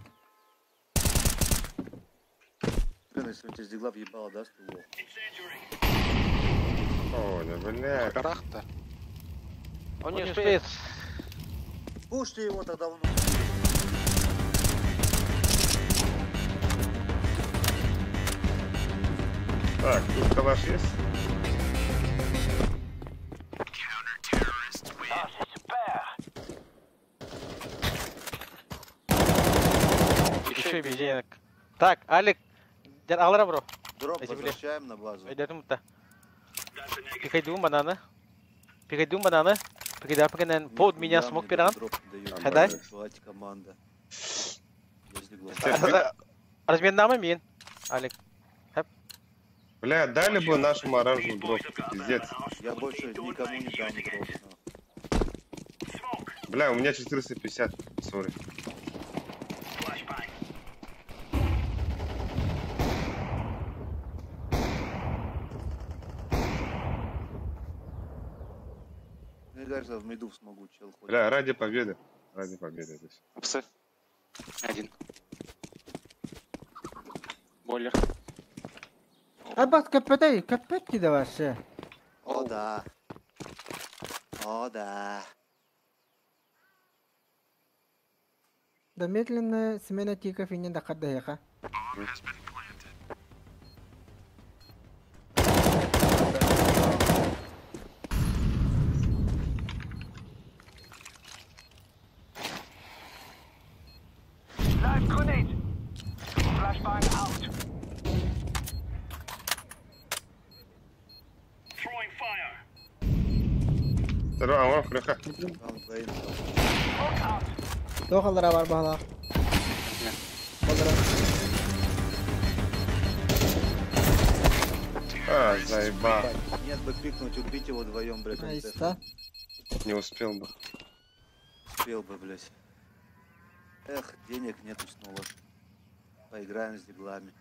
Блин, если он тебя с дигла въебало, да, стуло? О, да, блядь. Карахта. Он не успеет. Пушьте его тогда внутрь. Так, тут калаш есть? Еще и без денег. Так, Алик, алра, бро. Дроп Спасибо, возвращаем на базу. Идем то. Пикайдум банана. Пикайдум банана. Пикайдапканен под меня смог пиран. Хадай. Хватит команда. Размен нама мин. Алик. Бля, дали бы нашему оранжевому дроп, пиздец. Я больше никому не дам дроп. Бля, у меня 450, сори. Мне кажется, в миду смогу, чел ходит. Бля, ради победы. Ради победы здесь. Псы. Один. Бойлер. Аббас капетай, капетки да вообще. О да. О да. Да медленная смена тиков и не доходяха. Live grenade. Flashbang out. Throwing fire. Второй, а он хрюха. Кто халдара бар бахла? А, заебал. Нет бы пикнуть, убить его вдвоем, блядь. Айста. Не успел бы. Успел бы, блядь. Эх, денег нету снова. Поиграем с диглами.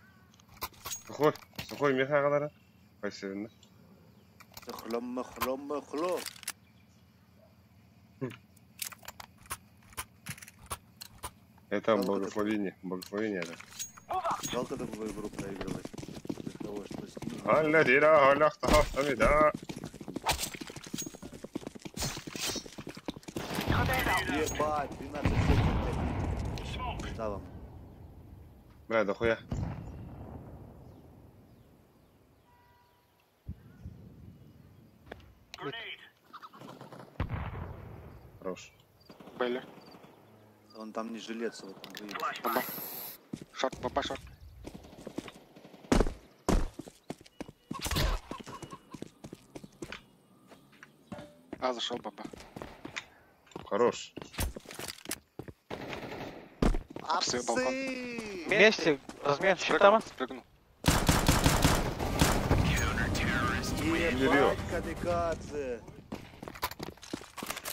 Сухой меха калара. Спасибо. Хлом. Это благословение. Благословение, да. Жалко такую игру проигрывать. Из-за того, что с ним... Ебать, 12 секунд. Ставом. Бля, дохуя. Хорош. Бойлер. Он там не жилец, вот он выйдет. Бомба. Шорт, бомба, шорт. А, зашел бомба. Хорош. Псы, балкон. Вместе, размен щитама. Спрыгнул. Ебать, камикадзе.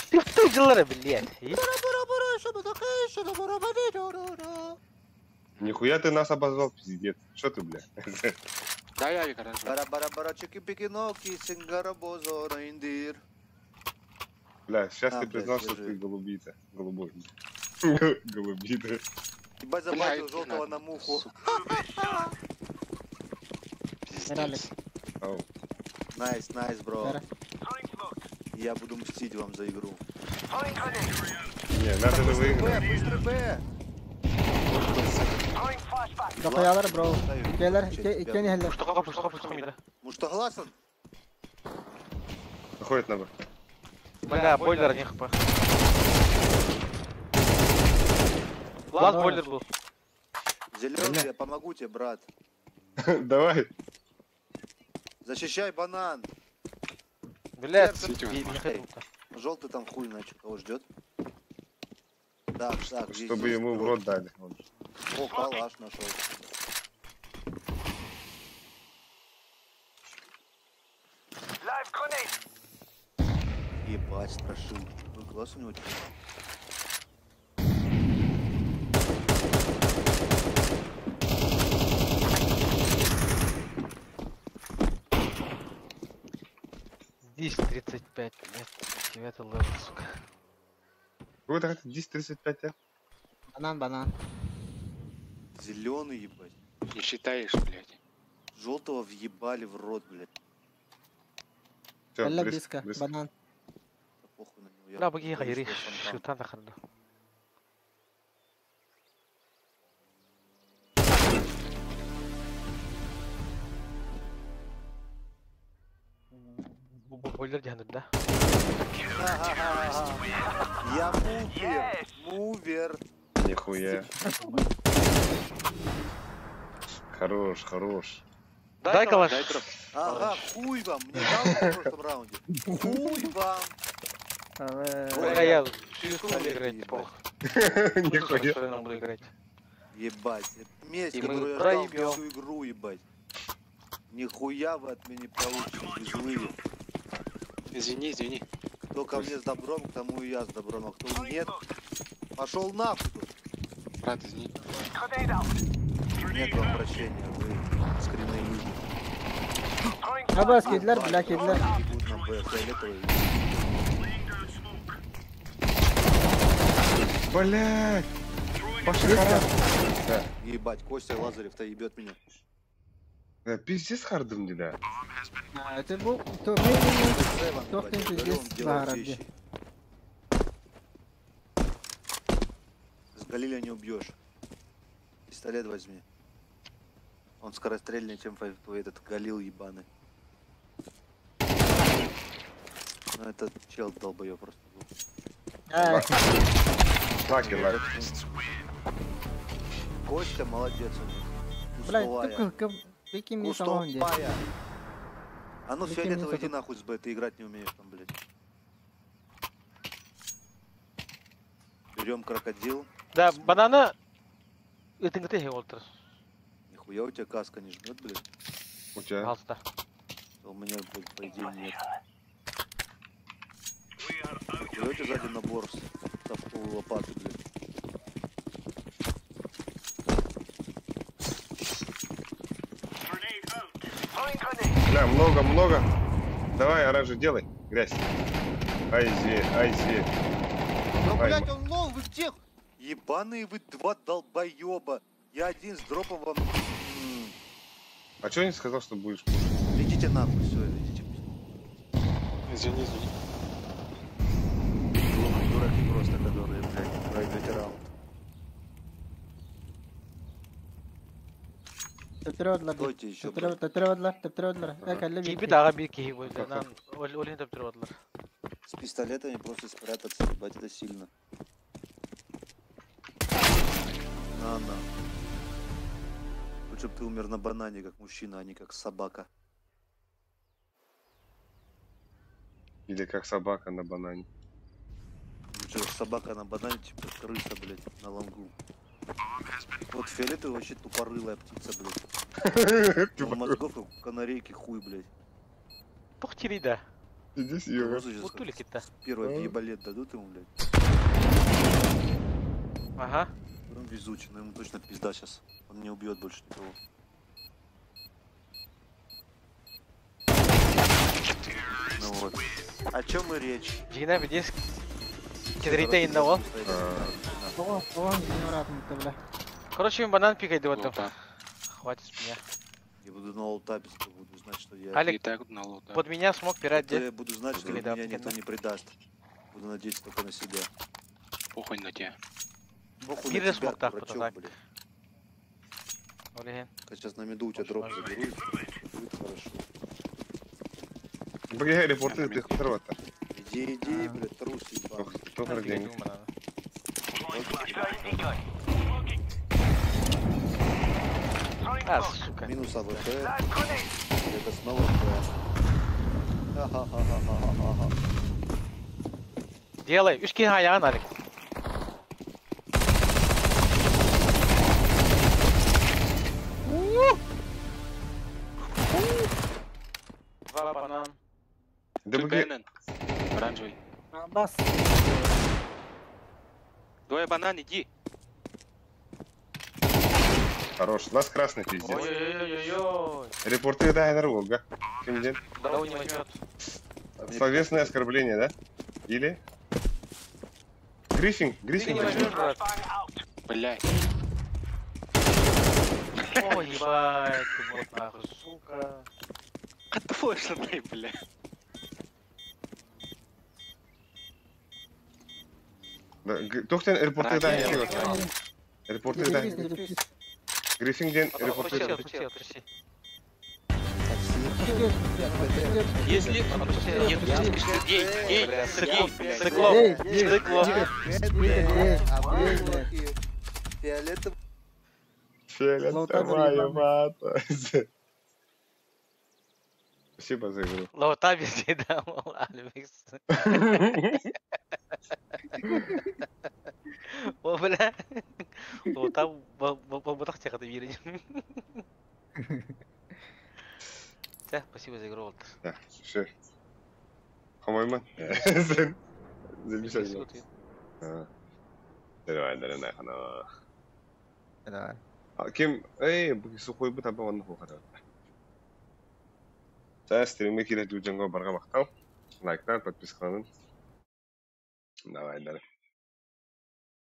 Ты что делаешь, блядь? Нихуя ты нас обозвал, пиздец. Что ты, бля? Да, я оранжевый. Бара-бара-бара, чики-пики-ноки, сингарабозо, рейндир. Бля, сейчас А, ты блядь, признал, что держи. ты голубица. Голубой. Голубица. Ебать, забатил желтого на муху. Пиздец. Ау. Найс, бро. Я буду мстить вам за игру. Не, надо же выиграть. Быстрый Б! Дохуялар, бро. Келер, икени хеллер. Пушка, мида. Может, согласен? Выходит на Б. Бля, бойлер не хп. Лаз бойлер был. Зеленый, я помогу тебе, брат. Давай. Защищай банан. Блядь, Сердце. не ходил-то. Желтый там хуй начал, кого ждет. Так, здесь. Чтобы ему в рот дали. О, калаш нашел. Live grenade. Ебать, страшил. Какой глаз у него теперь. Здесь 35, блядь. 9 левел, сука. Какой это 10-35, а? Банан. Зеленый, ебать. Не считаешь, блядь. Желтого въебали в рот, блядь. Всё, Элла близко, близко, банан. Да похуй на него. لا بقي غيري شوطان دخلنا. Бойлер жаһанында. Я мувер. Нихуя. Хорош, хорош. Дай калаш. Ага, хуй вам. Мне дал в прошлом раунде. Хуй вам. Я играть плохо. Нихуя. Нам буду играть. Ебать. Месть, И мы которую я ждал проебём. всю игру, ебать. Нихуя вы от меня не получите, безлые. Извини, извини. Кто ко мне с добром, к тому и я с добром. А кто нет, пошел нахуй тут. Брат, извини. Нет вам прощения, вы скринные люди. Абас кидлер, бля кидлер. Будут нам фиолетовые. Блять. Пошли да. Ебать, Костя Лазарев-то ебет меня. Да, пиздец хардым да. Это был... Кто Он здесь делает в вещи. С Галиля не убьешь. Пистолет возьми. Он скорострельнее, чем твой этот Галил ебаный. Ну этот чел долбоёб просто был. Лаки, лаки. Костя молодец у них. Блядь, ты какие мне самого делать? Кустовая. А ну Какие фиолетово мне иди нахуй с Б, ты играть не умеешь там, блядь. Берем крокодил. Да, банана. Это где ты Уолтер? Нихуя у тебя каска не жмет, блядь. У тебя? Пожалуйста. У меня, блядь, по идее нет. Нихуя у тебя сзади набор со вколу лопаты, блядь. Бля, много. Давай, оранжевый, делай. Грязь. Айзи. Да, блядь, он лол, вы где? Ебаные вы два долбоеба. Я один с дропом вам... А чё не сказал, что будешь? Идите нахуй, все, идите. Извини. Дураки просто, которые, блядь, пройдете раунд. Стойте еще, блядь. Кипи дага bir кихи бойда. Нан олин таптырвадылар. С пистолетами просто спрятаться, ебать, это сильно. На. Лучше бы ты умер на банане, как мужчина, а не как собака. Или как собака на банане. Лучше собака на банане, типа крыса, блядь, на лонгу. Вот фиолетовый вообще тупорылая птица, блядь. У мозгов как у канарейки хуй, блядь. Пухтири да. Иди съёбай. Вот тулики-то. Первый ебалет дадут ему, блядь. Ага. Он везучий, но ему точно пизда сейчас. Он не убьет больше никого. Ну вот. О чем мы речь? Жигна бидес. Кедрите инного. Короче, банан пикайте вот там. Хватит с меня. Я буду на лоутапе, буду знать, что я... Алик, под меня смог пирать, где? Я буду знать, что меня никто не предаст. Буду надеяться только на себя. Похуй на тебя. Похуй Пиры на тебя, смог так, дурачок, блядь. Олеген. Сейчас на меду у тебя дроп заберу. Будет хорошо. Бля, репорты ты хтрота. Иди, блядь, трус ебаный. Кто денег? А, сука. Минус АВП. Это снова ха-ха-ха-ха-ха-ха. Делай, 3 kere ayağın Alek. Два банан. Да банан. Оранжевый. Бас. Двое банан, иди. Хорош. Нас красный пиздец. Ой-ой-ой-ой-ой. Репорты да, дорога. Кимден? Дорогу не возьмет. Словесное оскорбление, да? Или? Гриффинг. Ты не возьмешь, брат. Блядь. Ой, ебать, ты вот нахуй, сука. Твой шатай, блядь. Тоқтен аэропортқа да ешек отыр. Аэропортқа да. Гриффингден аэропортқа. Если... Сыклов. Фиолетовая вата. Спасибо за игру. Лоута везде дамал, Алекс. О, бля. Лоута бабутах тяхата вирить. Да, спасибо за игру, Волтер. Да, все. По-моему, замечательно. Давай, хана. Давай. Ким, сухой бы табу он хухара. За стримге кире дүүжэнгөө барга багтав. Лайктар, подпискадан. Давай.